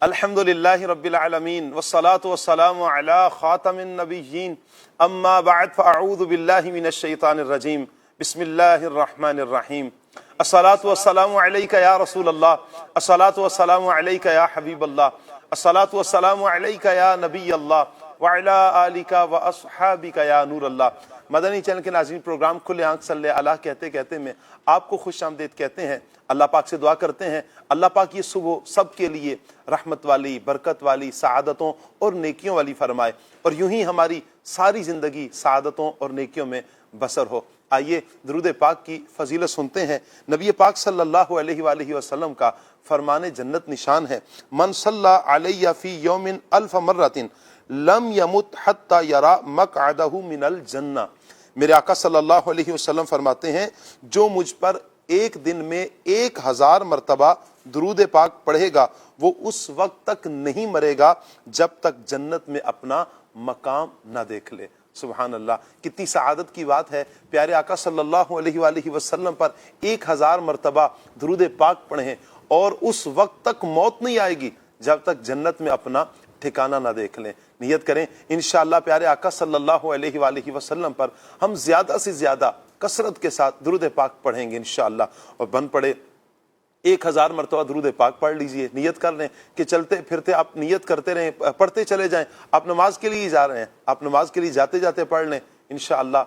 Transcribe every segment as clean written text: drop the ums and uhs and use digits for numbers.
الحمدللہ رب العالمین والصلاة والسلام علی خاتم النبیین اما بعد فاعوذ باللہ من الشیطان الرجیم بسم اللہ الرحمن الرحیم الصلاة والسلام علیک یا رسول اللہ الصلاة والسلام علیک یا حبیب اللہ الصلاة والسلام علیک یا نبی اللہ وعلی آلک واصحابک یا نور اللہ۔ مدنی چینل کے ناظرین، پروگرام کھلے آنکھ صلی اللہ کہتے کہتے میں آپ کو خوش آمدید کہتے ہیں۔ اللہ پاک سے دعا کرتے ہیں اللہ پاک یہ صبح سب کے لیے رحمت والی، برکت والی، سعادتوں اور نیکیوں والی فرمائے، اور یوں ہی ہماری ساری زندگی سعادتوں اور نیکیوں میں بسر ہو۔ آئیے درود پاک کی فضیلت سنتے ہیں۔ نبی پاک صلی اللہ علیہ وآلہ وسلم کا فرمان جنت نشان ہے، من صلی علیہ فی یوم الف مرۃ لم یمت حتی یری مقعدہ من الجنہ۔ میرے آقا صلی اللہ علیہ وسلم فرماتے ہیں جو مجھ پر ایک دن میں 1000 مرتبہ درود پاک پڑھے گا وہ اس وقت تک نہیں مرے گا جب تک جنت میں اپنا مقام نہ دیکھ لے۔ سبحان اللہ، کتنی سعادت کی بات ہے۔ پیارے آقا صلی اللہ علیہ وآلہ وسلم پر 1000 مرتبہ درود پاک پڑھیں اور اس وقت تک موت نہیں آئے گی جب تک جنت میں اپنا ٹھکانہ نہ دیکھ لیں۔ نیت کریں انشاءاللہ پیارے آقا صلی اللہ علیہ وآلہ وسلم پر ہم زیادہ سے زیادہ کثرت کے ساتھ درود پاک پڑھیں گے انشاءاللہ، اور بن پڑے 1000 مرتبہ درود پاک پڑھ لیجئے۔ نیت کر لیں کہ چلتے پھرتے آپ نیت کرتے رہیں، پڑھتے چلے جائیں۔ آپ نماز کے لیے جا رہے ہیں، آپ نماز کے لیے جاتے جاتے پڑھ لیں انشاءاللہ۔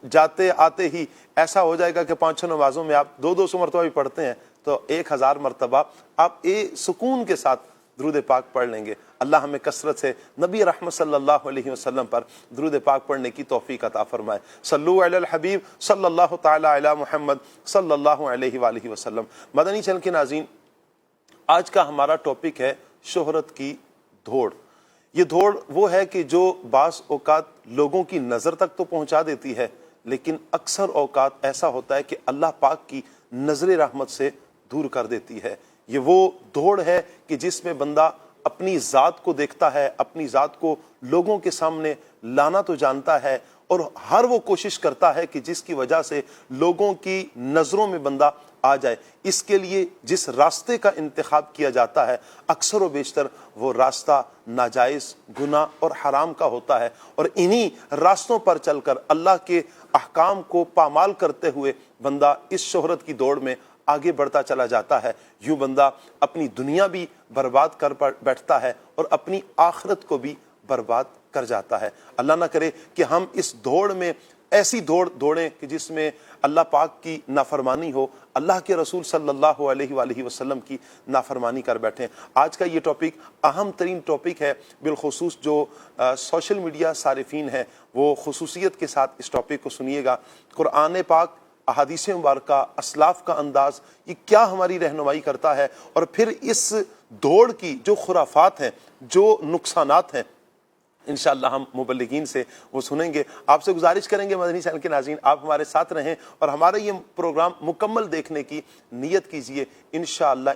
جاتے آتے ہی ایسا ہو جائے گا کہ 5-6 نمازوں میں آپ 200 مرتبہ بھی پڑھتے ہیں تو 1000 مرتبہ آپ سکون کے ساتھ درود پاک پڑھ لیں گے۔ اللہ ہمیں کثرت سے نبی رحمت صلی اللہ علیہ وسلم پر درود پاک پڑھنے کی توفیق عطا فرمائے۔ صلو علی الحبیب صلی اللہ تعالی علی محمد صلی اللہ علیہ وآلہ وسلم۔ مدنی چینل کے ناظرین، آج کا ہمارا ٹاپک ہے شہرت کی دوڑ۔ یہ دوڑ وہ ہے کہ جو بعض اوقات لوگوں کی نظر تک تو پہنچا دیتی ہے، لیکن اکثر اوقات ایسا ہوتا ہے کہ اللہ پاک کی نظر رحمت سے دور کر دیتی ہے۔ یہ وہ دوڑ ہے کہ جس میں بندہ اپنی ذات کو دیکھتا ہے، اپنی ذات کو لوگوں کے سامنے لانا تو جانتا ہے، اور ہر وہ کوشش کرتا ہے کہ جس کی وجہ سے لوگوں کی نظروں میں بندہ آ جائے۔ اس کے لیے جس راستے کا انتخاب کیا جاتا ہے اکثر و بیشتر وہ راستہ ناجائز، گناہ اور حرام کا ہوتا ہے، اور انہی راستوں پر چل کر اللہ کے احکام کو پامال کرتے ہوئے بندہ اس شہرت کی دوڑ میں آگے بڑھتا چلا جاتا ہے۔ یوں بندہ اپنی دنیا بھی برباد کر بیٹھتا ہے اور اپنی آخرت کو بھی برباد کر جاتا ہے۔ اللہ نہ کرے کہ ہم اس دوڑ میں ایسی دوڑیں کہ جس میں اللہ پاک کی نافرمانی ہو، اللہ کے رسول صلی اللہ علیہ وآلہ وسلم کی نافرمانی کر بیٹھیں۔ آج کا یہ ٹاپک اہم ترین ٹاپک ہے، بالخصوص جو سوشل میڈیا صارفین ہیں وہ خصوصیت کے ساتھ اس ٹاپک کو سنیے گا۔ قرآن پاک، احادیث مبارکہ، اسلاف کا انداز، یہ کیا ہماری رہنمائی کرتا ہے، اور پھر اس دوڑ کی جو خرافات ہیں، جو نقصانات ہیں، انشاءاللہ ہم مبلغین سے وہ سنیں گے۔ آپ سے گزارش کریں گے مدنی چینل کے ناظرین آپ ہمارے ساتھ رہیں اور ہمارا یہ پروگرام مکمل دیکھنے کی نیت کیجئے۔ انشاءاللہ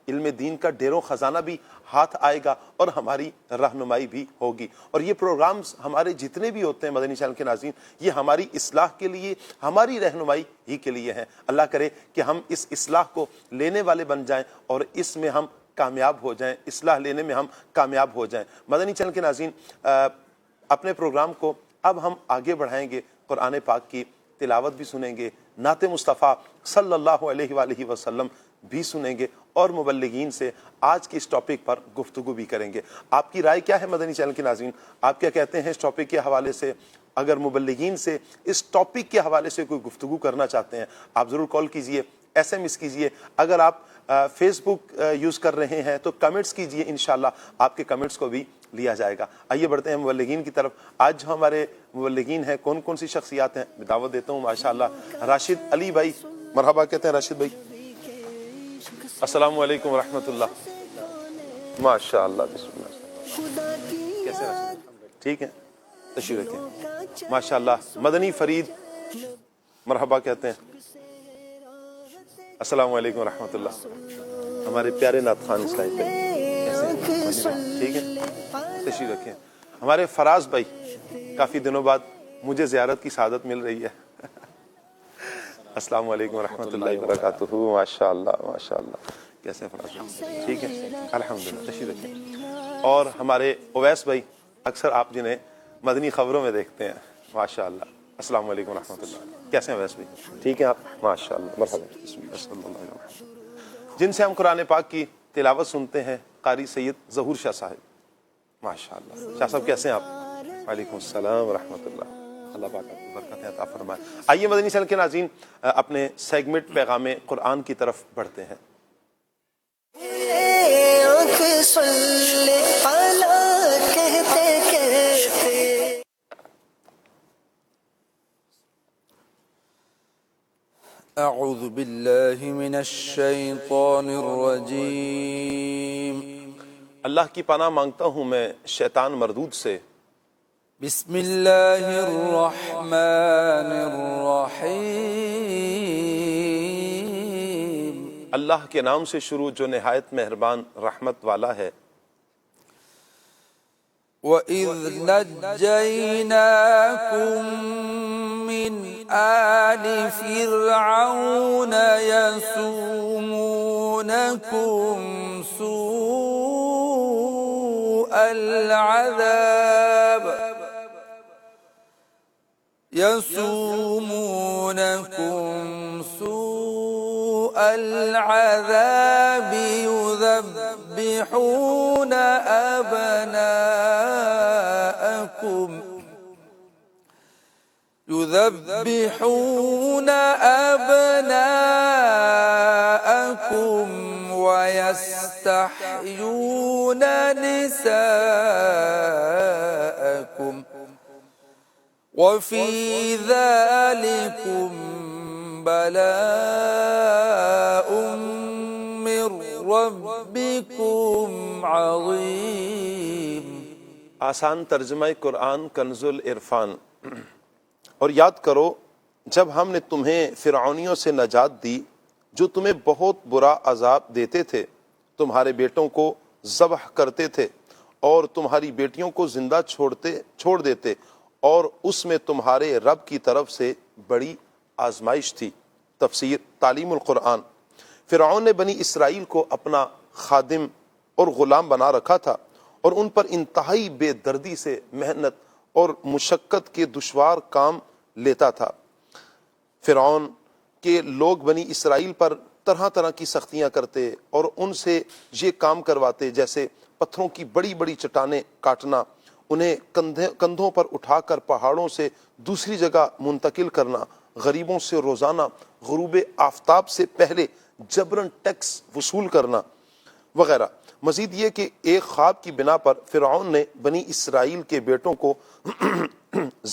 علم دین کا ڈھیروں خزانہ بھی ہاتھ آئے گا اور ہماری رہنمائی بھی ہوگی۔ اور یہ پروگرامز ہمارے جتنے بھی ہوتے ہیں مدنی چینل کے ناظرین، یہ ہماری اصلاح کے لیے، ہماری رہنمائی ہی کے لیے ہیں۔ اللہ کرے کہ ہم اس اصلاح کو لینے والے بن جائیں اور اس میں ہم کامیاب ہو جائیں، اصلاح لینے میں ہم کامیاب ہو جائیں۔ مدنی چینل کے ناظرین، اپنے پروگرام کو اب ہم آگے بڑھائیں گے، قرآن پاک کی تلاوت بھی سنیں گے، نعت مصطفیٰ صلی اللہ علیہ وآلہ وسلم بھی سنیں گے، اور مبلغین سے آج کی اس ٹاپک پر گفتگو بھی کریں گے۔ آپ کی رائے کیا ہے مدنی چینل کے ناظرین؟ آپ کیا کہتے ہیں اس ٹاپک کے حوالے سے؟ اگر مبلغین سے اس ٹاپک کے حوالے سے کوئی گفتگو کرنا چاہتے ہیں آپ ضرور کال کیجئے، SMS کیجئے۔ اگر آپ فیس بک یوز کر رہے ہیں تو کمنٹس کیجئے، انشاءاللہ آپ کے کمنٹس کو بھی لیا جائے گا۔ آئیے بڑھتے ہیں مبلغین کی طرف۔ آج جو ہمارے مبلغین ہیں کون کون سی شخصیات ہیں میں دعوت دیتا ہوں۔ ماشاءاللہ راشد علی بھائی، مرحبا کہتے ہیں راشد بھائی۔ السلام علیکم ورحمۃ اللہ۔ ماشاءاللہ، بسم اللہ۔ کیسے راشد؟ ٹھیک ہے، تشریف رکھیں۔ ماشاءاللہ مدنی فرید، مرحبا کہتے ہیں۔ السلام علیکم ورحمۃ اللہ۔ ہمارے پیارے نعت خوان اسلامی بھائی، ٹھیک ہے، تشریف رکھیں۔ ہمارے فراز بھائی، کافی دنوں بعد مجھے زیارت کی سعادت مل رہی ہے۔ السلام علیکم ورحمۃ اللہ وبرکاتہ۔ ماشاءاللہ ماشاءاللہ، کیسے ہیں فراز بھائی؟ ٹھیک ہے الحمدللہ، تشریف رکھیں۔ اور ہمارے اویس بھائی اکثر آپ جنہیں مدنی خبروں میں دیکھتے ہیں، ماشاء اللہ، السلام علیکم ورحمۃ اللہ، کیسے ہیں اویس بھائی؟ ٹھیک ہیں آپ؟ ماشاء اللہ، مرحبا، بسم اللہ صلی اللہ علیہ وسلم۔ جن سے ہم قرآن پاک کی تلاوت سنتے ہیں قاری سید ظہور شاہ صاحب، ماشاء اللہ۔ شاہ صاحب کیسے ہیں آپ؟ وعلیکم السلام ورحمۃ اللہ، اللہ پاک آپ کو برکتیں عطا فرمائے۔ آئیے مدنی چینل کے ناظرین اپنے سیگمنٹ پیغام قرآن کی طرف بڑھتے ہیں۔ اعوذ باللہ من الشیطان الرجیم، اللہ کی پناہ مانگتا ہوں میں شیطان مردود سے۔ بسم اللہ الرحمن الرحیم، اللہ کے نام سے شروع جو نہایت مہربان رحمت والا ہے۔ وَإِذْ نَجَّيْنَاكُمْ مِنْ آلِ فِرْعَوْنَ يَسُومُونَكُمْ سُوءَ العذاب يذبحون أبناءكم ويستحيون نساءكم وفي ذلكم بلاء من ربكم عظيم۔ آسان ترجمہ قرآن کنز العرفان۔ اور یاد کرو جب ہم نے تمہیں فرعونیوں سے نجات دی جو تمہیں بہت برا عذاب دیتے تھے، تمہارے بیٹوں کو ذبح کرتے تھے اور تمہاری بیٹیوں کو زندہ چھوڑ دیتے، اور اس میں تمہارے رب کی طرف سے بڑی آزمائش تھی۔ تفسیر تعلیم القرآن۔ فرعون نے بنی اسرائیل کو اپنا خادم اور غلام بنا رکھا تھا اور ان پر انتہائی بے دردی سے محنت اور مشقت کے دشوار کام لیتا تھا۔ فرعون کے لوگ بنی اسرائیل پر طرح طرح کی سختیاں کرتے اور ان سے یہ کام کرواتے، جیسے پتھروں کی بڑی بڑی چٹانیں کاٹنا، انہیں کندھوں پر اٹھا کر پہاڑوں سے دوسری جگہ منتقل کرنا، غریبوں سے روزانہ غروب آفتاب سے پہلے جبراً ٹیکس وصول کرنا وغیرہ۔ مزید یہ کہ ایک خواب کی بنا پر فرعون نے بنی اسرائیل کے بیٹوں کو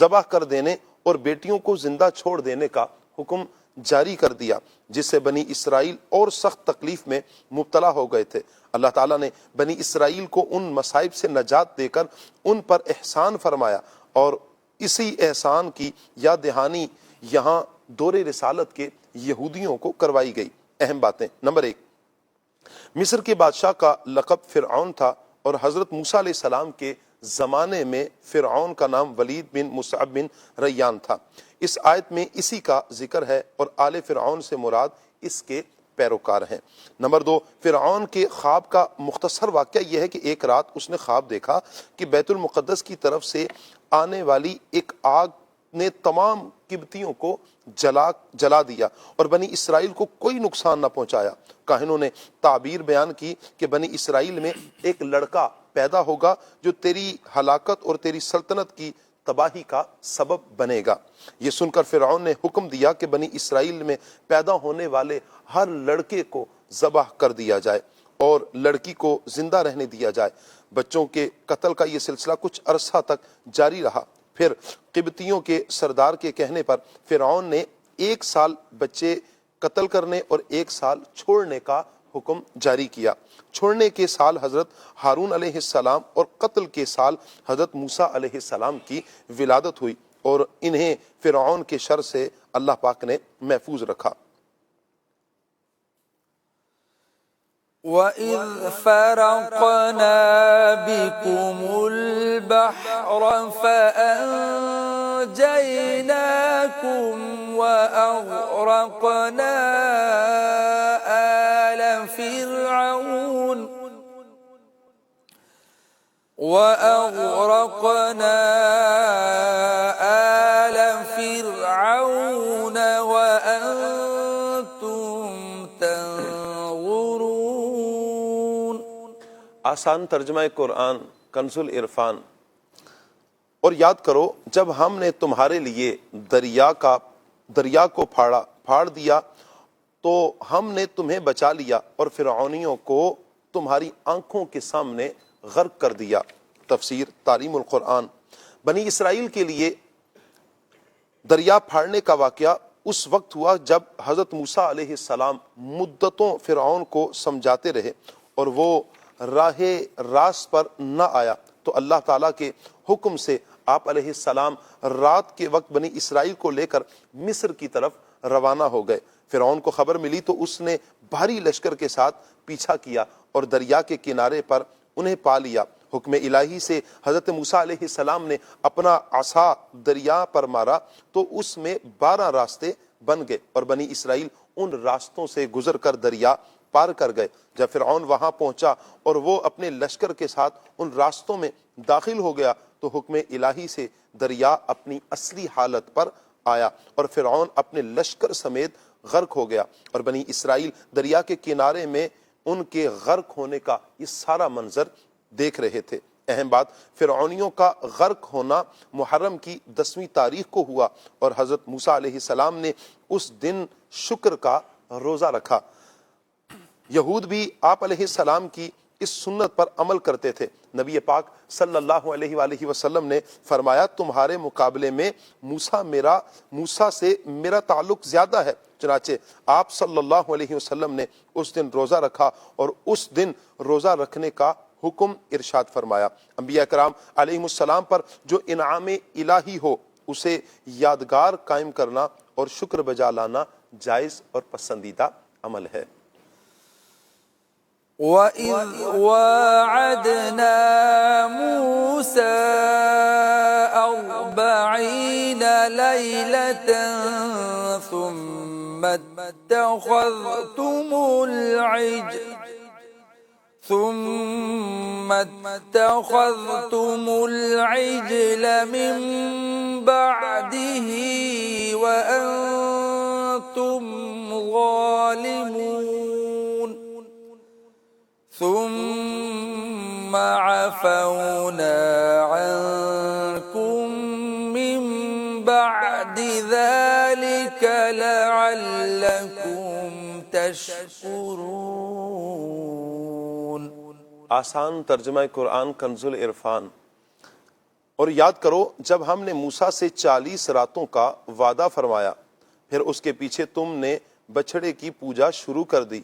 ذبح کر دینے اور بیٹیوں کو زندہ چھوڑ دینے کا حکم جاری کر دیا، جس سے بنی اسرائیل اور سخت تکلیف میں مبتلا ہو گئے تھے۔ اللہ تعالیٰ نے بنی اسرائیل کو ان مصائب سے نجات دے کر ان پر احسان فرمایا، اور اسی احسان کی یاد دہانی یہاں دور رسالت کے یہودیوں کو کروائی گئی۔ اہم باتیں۔ نمبر 1، مصر کے بادشاہ کا لقب فرعون تھا اور حضرت موسیٰ علیہ السلام کے زمانے میں فرعون کا نام ولید بن مصعب بن ریان تھا۔ اس آیت میں اسی کا ذکر ہے اور آل فرعون سے مراد اس کے پیروکار ہیں۔ نمبر 2، فرعون کے خواب کا مختصر واقعہ یہ ہے کہ ایک رات اس نے خواب دیکھا کہ بیت المقدس کی طرف سے آنے والی ایک آگ نے تمام قبطیوں کو جلا دیا اور بنی اسرائیل کو کوئی نقصان نہ پہنچایا۔ کاہنوں نے تعبیر بیان کی کہ بنی اسرائیل میں ایک لڑکا پیدا ہوگا جو تیری ہلاکت اور تیری سلطنت کی تباہی کا سبب بنے گا۔ یہ سن کر فرعون نے حکم دیا کہ بنی اسرائیل میں پیدا ہونے والے ہر لڑکے کو ذبح کر دیا جائے اور لڑکی کو زندہ رہنے دیا جائے۔ بچوں کے قتل کا یہ سلسلہ کچھ عرصہ تک جاری رہا۔ پھر قبطیوں کے سردار کے کہنے پر فرعون نے 1 سال بچے قتل کرنے اور 1 سال چھوڑنے کا حکم جاری کیا۔ چھوڑنے کے سال حضرت ہارون علیہ السلام اور قتل کے سال حضرت موسیٰ علیہ السلام کی ولادت ہوئی، اور انہیں فرعون کے شر سے اللہ پاک نے محفوظ رکھا۔ وَإِذْ فَرَقْنَا بِكُمُ الْبَحْرَ فَأَنْجَيْنَاكُمْ وَأَغْرَقْنَا آلَ فِرْعَوْنَ وأغرقنا آل فرعون وأنتم تنظرون۔ آسان ترجمہ قرآن کنز العرفان۔ اور یاد کرو جب ہم نے تمہارے لیے دریا کو پھاڑ دیا تو ہم نے تمہیں بچا لیا اور فرعونیوں کو تمہاری آنکھوں کے سامنے غرق کر دیا۔ تفسیر تعلیم القرآن۔ بنی اسرائیل کے لیے دریا پھاڑنے کا واقعہ اس وقت ہوا جب حضرت موسیٰ علیہ السلام مدتوں فرعون کو سمجھاتے رہے اور وہ راہ راست پر نہ آیا تو اللہ تعالیٰ کے حکم سے آپ علیہ السلام رات کے وقت بنی اسرائیل کو لے کر مصر کی طرف روانہ ہو گئے۔ فرعون کو خبر ملی تو اس نے بھاری لشکر کے ساتھ پیچھا کیا اور دریا کے کنارے پر انہیں پا لیا۔ حکم الہی سے حضرت موسیٰ علیہ السلام نے اپنا عصا دریا پر مارا تو اس میں 12 راستے بن گئے اور بنی اسرائیل ان راستوں سے گزر کر دریا پار کر گئے۔ جب فرعون وہاں پہنچا اور وہ اپنے لشکر کے ساتھ ان راستوں میں داخل ہو گیا تو حکم الہی سے دریا اپنی اصلی حالت پر آیا اور فرعون اپنے لشکر سمیت غرق ہو گیا، اور بنی اسرائیل دریا کے کنارے میں ان کے غرق ہونے کا یہ سارا منظر دیکھ رہے تھے۔ اہم بات، فرعونیوں کا غرق ہونا محرم کی 10ویں تاریخ کو ہوا اور حضرت موسیٰ علیہ السلام نے اس دن شکر کا روزہ رکھا۔ یہود بھی آپ علیہ السلام کی اس سنت پر عمل کرتے تھے۔ نبی پاک صلی اللہ علیہ وآلہ وسلم نے فرمایا تمہارے مقابلے میں موسیٰ سے میرا تعلق زیادہ ہے، چنانچہ آپ صلی اللہ علیہ وسلم نے اس دن روزہ رکھا اور اس دن روزہ رکھنے کا حکم ارشاد فرمایا۔ انبیاء کرام علیہم السلام پر جو انعام الہی ہو اسے یادگار قائم کرنا اور شکر بجا لانا جائز اور پسندیدہ عمل ہے۔ وَإِذْ وَاعَدْنَا مُوسَىٰ 40 لَيْلَةً ثُمَّ اتَّخَذْتُمُ الْعِجْلَ مِن بَعْدِهِ وَأَنْتُمْ ظَالِمُونَ ثُمَّ عَفَوْنَا عَنْكُمْ مِنْ بَعْدِ ذَلِكَ لَعَلَّكُمْ تَشْكُرُونَ۔ آسان ترجمہ قرآن کنز العرفان۔ اور یاد کرو جب ہم نے موسیٰ سے 40 راتوں کا وعدہ فرمایا، پھر اس کے پیچھے تم نے بچھڑے کی پوجا شروع کر دی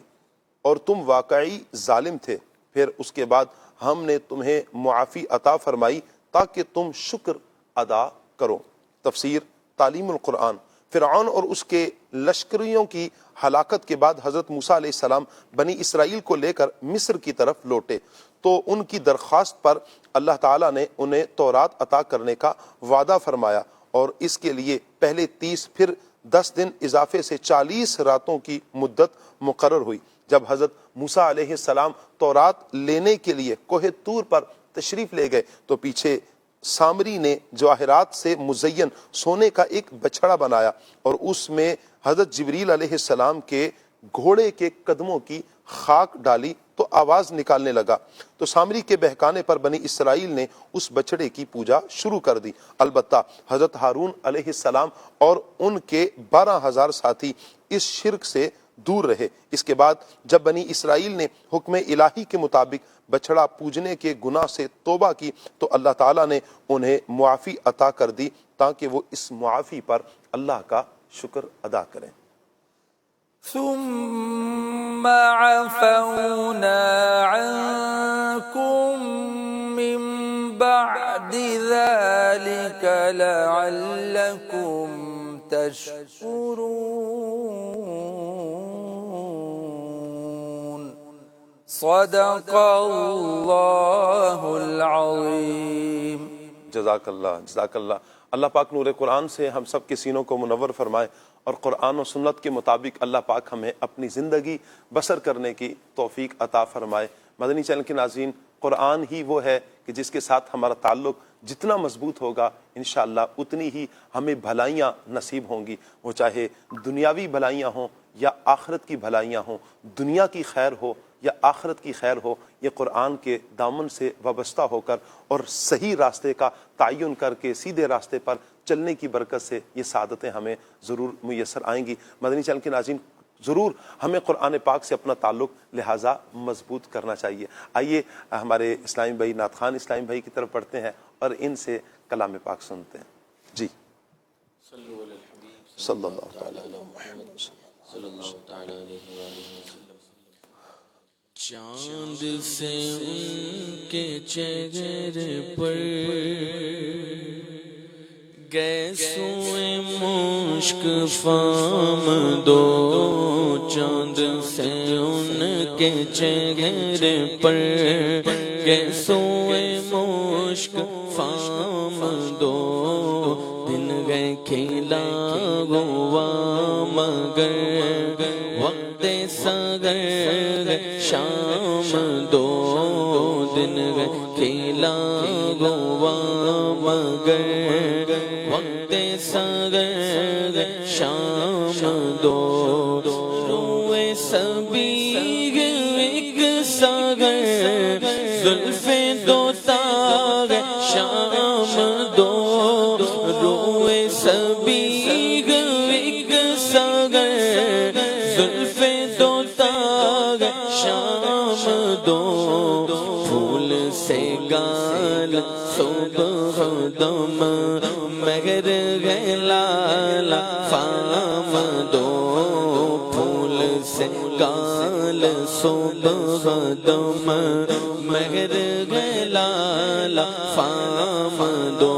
اور تم واقعی ظالم تھے، پھر اس کے بعد ہم نے تمہیں معافی عطا فرمائی تاکہ تم شکر ادا کرو۔ تفسیر تعلیم القرآن۔ فرعون اور اس کے لشکریوں کی ہلاکت کے بعد حضرت موسیٰ علیہ السلام بنی اسرائیل کو لے کر مصر کی طرف لوٹے تو ان کی درخواست پر اللہ تعالیٰ نے انہیں تورات عطا کرنے کا وعدہ فرمایا اور اس کے لیے پہلے 30 پھر 10 دن اضافے سے 40 راتوں کی مدت مقرر ہوئی۔ جب حضرت موسیٰ علیہ السلام تورات لینے کے لیے کوہ طور پر تشریف لے گئے تو پیچھے سامری نے جواہرات سے مزین سونے کا ایک بچھڑا بنایا اور اس میں حضرت جبریل علیہ السلام کے گھوڑے کے قدموں کی خاک ڈالی تو آواز نکالنے لگا، تو سامری کے بہکانے پر بنی اسرائیل نے اس بچڑے کی پوجا شروع کر دی۔ البتہ حضرت ہارون علیہ السلام اور ان کے 12,000 ساتھی اس شرک سے دور رہے۔ اس کے بعد جب بنی اسرائیل نے حکم الہی کے مطابق بچڑا پوجنے کے گناہ سے توبہ کی تو اللہ تعالیٰ نے انہیں معافی عطا کر دی تاکہ وہ اس معافی پر اللہ کا شکر ادا کریں۔ ثم عفونا عنكم من بعد ذلك لعلكم تشكرون۔ صدق اللہ العظیم۔ جزاک اللہ۔ اللہ پاک نور قرآن سے ہم سب کے سینوں کو منور فرمائے اور قرآن و سنت کے مطابق اللہ پاک ہمیں اپنی زندگی بسر کرنے کی توفیق عطا فرمائے۔ مدنی چینل کے ناظرین، قرآن ہی وہ ہے کہ جس کے ساتھ ہمارا تعلق جتنا مضبوط ہوگا انشاءاللہ اتنی ہی ہمیں بھلائیاں نصیب ہوں گی، وہ چاہے دنیاوی بھلائیاں ہوں یا آخرت کی بھلائیاں ہوں، دنیا کی خیر ہو یا آخرت کی خیر ہو، یہ قرآن کے دامن سے وابستہ ہو کر اور صحیح راستے کا تعین کر کے سیدھے راستے پر چلنے کی برکت سے یہ سعادتیں ہمیں ضرور میسر آئیں گی۔ مدنی چینل کے ناظرین، ضرور ہمیں قرآن پاک سے اپنا تعلق لہٰذا مضبوط کرنا چاہیے۔ آئیے ہمارے اسلامی بھائی نعت خوان اسلامی بھائی کی طرف پڑھتے ہیں اور ان سے کلام پاک سنتے ہیں۔ جی صلی اللہ تعالی علیہ محمد صلی اللہ تعالی علیہ وسلم۔ چاند سے ان کے چہرے پر گئے سوئے مشک فام دو، چاند سے ان کے چہرے پر گئے سوئے مشک فام دو، دن گئے کھیلا ہوا مگر وقت سگر شام دو، دن گئے کھیلا ہوا مگر وقت سگر شام دو، روئے سبیگ ایک سگر زلف دو تاغ شام دو، روئے سبیگ ایک سگر زلف دو تاغ شام دو، پھول سے گال صبح دم مگر گئے لالا فام دو، پھول سے گال صبح دم مگر گئے لالا فام دو،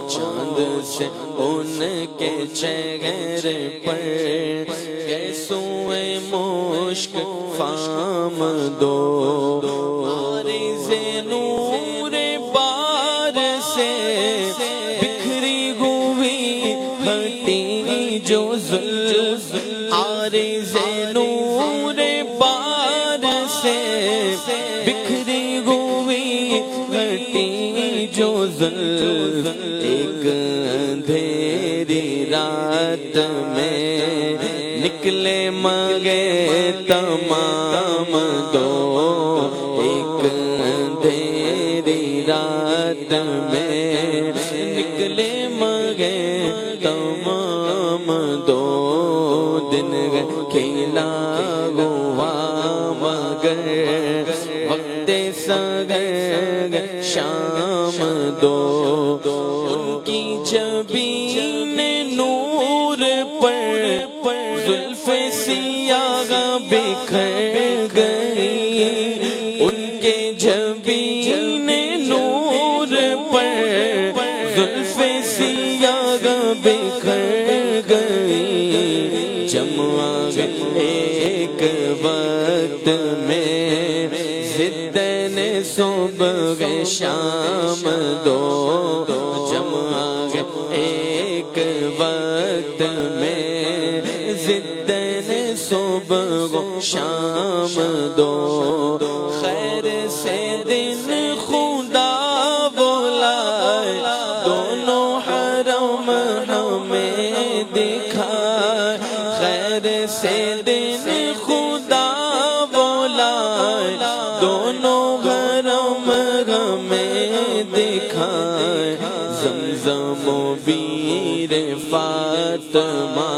چاند سے ان کے چہرے پر گئے سوئے مشک فام دو، عارض نور بار سے بکھری ہوئی ہٹی جو زلف، عارض نور بار سے بکھری ہوئی ہٹی جو زلف، ایک اندھیری رات میں نکلے مانگے تمام دو، ایک اندھیری رات میں نکلے مانگے تمام دو، دن کھیلا ہوا مگر وقت سگر شام دو، ان کی جبین نور پر زلف سیاہ بکھر گئی، ان کے جبین نور پر زلف سیاہ بکھر گئی، جمع ایک وقت میں ضدن صبح شام دو، جمع ایک وقت میں ضدن صبح شام دو، خیر سے دن خدا بلائے دونوں حرم ہمیں دکھائے، خیر سے دن خدا بلائے دونوں حرم ہمیں دکھائے، زمزم و بیر فاطمہ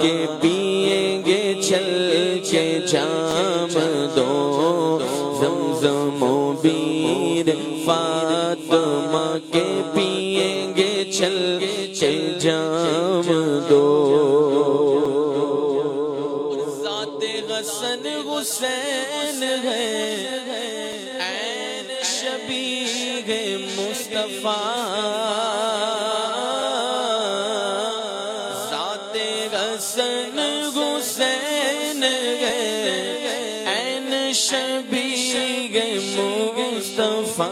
کے پیئیں گے چل کے جام دو، زمزم و بیر فاطمہ کے پیئیں گے چل کے جام دو، ذات حسن حسین ہے عین شبیہ مصطفیٰ، ذات حسن حسین ہے عین شبیہ مصطفیٰ،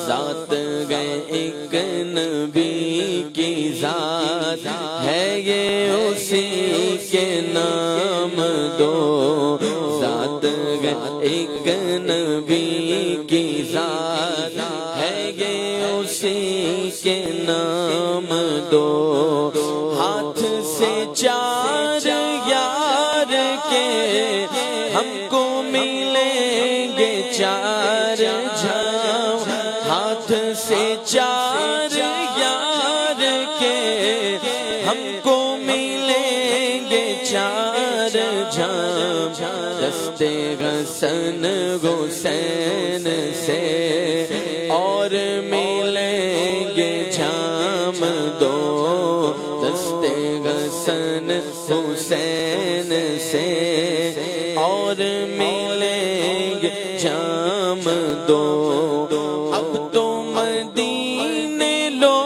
ذات گئے ایک نبی کی ذات ہے یہ اسی کے نام دو، ذات گئے ایک نبی کی ذات ہے یہ اسی کے نام دو ہاتھ سے چار یار کے ہم کو ملیں گے چار جام ہاتھ سے چار یار کے ہم کو ملیں گے چار جام دستے حسن حسین سے اور ملیں گے جام دو دستے حسن حسین سے اور ملیں گے جام دو اب تو مدینے لو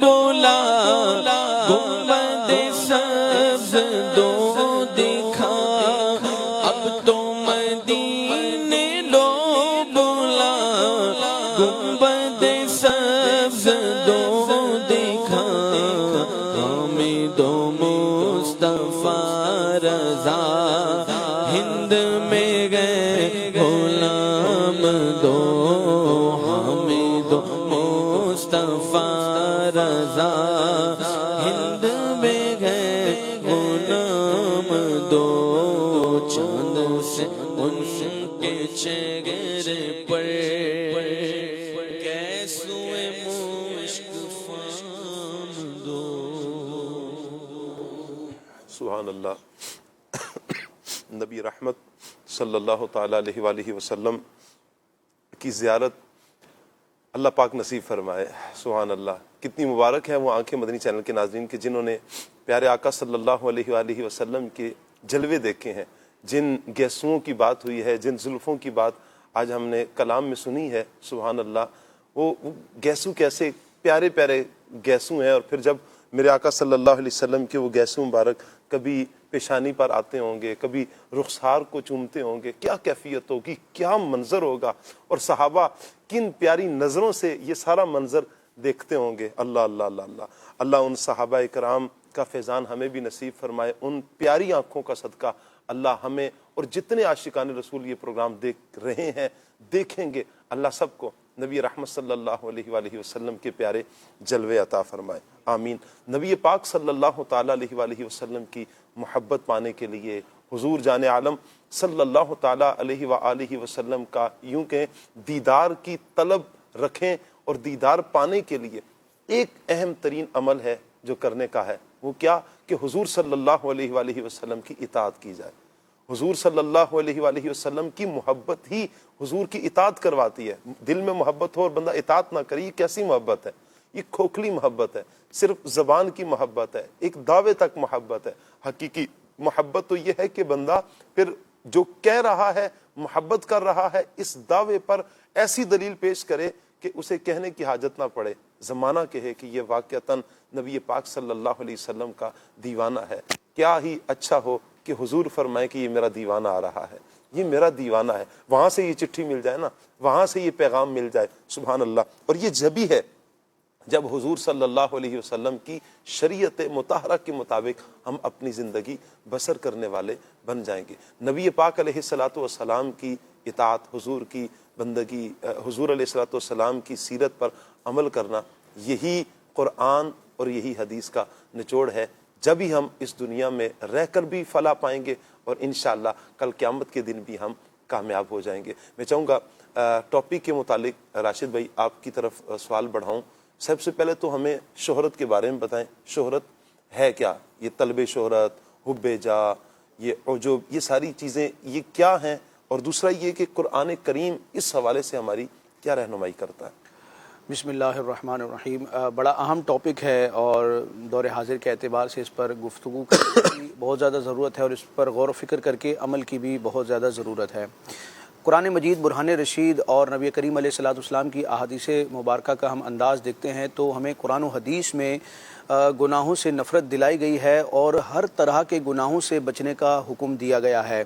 بولا گنبد سبز دو دکھا اب تو مدینے لو بولا گنبد سبز دو دکھا حامد و مصطفیٰ رضا ہند میں گئے غلام دو حامد و مصطفیٰ رضا ہند میں گئے غلام دو چاند سے ان کے چہرے پر کیسوئے مشک فام دو. سبحان اللہ. نبی رحمت صلی اللہ تعالیٰ علیہ وآلہ وسلم کی زیارت اللہ پاک نصیب فرمائے. سبحان اللہ. کتنی مبارک ہے وہ آنکھیں مدنی چینل کے ناظرین کے جنہوں نے پیارے آقا صلی اللہ علیہ وآلہ وسلم کے جلوے دیکھے ہیں، جن گیسوؤں کی بات ہوئی ہے، جن زلفوں کی بات آج ہم نے کلام میں سنی ہے. سبحان اللہ. وہ گیسو کیسے پیارے پیارے گیسو ہیں، اور پھر جب میرے آقا صلی اللہ علیہ وسلم کے وہ گیسو مبارک کبھی پیشانی پر آتے ہوں گے، کبھی رخسار کو چومتے ہوں گے، کیا کیفیت ہوگی، کیا منظر ہوگا، اور صحابہ کن پیاری نظروں سے یہ سارا منظر دیکھتے ہوں گے. اللہ اللہ اللہ اللہ. اللہ ان صحابہ کرام کا فیضان ہمیں بھی نصیب فرمائے. ان پیاری آنکھوں کا صدقہ اللہ ہمیں اور جتنے عاشقان رسول یہ پروگرام دیکھ رہے ہیں، دیکھیں گے، اللہ سب کو نبی رحمت صلی اللہ علیہ وآلہ وسلم کے پیارے جلوے عطا فرمائے. آمین. نبی پاک صلی اللہ تعالیٰ علیہ وآلہ وسلم کی محبت پانے کے لیے حضور جان عالم صلی اللہ تعالیٰ علیہ وآلہ وسلم کا یوں کہ دیدار کی طلب رکھیں، اور دیدار پانے کے لیے ایک اہم ترین عمل ہے جو کرنے کا ہے. وہ کیا؟ کہ حضور صلی اللہ علیہ وآلہ وسلم کی اطاعت کی جائے. حضور صلی اللہ علیہ وآلہ وسلم کی محبت ہی حضور کی اطاعت کرواتی ہے. دل میں محبت ہو اور بندہ اطاعت نہ کرے، یہ کیسی محبت ہے؟ یہ کھوکھلی محبت ہے، صرف زبان کی محبت ہے، ایک دعوے تک محبت ہے. حقیقی محبت تو یہ ہے کہ بندہ پھر جو کہہ رہا ہے، محبت کر رہا ہے، اس دعوے پر ایسی دلیل پیش کرے کہ اسے کہنے کی حاجت نہ پڑے. زمانہ کہے کہ یہ واقعتاً نبی پاک صلی اللہ علیہ وسلم کا دیوانہ ہے. کیا ہی اچھا ہو کہ حضور فرمائے کہ یہ میرا دیوانہ آ رہا ہے، یہ میرا دیوانہ ہے. وہاں سے یہ چٹھی مل جائے نا، وہاں سے یہ پیغام مل جائے. سبحان اللہ. اور یہ جبھی ہے جب حضور صلی اللہ علیہ وسلم کی شریعت مطہرہ کے مطابق ہم اپنی زندگی بسر کرنے والے بن جائیں گے. نبی پاک علیہ الصلوۃ والسلام کی اطاعت، حضور کی بندگی، حضور علیہ الصلوۃ والسلام کی سیرت پر عمل کرنا، یہی قرآن اور یہی حدیث کا نچوڑ ہے. جب ہی ہم اس دنیا میں رہ کر بھی فلاح پائیں گے، اور انشاءاللہ کل قیامت کے دن بھی ہم کامیاب ہو جائیں گے. میں چاہوں گا ٹاپک کے متعلق راشد بھائی آپ کی طرف سوال بڑھاؤں. سب سے پہلے تو ہمیں شہرت کے بارے میں بتائیں. شہرت ہے کیا؟ یہ طلب شہرت، حب جا، یہ عجب، یہ ساری چیزیں یہ کیا ہیں؟ اور دوسرا یہ کہ قرآن کریم اس حوالے سے ہماری کیا رہنمائی کرتا ہے؟ بسم اللہ الرحمن الرحیم. بڑا اہم ٹاپک ہے، اور دور حاضر کے اعتبار سے اس پر گفتگو کرنے کی بہت زیادہ ضرورت ہے، اور اس پر غور و فکر کر کے عمل کی بھی بہت زیادہ ضرورت ہے. قرآن مجید، برہان رشید اور نبی کریم علیہ الصلوۃ والسلام کی احادیث مبارکہ کا ہم انداز دیکھتے ہیں تو ہمیں قرآن و حدیث میں گناہوں سے نفرت دلائی گئی ہے، اور ہر طرح کے گناہوں سے بچنے کا حکم دیا گیا ہے.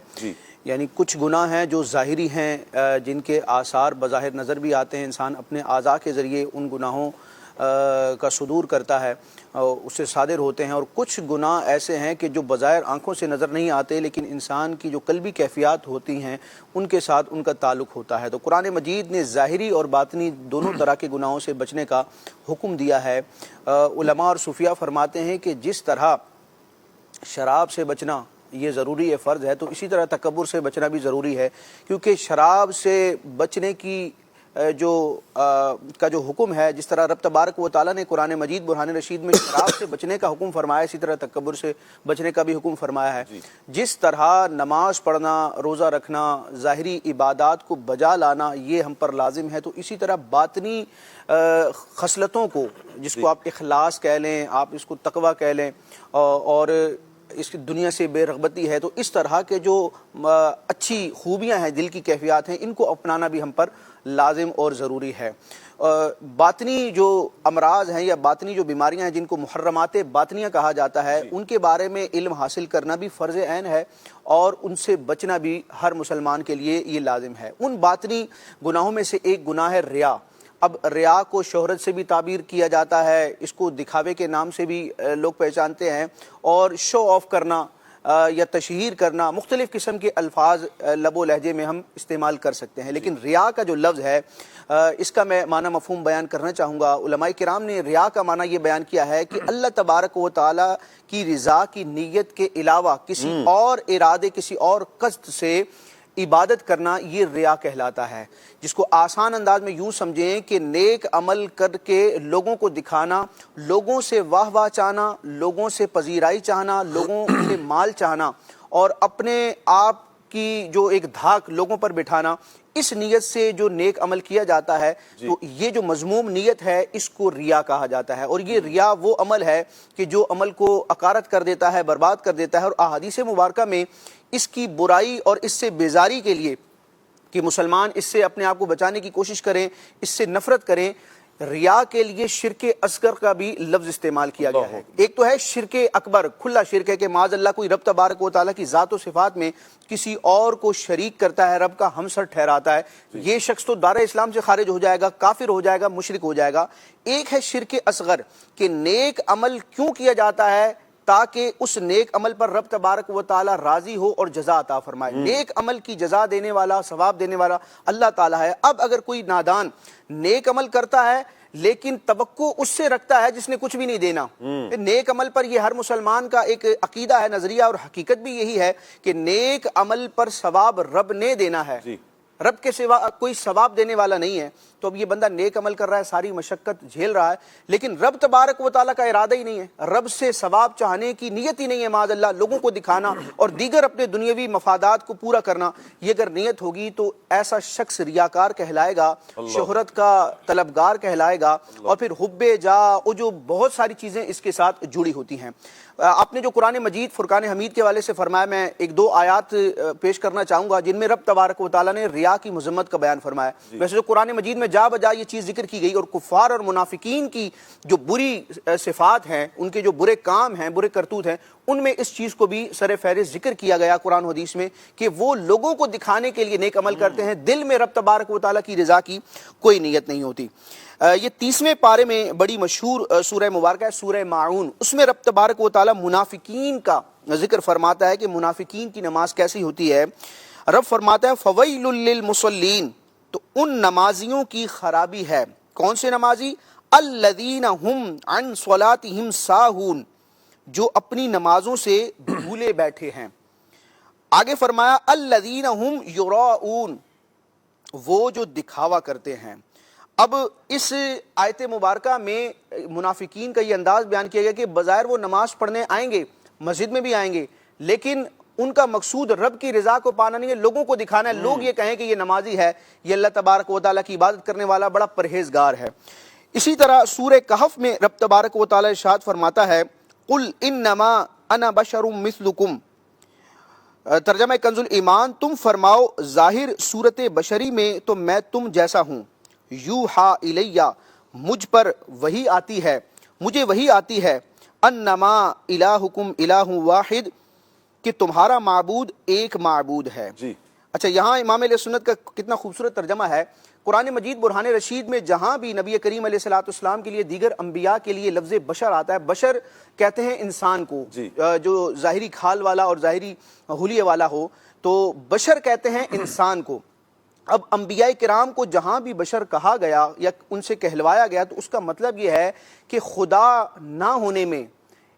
یعنی کچھ گناہ ہیں جو ظاہری ہیں، جن کے آثار بظاہر نظر بھی آتے ہیں، انسان اپنے اعضاء کے ذریعے ان گناہوں کا صدور کرتا ہے، اس سے صادر ہوتے ہیں، اور کچھ گناہ ایسے ہیں کہ جو بظاہر آنکھوں سے نظر نہیں آتے لیکن انسان کی جو قلبی کیفیات ہوتی ہیں ان کے ساتھ ان کا تعلق ہوتا ہے۔ تو قرآن مجید نے ظاہری اور باطنی دونوں طرح کے گناہوں سے بچنے کا حکم دیا ہے۔ علماء اور صوفیاء فرماتے ہیں کہ جس طرح شراب سے بچنا یہ ضروری ہے، فرض ہے، تو اسی طرح تکبر سے بچنا بھی ضروری ہے، کیونکہ شراب سے بچنے کی کا جو حکم ہے، جس طرح رب تبارک و تعالیٰ نے قرآن مجید برہان رشید میں شراب سے بچنے کا حکم فرمایا، اسی طرح تکبر سے بچنے کا بھی حکم فرمایا ہے۔ جس طرح نماز پڑھنا، روزہ رکھنا، ظاہری عبادات کو بجا لانا یہ ہم پر لازم ہے، تو اسی طرح باطنی خصلتوں کو، جس کو آپ اخلاص کہہ لیں، آپ اس کو تقوی کہہ لیں، اور اس کی دنیا سے بے رغبتی ہے، تو اس طرح کے جو اچھی خوبیاں ہیں، دل کی کیفیات ہیں، ان کو اپنانا بھی ہم پر لازم اور ضروری ہے۔ باطنی جو امراض ہیں یا باطنی جو بیماریاں ہیں جن کو محرمات باطنیہ کہا جاتا ہے، ان کے بارے میں علم حاصل کرنا بھی فرض عین ہے، اور ان سے بچنا بھی ہر مسلمان کے لیے یہ لازم ہے۔ ان باطنی گناہوں میں سے ایک گناہ ہے ریا۔ اب ریا کو شہرت سے بھی تعبیر کیا جاتا ہے، اس کو دکھاوے کے نام سے بھی لوگ پہچانتے ہیں، اور شو آف کرنا یا تشہیر کرنا، مختلف قسم کے الفاظ لب و لہجے میں ہم استعمال کر سکتے ہیں، لیکن ریا کا جو لفظ ہے اس کا میں معنی مفہوم بیان کرنا چاہوں گا۔ علماء کرام نے ریا کا معنی یہ بیان کیا ہے کہ اللہ تبارک و تعالی کی رضا کی نیت کے علاوہ کسی اور ارادے، کسی اور قصد سے عبادت کرنا، یہ ریا کہلاتا ہے، جس کو آسان انداز میں یوں سمجھیں کہ نیک عمل کر کے لوگوں کو دکھانا، لوگوں سے واہ واہ چاہنا، لوگوں سے پذیرائی چاہنا، لوگوں سے مال چاہنا، اور اپنے آپ کی جو ایک دھاک لوگوں پر بٹھانا، اس نیت سے جو نیک عمل کیا جاتا ہے تو یہ جو مذموم نیت ہے اس کو ریا کہا جاتا ہے۔ اور یہ ریا وہ عمل ہے کہ جو عمل کو عکارت کر دیتا ہے، برباد کر دیتا ہے، اور احادیث مبارکہ میں اس کی برائی اور اس سے بیزاری کے لیے کہ مسلمان اس سے اپنے آپ کو بچانے کی کوشش کریں، اس سے نفرت کریں، ریا کے لیے شرک اصغر کا بھی لفظ استعمال کیا گیا ہے۔ ایک تو ہے شرک اکبر، کھلا شرک ہے کہ معاذ اللہ کوئی رب تبارک و تعالیٰ کی ذات و صفات میں کسی اور کو شریک کرتا ہے، رب کا ہمسر ٹھہراتا ہے، یہ شخص تو دار اسلام سے خارج ہو جائے گا، کافر ہو جائے گا، مشرک ہو جائے گا۔ ایک ہے شرک اصغر کہ نیک عمل کیوں کیا جاتا ہے؟ تاکہ اس نیک عمل پر رب تبارک و تعالی راضی ہو اور جزا عطا فرمائے۔ نیک عمل کی جزا دینے والا، ثواب دینے والا اللہ تعالی ہے۔ اب اگر کوئی نادان نیک عمل کرتا ہے لیکن توقع اس سے رکھتا ہے جس نے کچھ بھی نہیں دینا، نیک عمل پر یہ ہر مسلمان کا ایک عقیدہ ہے، نظریہ، اور حقیقت بھی یہی ہے کہ نیک عمل پر ثواب رب نے دینا ہے، رب کے سوا کوئی ثواب دینے والا نہیں ہے۔ تو اب یہ بندہ نیک عمل کر رہا ہے، ساری مشقت جھیل رہا ہے، لیکن رب تبارک و تعالیٰ کا ارادہ ہی نہیں ہے، رب سے ثواب چاہنے کی نیت ہی نہیں ہے، معاذ اللہ لوگوں کو دکھانا اور دیگر اپنے دنیاوی مفادات کو پورا کرنا، یہ اگر نیت ہوگی تو ایسا شخص ریاکار کہلائے گا، شہرت کا طلبگار کہلائے گا، اور پھر حب جا جو بہت ساری چیزیں اس کے ساتھ جڑی ہوتی ہیں۔ آپ نے جو قرآن مجید فرقان حمید کے حوالے سے فرمایا، میں ایک دو آیات پیش کرنا چاہوں گا جن میں رب تبارک و تعالیٰ نے ریا کی مذمت کا بیان فرمایا۔ ویسے تو قرآن مجید میں جا بجا یہ چیز ذکر کی گئی، اور کفار اور منافقین کی جو بری صفات ہیں، ان کے جو برے کام ہیں، برے کرتوت ہیں، ان میں اس چیز کو بھی سر فہرست ذکر کیا گیا قرآن و حدیث میں کہ وہ لوگوں کو دکھانے کے لیے نیک عمل کرتے ہیں، دل میں رب تبارک و تعالیٰ کی رضا کی کوئی نیت نہیں ہوتی۔ یہ 30ویں پارے میں بڑی مشہور سورہ مبارکہ ہے، سورہ ماعون، اس میں رب تبارک و تعالیٰ منافقین کا ذکر فرماتا ہے کہ منافقین کی نماز کیسی ہوتی ہے۔ رب فرماتا ہے فویل للمصلین، تو ان نمازیوں کی خرابی ہے۔ کون سے نمازی؟ الذین ہم عن صلاتہم ساہون، جو اپنی نمازوں سے بھولے بیٹھے ہیں۔ آگے فرمایا الذین ہم یراؤون، وہ جو دکھاوا کرتے ہیں۔ اب اس آیت مبارکہ میں منافقین کا یہ انداز بیان کیا گیا کہ بظاہر وہ نماز پڑھنے آئیں گے، مسجد میں بھی آئیں گے، لیکن ان کا مقصود رب کی رضا کو پانا نہیں ہے، لوگوں کو دکھانا ہے، لوگ یہ کہیں کہ یہ نمازی ہے، یہ اللہ تبارک و تعالیٰ کی عبادت کرنے والا بڑا پرہیزگار ہے۔ اسی طرح سورہ کہف میں رب تبارک و تعالیٰ ارشاد فرماتا ہے قل انما انا بشر مثلکم، ترجمہ کنز الایمان، تم فرماؤ ظاہر صورت بشری میں تو میں تم جیسا ہوں، یوحا الیہ، مجھ پر وحی آتی ہے، مجھے وحی آتی ہے، انما الہکم الہ واحد، کہ تمہارا معبود ایک معبود ہے۔ اچھا یہاں امام علیہ سنت کا کتنا خوبصورت ترجمہ ہے. قرآن مجید برہان رشید میں جہاں بھی نبی کریم علیہ الصلوۃ والسلام کے لیے دیگر انبیاء کے لیے لفظ بشر آتا ہے, بشر کہتے ہیں انسان کو جو ظاہری کھال والا اور ظاہری حلیے والا ہو, تو بشر کہتے ہیں انسان کو. اب انبیاء کرام کو جہاں بھی بشر کہا گیا یا ان سے کہلوایا گیا تو اس کا مطلب یہ ہے کہ خدا نہ ہونے میں,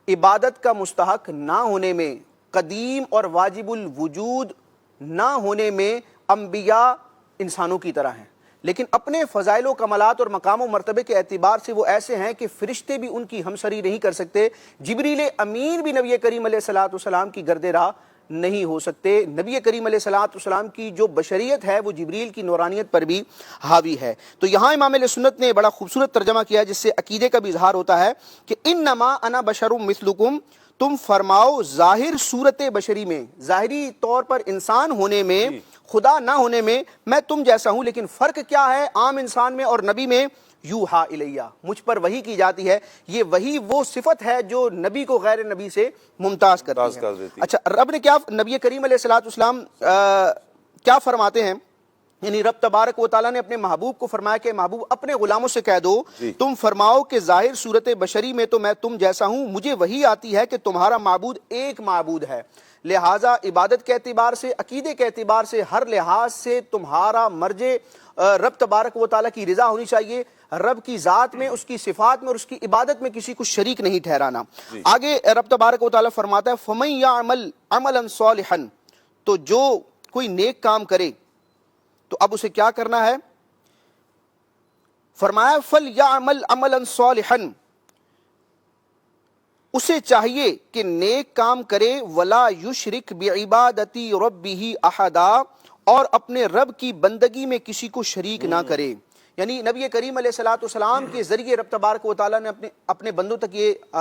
عبادت کا مستحق نہ ہونے میں, قدیم اور واجب الوجود نہ ہونے میں انبیاء انسانوں کی طرح ہیں, لیکن اپنے فضائل و کمالات اور مقام و مرتبے کے اعتبار سے وہ ایسے ہیں کہ فرشتے بھی ان کی ہمسری نہیں کر سکتے, جبریل امین بھی نبی کریم علیہ الصلوۃ والسلام کی گرد راہ نہیں ہو سکتے. نبی کریم علیہ الصلوۃ والسلام کی جو بشریت ہے وہ جبریل کی نورانیت پر بھی حاوی ہے. تو یہاں امام علیہ سنت نے بڑا خوبصورت ترجمہ کیا جس سے عقیدے کا بھی اظہار ہوتا ہے کہ انما انا بشر مثلکم, تم فرماؤ ظاہر صورت بشری میں, ظاہری طور پر انسان ہونے میں, خدا نہ ہونے میں تم جیسا ہوں, لیکن فرق کیا ہے عام انسان میں اور نبی میں؟ یوحا الیہ, مجھ پر وحی کی جاتی ہے. یہ وحی وہ صفت ہے جو نبی کو غیر نبی سے ممتاز کرتی ہے. اچھا رب نے کیا, نبی کریم علیہ الصلوۃ والسلام کیا فرماتے ہیں, یعنی رب تبارک و تعالیٰ نے اپنے محبوب کو فرمایا کہ محبوب اپنے غلاموں سے کہہ دو تم فرماؤ کہ ظاہر صورت بشری میں تو میں تم جیسا ہوں, مجھے وحی آتی ہے کہ تمہارا معبود ایک معبود ہے, لہٰذا عبادت کے اعتبار سے, عقیدے کے اعتبار سے, ہر لحاظ سے تمہارا مرجع رب تبارک و تعالیٰ کی رضا ہونی چاہیے. رب کی ذات میں, اس کی صفات میں اور اس کی عبادت میں کسی کو شریک نہیں ٹھہرانا. آگے رب تبارک و تعالیٰ فرماتا ہے فَمَن يَعْمَلْ عَمَلًا صَالِحًا, تو جو کوئی نیک کام کرے تو اب اسے کیا کرنا ہے, فرمایا فَلْيَعْمَلْ عَمَلًا صَالِحًا, اسے چاہیے کہ نیک کام کرے, وَلَا يُشْرِكْ بِعِبَادَتِ رَبِّهِ أَحَدًا, اور اپنے رب کی بندگی میں کسی کو شریک نہ کرے. یعنی نبی کریم علیہ الصلوۃ والسلام کے ذریعے رب تبارک و تعالیٰ نے اپنے بندوں تک یہ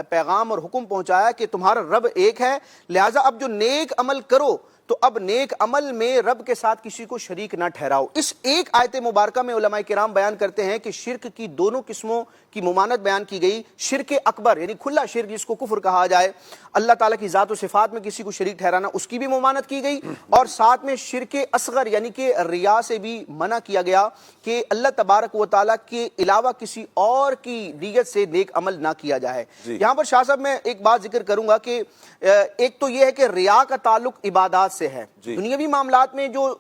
پیغام اور حکم پہنچایا کہ تمہارا رب ایک ہے, لہٰذا اب جو نیک عمل کرو تو اب نیک عمل میں رب کے ساتھ کسی کو شریک نہ ٹھہراؤ. اس ایک آیت مبارکہ میں علماء کرام بیان کرتے ہیں کہ شرک کی دونوں قسموں کی ممانعت بیان کی گئی. شرک اکبر یعنی کھلا شرک جس کو کفر کہا جائے, اللہ تعالیٰ کی ذات و صفات میں کسی کو شریک ٹھہرانا, اس کی بھی ممانعت کی گئی, اور ساتھ میں شرک اصغر یعنی کہ ریا سے بھی منع کیا گیا کہ اللہ تبارک و تعالیٰ کے علاوہ کسی اور کی نیت سے نیک عمل نہ کیا جائے. یہاں پر شاہ صاحب میں ایک بات ذکر کروں گا کہ ایک تو یہ ہے کہ ریا کا تعلق عبادات سے ہے. دنیاوی معاملات میں جو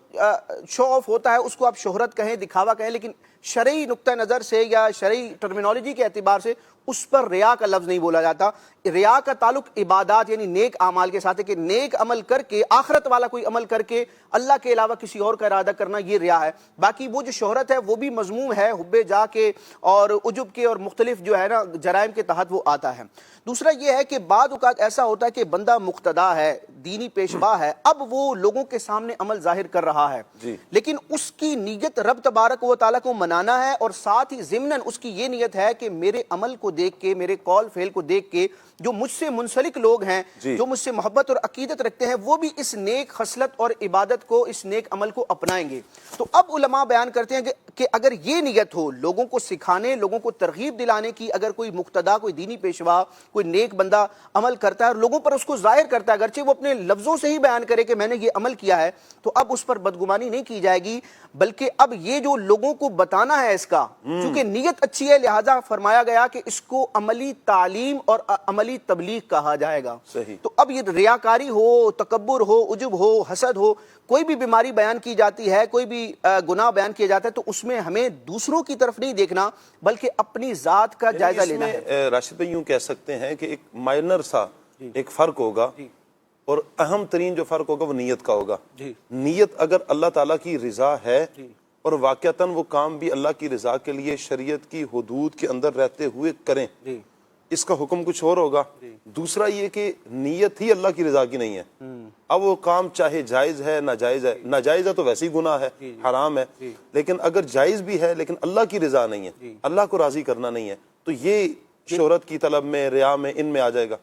شو آف ہوتا ہے اس کو آپ شہرت کہیں, دکھاوا کہیں, لیکن شرعی نقطہ نظر سے یا شرعی ٹرمینالوجی کے اعتبار سے اس پر ریا کا لفظ نہیں بولا جاتا. ریا کا تعلق عبادات یعنی نیک اعمال کے ساتھ ہے کہ نیک عمل کر کے, آخرت والا کوئی عمل کر کے اللہ کے علاوہ کسی اور کا ارادہ کرنا, یہ ریا ہے. باقی وہ جو شہرت ہے وہ بھی مذموم ہے, حب جا کے اور عجب کے اور مختلف جو ہے نا جرائم کے تحت وہ آتا ہے. دوسرا یہ ہے کہ بعض اوقات ایسا ہوتا ہے کہ بندہ مقتدا ہے, دینی پیشوا ہے, اب وہ لوگوں کے سامنے عمل ظاہر کر رہا ہے, لیکن اس کی نیت رب تبارک و تعالیٰ کو منانا ہے, اور ساتھ ہی ضمناً اس کی یہ نیت ہے کہ میرے عمل کو دیکھ کے, میرے قول فعل کو دیکھ کے جو مجھ سے منسلک لوگ ہیں, جو مجھ سے محبت اور عقیدت رکھتے ہیں, وہ بھی اس نیک خصلت اور عبادت کو, اس نیک عمل کو اپنائیں گے. تو اب علماء بیان کرتے ہیں کہ اگر یہ نیت ہو لوگوں کو سکھانے, لوگوں کو ترغیب دلانے کی, اگر کوئی مقتدا, کوئی دینی پیشوا, کوئی نیک بندہ عمل کرتا ہے اور لوگوں پر اس کو ظاہر کرتا ہے, اگرچہ وہ اپنے لفظوں سے ہی بیان کرے کہ میں نے یہ عمل کیا ہے, تو اب اس پر بدگمانی نہیں کی جائے گی, بلکہ اب یہ جو لوگوں کو بتانا ہے اس کا, چونکہ نیت اچھی ہے لہذا فرمایا گیا کہ اس کو عملی تعلیم اور عملی تبلیغ کہا جائے گا. تو اب یہ ریاکاری ہو, تکبر ہو, عجب ہو, حسد ہو, کوئی بھی بیماری بیان کی جاتی ہے, کوئی بھی گناہ بیان کیا جاتا ہے, تو اس میں ہمیں دوسروں کی طرف نہیں دیکھنا بلکہ اپنی ذات کا جائزہ لینا ہے. راشد بھائی یوں کہہ سکتے ہیں کہ ایک مائنر سا ایک فرق ہوگا, اور اہم ترین جو فرق ہوگا وہ نیت کا ہوگا. نیت اگر اللہ تعالیٰ کی رضا ہے اور واقعتاً وہ کام بھی اللہ کی رضا کے لیے شریعت کی حدود کے اندر رہتے ہوئے کریں, اس کا حکم کچھ اور ہوگا. دوسرا یہ کہ نیت ہی اللہ کی رضا کی نہیں ہے, اب وہ کام چاہے جائز ہے ناجائز ہے, ناجائز ہے تو ویسے ہی گناہ ہے, حرام ہے, لیکن اگر جائز بھی ہے لیکن اللہ کی رضا نہیں ہے, اللہ کو راضی کرنا نہیں ہے, تو یہ شہرت کی طلب میں, ریا میں, ان میں آ جائے گا.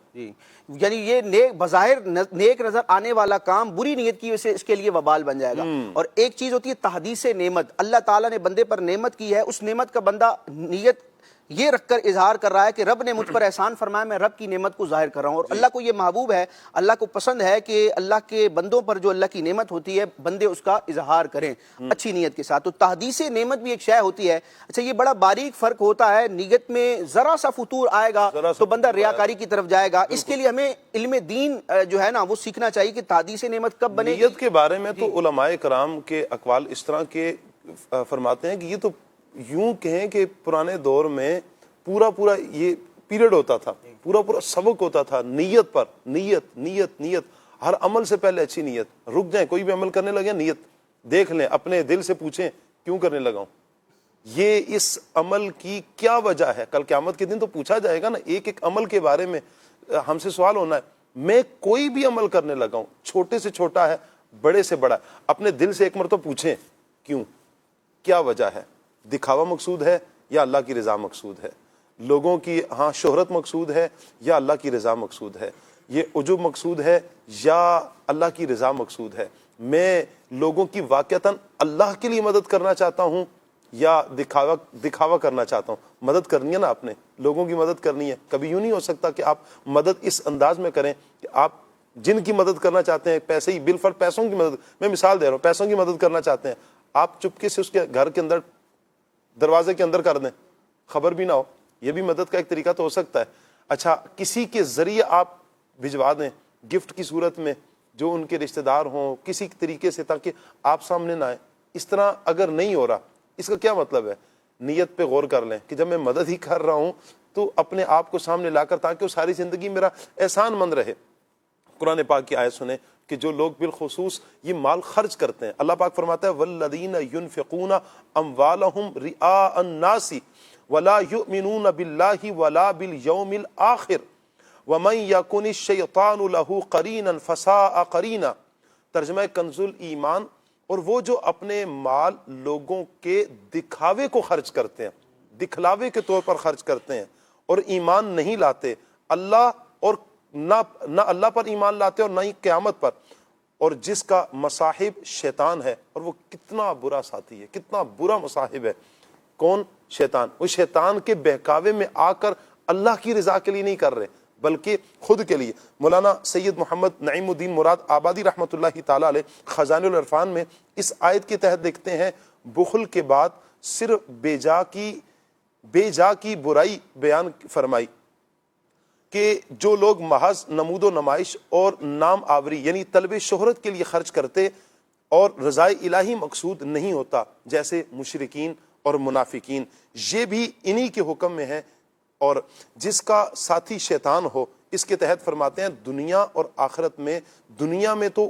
یعنی یہ نیک بظاہر نیک نظر آنے والا کام بری نیت کی وجہ سے اس کے لیے وبال بن جائے گا. اور ایک چیز ہوتی ہے تحدیث نعمت, اللہ تعالیٰ نے بندے پر نعمت کی ہے, اس نعمت کا بندہ نیت یہ رکھ کر اظہار کر رہا ہے کہ رب نے مجھ پر احسان فرمایا، میں رب کی نعمت کو ظاہر کر رہا ہوں. اور اللہ کو یہ محبوب ہے، اللہ کو پسند ہے کہ اللہ کے بندوں پر جو اللہ کی نعمت ہوتی ہے بندے اس کا اظہار کریں اچھی نیت کے ساتھ. تو تحدیث نعمت بھی ایک شے ہوتی ہے. اچھا یہ بڑا باریک فرق ہوتا ہے، نیت میں ذرا سا فطور آئے گا تو بندہ ریاکاری کی طرف جائے گا. اس کے لیے ہمیں علم دین جو ہے نا وہ سیکھنا چاہیے کہ تحدیث نعمت کب بنے. نیت کے بارے میں تو علماء کرام کے اقوال اس طرح کے فرماتے ہیں کہ یہ تو یوں کہیں کہ پرانے دور میں پورا یہ پیریڈ ہوتا تھا، پورا سبق ہوتا تھا نیت پر. نیت ہر عمل سے پہلے اچھی نیت. رک جائیں، کوئی بھی عمل کرنے لگے نیت دیکھ لیں، اپنے دل سے پوچھیں کیوں کرنے لگا ہوں، یہ اس عمل کی کیا وجہ ہے. کل قیامت کے دن تو پوچھا جائے گا نا، ایک عمل کے بارے میں ہم سے سوال ہونا ہے. میں کوئی بھی عمل کرنے لگا ہوں، چھوٹے سے چھوٹا ہے، بڑے سے بڑا ہے، اپنے دل سے ایک مرتبہ پوچھیں کیوں، کیا وجہ ہے. دکھاوا مقصود ہے یا اللہ کی رضا مقصود ہے؟ لوگوں کی شہرت مقصود ہے یا اللہ کی رضا مقصود ہے؟ یہ عجب مقصود ہے یا اللہ کی رضا مقصود ہے؟ میں لوگوں کی واقعتاً اللہ کے لیے مدد کرنا چاہتا ہوں یا دکھاوا کرنا چاہتا ہوں؟ مدد کرنی ہے نا، آپ نے لوگوں کی مدد کرنی ہے. کبھی یوں نہیں ہو سکتا کہ آپ مدد اس انداز میں کریں کہ آپ جن کی مدد کرنا چاہتے ہیں پیسے ہی بالفرض پیسوں کی مدد، میں مثال دے رہا ہوں، پیسوں کی مدد کرنا چاہتے ہیں، آپ چپکے سے اس کے گھر کے اندر دروازے کے اندر کر دیں، خبر بھی نہ ہو. یہ بھی مدد کا ایک طریقہ تو ہو سکتا ہے. اچھا کسی کے ذریعے آپ بھجوا دیں گفٹ کی صورت میں، جو ان کے رشتہ دار ہوں کسی طریقے سے، تاکہ آپ سامنے نہ آئیں. اس طرح اگر نہیں ہو رہا، اس کا کیا مطلب ہے؟ نیت پہ غور کر لیں کہ جب میں مدد ہی کر رہا ہوں تو اپنے آپ کو سامنے لا کر، تاکہ وہ ساری زندگی میرا احسان مند رہے. قرآن پاک کی آیت سنیں کہ جو لوگ بالخصوص یہ مال خرچ کرتے ہیں، اللہ پاک فرماتا ہے والذین ينفقون اموالهم رئاء الناس ولا يؤمنون باللہ ولا بالیوم الآخر ومن یکن الشیطان له قرینا فساء قرینا. ترجمہ کنز الایمان، اور وہ جو اپنے مال لوگوں کے دکھاوے کو خرچ کرتے ہیں، دکھلاوے کے طور پر خرچ کرتے ہیں، اور ایمان نہیں لاتے اللہ، اور نہ اللہ پر ایمان لاتے اور نہ ہی قیامت پر، اور جس کا مصاحب شیطان ہے. اور وہ کتنا برا ساتھی ہے، کتنا برا مصاحب ہے. کون؟ شیطان. وہ شیطان کے بہکاوے میں آ کر اللہ کی رضا کے لیے نہیں کر رہے بلکہ خود کے لیے. مولانا سید محمد نعیم الدین مراد آبادی رحمۃ اللہ تعالی علیہ خزانہ العرفان میں اس آیت کے تحت لکھتے ہیں، بخل کے بعد صرف بے جا کی برائی بیان فرمائی کہ جو لوگ محض نمود و نمائش اور نام آوری یعنی طلب شہرت کے لیے خرچ کرتے اور رضائے الہی مقصود نہیں ہوتا، جیسے مشرکین اور منافقین، یہ بھی انہی کے حکم میں ہے. اور جس کا ساتھی شیطان ہو، اس کے تحت فرماتے ہیں دنیا اور آخرت میں، دنیا میں تو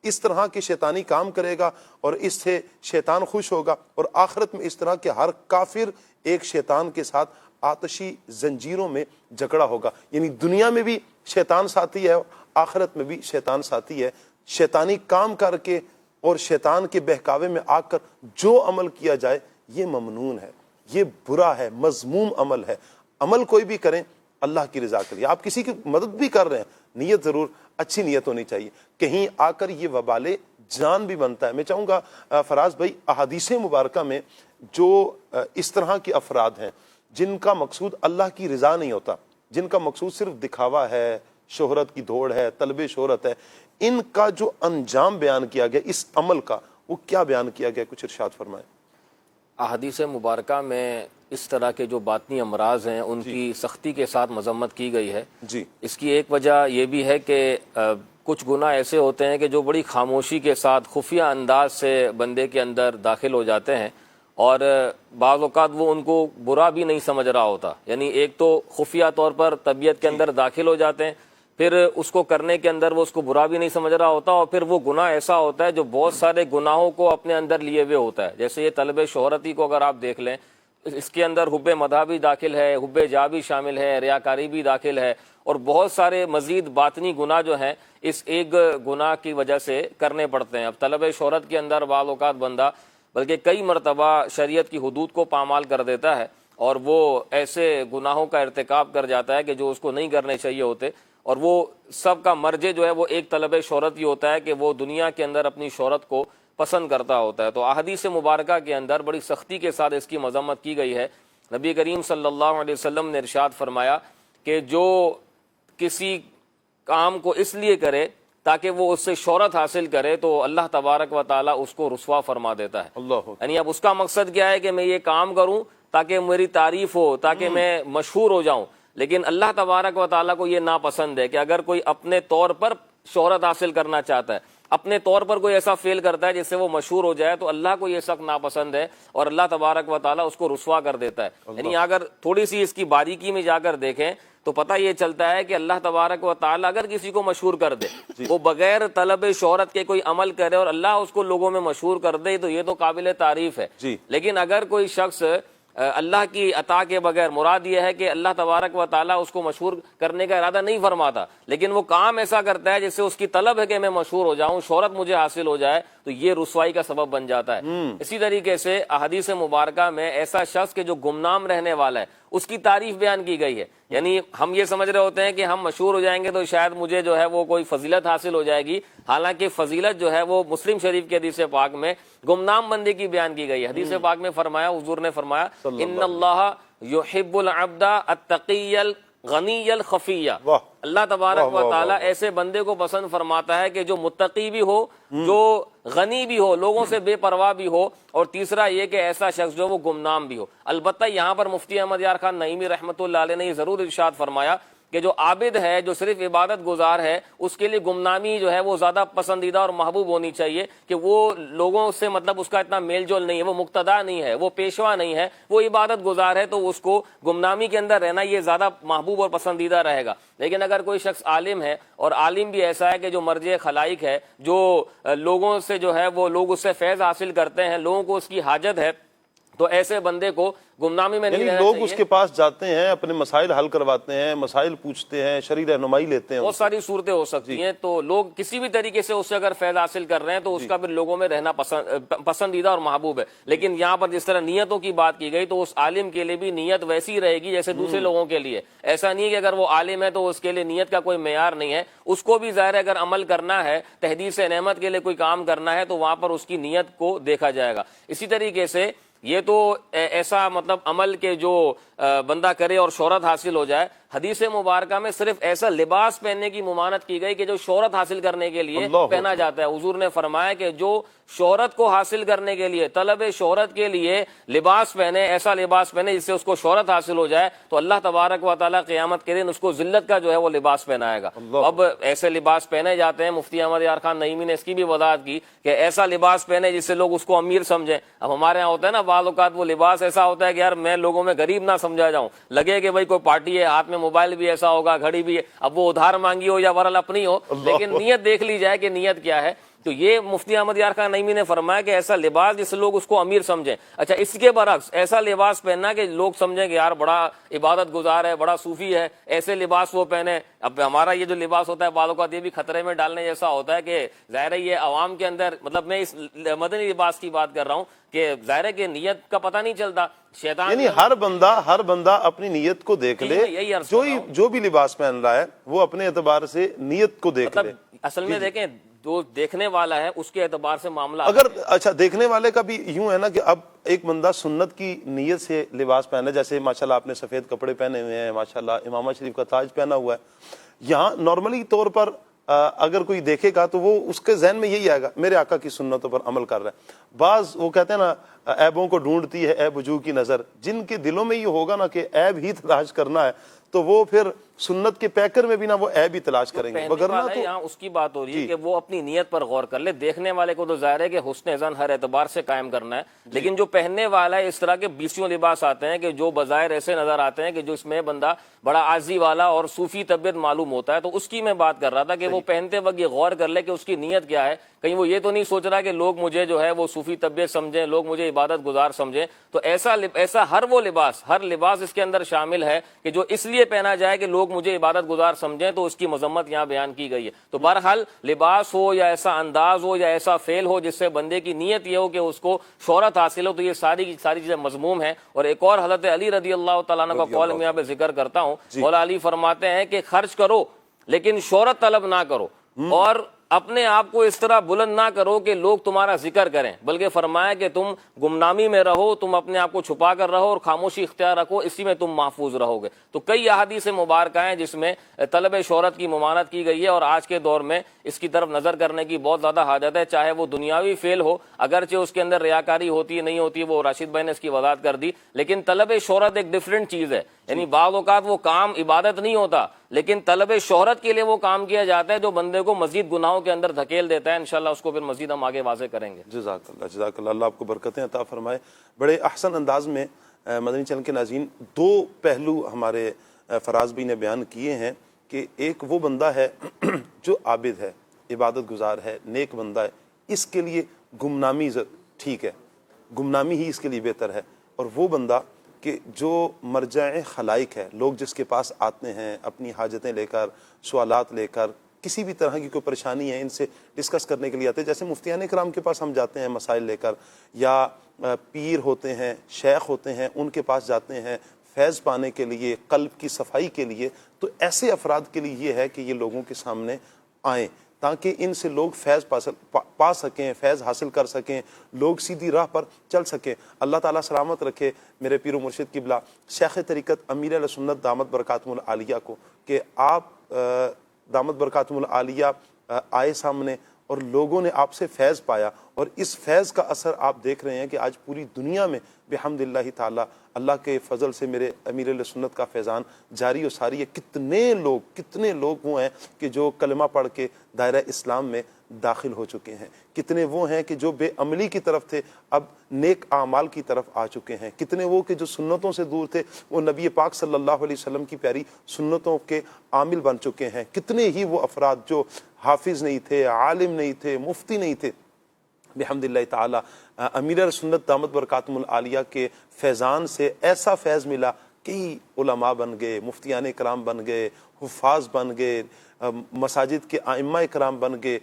اس طرح کے شیطانی کام کرے گا اور اس سے شیطان خوش ہوگا، اور آخرت میں اس طرح کے ہر کافر ایک شیطان کے ساتھ آتشی زنجیروں میں جکڑا ہوگا. یعنی دنیا میں بھی شیطان ساتھی ہے، آخرت میں بھی شیطان ساتھی ہے. شیطانی کام کر کے اور شیطان کے بہکاوے میں آ کر جو عمل کیا جائے یہ ممنون ہے، یہ برا ہے، مذموم عمل ہے. عمل کوئی بھی کریں اللہ کی رضا کے لیے. آپ کسی کی مدد بھی کر رہے ہیں، نیت ضرور اچھی نیت ہونی چاہیے. کہیں آ کر یہ وبال جان بھی بنتا ہے. میں چاہوں گا فراز بھائی، احادیث مبارکہ میں جو اس طرح کے افراد ہیں جن کا مقصود اللہ کی رضا نہیں ہوتا، جن کا مقصود صرف دکھاوا ہے، شہرت کی دوڑ ہے، طلب شہرت ہے، ان کا جو انجام بیان کیا گیا اس عمل کا، وہ کیا بیان کیا گیا؟ کچھ ارشاد فرمائیں. احادیث مبارکہ میں اس طرح کے جو باطنی امراض ہیں ان کی سختی کے ساتھ مذمت کی گئی ہے. جی. اس کی ایک وجہ یہ بھی ہے کہ کچھ گناہ ایسے ہوتے ہیں کہ جو بڑی خاموشی کے ساتھ خفیہ انداز سے بندے کے اندر داخل ہو جاتے ہیں، اور بعض اوقات وہ ان کو برا بھی نہیں سمجھ رہا ہوتا. یعنی ایک تو خفیہ طور پر طبیعت کے اندر داخل ہو جاتے ہیں، پھر اس کو کرنے کے اندر وہ اس کو برا بھی نہیں سمجھ رہا ہوتا، اور پھر وہ گناہ ایسا ہوتا ہے جو بہت سارے گناہوں کو اپنے اندر لیے ہوئے ہوتا ہے. جیسے یہ طلب شہرتی کو اگر آپ دیکھ لیں، اس کے اندر حب مدح بھی داخل ہے، حب جا بھی شامل ہے، ریاکاری بھی داخل ہے، اور بہت سارے مزید باطنی گناہ جو ہیں اس ایک گناہ کی وجہ سے کرنے پڑتے ہیں. اب طلب شہرت کے اندر بعض اوقات بندہ بلکہ کئی مرتبہ شریعت کی حدود کو پامال کر دیتا ہے، اور وہ ایسے گناہوں کا ارتکاب کر جاتا ہے کہ جو اس کو نہیں کرنے چاہیے ہوتے. اور وہ سب کا مرجع جو ہے وہ ایک طلب شہرت ہی ہوتا ہے کہ وہ دنیا کے اندر اپنی شہرت کو پسند کرتا ہوتا ہے. تو احادیث مبارکہ کے اندر بڑی سختی کے ساتھ اس کی مذمت کی گئی ہے نبی کریم صلی اللہ علیہ وسلم نے ارشاد فرمایا کہ جو کسی کام کو اس لیے کرے تاکہ وہ اس سے شہرت حاصل کرے تو اللہ تبارک و تعالیٰ اس کو رسوا فرما دیتا ہے. اللہ یعنی اب اس کا مقصد کیا ہے کہ میں یہ کام کروں تاکہ میری تعریف ہو، تاکہ میں مشہور ہو جاؤں. لیکن اللہ تبارک و تعالیٰ کو یہ ناپسند ہے کہ اگر کوئی اپنے طور پر شہرت حاصل کرنا چاہتا ہے، اپنے طور پر کوئی ایسا فعل کرتا ہے جس سے وہ مشہور ہو جائے، تو اللہ کو یہ سخت ناپسند ہے اور اللہ تبارک و تعالیٰ اس کو رسوا کر دیتا ہے. یعنی اگر تھوڑی سی اس کی باریکی میں جا کر دیکھیں تو پتہ یہ چلتا ہے کہ اللہ تبارک و تعالیٰ اگر کسی کو مشہور کر دے، وہ بغیر طلب شہرت کے کوئی عمل کرے اور اللہ اس کو لوگوں میں مشہور کر دے، تو یہ تو قابل تعریف ہے. لیکن اگر کوئی شخص اللہ کی عطا کے بغیر، مراد یہ ہے کہ اللہ تبارک و تعالیٰ اس کو مشہور کرنے کا ارادہ نہیں فرماتا، لیکن وہ کام ایسا کرتا ہے جس سے اس کی طلب ہے کہ میں مشہور ہو جاؤں، شہرت مجھے حاصل ہو جائے، تو یہ رسوائی کا سبب بن جاتا ہے. اسی طریقے سے احادیث مبارکہ میں ایسا شخص کہ جو گمنام رہنے والا ہے اس کی تعریف بیان کی گئی ہے. یعنی ہم یہ سمجھ رہے ہوتے ہیں کہ ہم مشہور ہو جائیں گے تو شاید مجھے جو ہے وہ کوئی فضیلت حاصل ہو جائے گی، حالانکہ فضیلت جو ہے وہ مسلم شریف کے حدیث پاک میں گمنام بندے کی بیان کی گئی ہے. حدیث پاک میں فرمایا، حضور نے فرمایا، ان اللہ یحب العبد التقی الغنی الخفی. اللہ تبارک و تعالیٰ ایسے بندے کو پسند فرماتا ہے کہ جو متقی بھی ہو، جو غنی بھی ہو، لوگوں سے بے پرواہ بھی ہو، اور تیسرا یہ کہ ایسا شخص جو وہ گمنام بھی ہو. البتہ یہاں پر مفتی احمد یار خان نعیمی رحمۃ اللہ علیہ نے یہ ضرور ارشاد فرمایا کہ جو عابد ہے، جو صرف عبادت گزار ہے، اس کے لیے گمنامی جو ہے وہ زیادہ پسندیدہ اور محبوب ہونی چاہیے کہ وہ لوگوں سے مطلب اس کا اتنا میل جول نہیں ہے، وہ مقتدا نہیں ہے، وہ پیشوا نہیں ہے، وہ عبادت گزار ہے، تو اس کو گمنامی کے اندر رہنا یہ زیادہ محبوب اور پسندیدہ رہے گا. لیکن اگر کوئی شخص عالم ہے، اور عالم بھی ایسا ہے کہ جو مرجع خلائق ہے، جو لوگوں سے جو ہے وہ لوگ اس سے فیض حاصل کرتے ہیں، لوگوں کو اس کی حاجت ہے، تو ایسے بندے کو گمنامی میں نہیں رہنا لوگ چاہیے. اس کے پاس جاتے ہیں، اپنے مسائل حل کرواتے ہیں، مسائل پوچھتے ہیں، شرعی رہنمائی لیتے ہیں. بہت ساری صورتیں ہو سکتی ہیں. تو لوگ کسی بھی طریقے سے اس سے اگر فیض حاصل کر رہے ہیں تو اس کا پھر لوگوں میں رہنا پسندیدہ اور محبوب ہے. لیکن یہاں پر جس طرح نیتوں کی بات کی گئی تو اس عالم کے لیے بھی نیت ویسی رہے گی جیسے دوسرے لوگوں کے لیے. ایسا نہیں ہے کہ اگر وہ عالم ہے تو اس کے لیے نیت کا کوئی معیار نہیں ہے. اس کو بھی ظاہر ہے اگر عمل کرنا ہے، تحدیث نعمت کے لیے کوئی کام کرنا ہے، تو وہاں پر اس کی نیت کو دیکھا جائے گا. اسی طریقے سے یہ تو ایسا مطلب عمل کے جو بندہ کرے اور شہرت حاصل ہو جائے. حدیث مبارکہ میں صرف ایسا لباس پہننے کی ممانعت کی گئی کہ جو شہرت حاصل کرنے کے لیے پہنا جاتا ہے. حضور نے فرمایا کہ جو شہرت کو حاصل کرنے کے لیے، طلب شہرت کے لیے لباس پہنے، ایسا لباس پہنے جس سے اس کو شہرت حاصل ہو جائے، تو اللہ تبارک و تعالیٰ قیامت کے دن اس کو ذلت کا جو ہے وہ لباس پہنائے گا. اب ایسے لباس پہنے جاتے ہیں. مفتی احمد یار خان نعیمی نے اس کی بھی وضاحت کی کہ ایسا لباس پہنے جس سے لوگ اس کو امیر سمجھیں. اب ہمارے یہاں ہوتا ہے نا بعض اوقات وہ لباس ایسا ہوتا ہے کہ یار میں لوگوں میں غریب نہ سمجھا جاؤں، لگے کہ بھائی کوئی پارٹی ہے، ہاتھ میں موبائل بھی ایسا ہوگا، گھڑی بھی ہے، اب وہ ادھار مانگی ہو یا ورل اپنی ہو، لیکن نیت دیکھ لی جائے کہ نیت کیا ہے. تو یہ مفتی احمد یار خان نعیمی نے فرمایا کہ ایسا لباس جس سے لوگ اس کو امیر سمجھیں. اچھا، اس کے برعکس ایسا لباس پہننا کہ لوگ سمجھیں کہ یار بڑا عبادت گزار ہے، بڑا صوفی ہے، ایسے لباس وہ پہنے. اب ہمارا یہ جو لباس ہوتا ہے بعض اوقات یہ بھی خطرے میں ڈالنے جیسا ہوتا ہے کہ ظاہر ہے یہ عوام کے اندر، مطلب میں اس مدنی لباس کی بات کر رہا ہوں کہ ظاہر ہے کہ نیت کا پتہ نہیں چلتا. شیطان یعنی ہر بندہ اپنی نیت کو دیکھ لے. جو بھی لباس پہن رہا ہے وہ اپنے اعتبار سے نیت کو دیکھ لے. اصل میں دیکھیں جو دیکھنے والا ہے اس کے اعتبار سے معاملہ اگر اچھا دیکھنے والے کا بھی یوں ہے نا کہ اب ایک بندہ سنت کی نیت سے لباس پہنے، جیسے ماشاءاللہ آپ نے سفید کپڑے پہنے ہوئے ہیں، ماشاءاللہ امامہ شریف کا تاج پہنا ہوا ہے. یہاں نارملی طور پر اگر کوئی دیکھے گا تو وہ اس کے ذہن میں یہی آئے گا میرے آقا کی سنتوں پر عمل کر رہا ہے. بعض وہ کہتے ہیں نا عیبوں کو ڈھونڈتی ہے عیب وجوہ کی نظر. جن کے دلوں میں یہ ہوگا نا کہ عیب ہی تلاش کرنا ہے تو وہ پھر سنت کے پیکر میں بھی نا وہ عیب ہی تلاش کریں گے. تو یہاں اس کی بات ہو رہی ہے کہ وہ اپنی نیت پر غور کر لے. دیکھنے والے کو تو ظاہر ہے کہ حسن ظن ہر اعتبار سے قائم کرنا ہے، لیکن جو پہننے والا ہے اس طرح کے بیسیوں لباس آتے ہیں کہ جو بظاہر ایسے نظر آتے ہیں کہ جو اس میں بندہ بڑا عاجزی والا اور صوفی طبیعت معلوم ہوتا ہے. تو اس کی میں بات کر رہا تھا کہ وہ پہنتے وقت یہ غور کر لے کہ اس کی نیت کیا ہے. کہیں وہ یہ تو نہیں سوچ رہا کہ لوگ مجھے جو ہے وہ صوفی طبیعت سمجھیں، لوگ مجھے عبادت گزار سمجھیں. تو ایسا ہر لباس اس کے اندر شامل ہے کہ جو اس لیے پہنا جائے کہ لوگ مجھے عبادت گزار سمجھیں، تو اس کی مذمت یہاں بیان کی گئی ہے. تو بہرحال لباس ہو یا ایسا انداز ہو یا ایسا فعل ہو جس سے بندے کی نیت یہ ہو کہ اس کو شہرت حاصل ہو، تو یہ ساری چیزیں مذموم ہیں. اور ایک اور حضرت علی رضی اللہ تعالیٰ عنہ کا قول میں یہاں پہ ذکر کرتا ہوں. مولا علی فرماتے ہیں کہ خرچ کرو لیکن شہرت طلب نہ کرو، اور اپنے آپ کو اس طرح بلند نہ کرو کہ لوگ تمہارا ذکر کریں، بلکہ فرمایا کہ تم گمنامی میں رہو، تم اپنے آپ کو چھپا کر رہو اور خاموشی اختیار رکھو، اسی میں تم محفوظ رہو گے۔ تو کئی احادیث مبارکہ ہیں جس میں طلب شہرت کی ممانعت کی گئی ہے، اور آج کے دور میں اس کی طرف نظر کرنے کی بہت زیادہ حاجت ہے، چاہے وہ دنیاوی فعل ہو، اگرچہ اس کے اندر ریاکاری ہوتی ہے نہیں ہوتی، وہ راشد بھائی نے اس کی وضاحت کر دی، لیکن طلب شہرت ایک ڈیفرنٹ چیز ہے۔ یعنی بعض اوقات وہ کام عبادت نہیں ہوتا، لیکن طلب شہرت کے لیے وہ کام کیا جاتا ہے جو بندے کو مزید گناہوں کے اندر دھکیل دیتا ہے۔ انشاءاللہ اس کو پھر مزید ہم آگے واضح کریں گے۔ جزاک اللہ، اللہ آپ کو برکتیں عطا فرمائے۔ بڑے احسن انداز میں مدنی چینل کے ناظرین دو پہلو ہمارے فراز بھائی نے بیان کیے ہیں کہ ایک وہ بندہ ہے جو عابد ہے، عبادت گزار ہے، نیک بندہ ہے، اس کے لیے گمنامی ٹھیک ہے، گمنامی ہی اس کے لیے بہتر ہے، اور وہ بندہ کہ جو مرجع خلائق ہے، لوگ جس کے پاس آتے ہیں اپنی حاجتیں لے کر، سوالات لے کر، کسی بھی طرح کی کوئی پریشانی ہے ان سے ڈسکس کرنے کے لیے آتے ہیں، جیسے مفتیان اکرام کے پاس ہم جاتے ہیں مسائل لے کر، یا پیر ہوتے ہیں، شیخ ہوتے ہیں، ان کے پاس جاتے ہیں فیض پانے کے لیے، قلب کی صفائی کے لیے، تو ایسے افراد کے لیے یہ ہے کہ یہ لوگوں کے سامنے آئیں تاکہ ان سے لوگ فیض پا سکیں، فیض حاصل کر سکیں، لوگ سیدھی راہ پر چل سکیں۔ اللہ تعالیٰ سلامت رکھے میرے پیر و مرشد قبلہ شیخ طریقت امیر اہل سنت دامت برکاتہم العالیہ کو، کہ آپ دامت برکاتہم العالیہ آئے سامنے اور لوگوں نے آپ سے فیض پایا، اور اس فیض کا اثر آپ دیکھ رہے ہیں کہ آج پوری دنیا میں بحمد اللہ تعالیٰ اللہ کے فضل سے میرے امیر اہل سنت کا فیضان جاری و ساری ہے۔ کتنے لوگ وہ ہیں کہ جو کلمہ پڑھ کے دائرہ اسلام میں داخل ہو چکے ہیں، کتنے وہ ہیں کہ جو بے عملی کی طرف تھے اب نیک اعمال کی طرف آ چکے ہیں، کتنے وہ کہ جو سنتوں سے دور تھے وہ نبی پاک صلی اللہ علیہ وسلم کی پیاری سنتوں کے عامل بن چکے ہیں، کتنے ہی وہ افراد جو حافظ نہیں تھے، عالم نہیں تھے، مفتی نہیں تھے، بحمد اللہ تعالی امیر سنت دامت برکاتہم العالیہ کے فیضان سے ایسا فیض ملا، کئی علماء بن گئے، مفتیان کرام بن گئے، حفاظ بن گئے، مساجد کے ائمہ کرام بن گئے،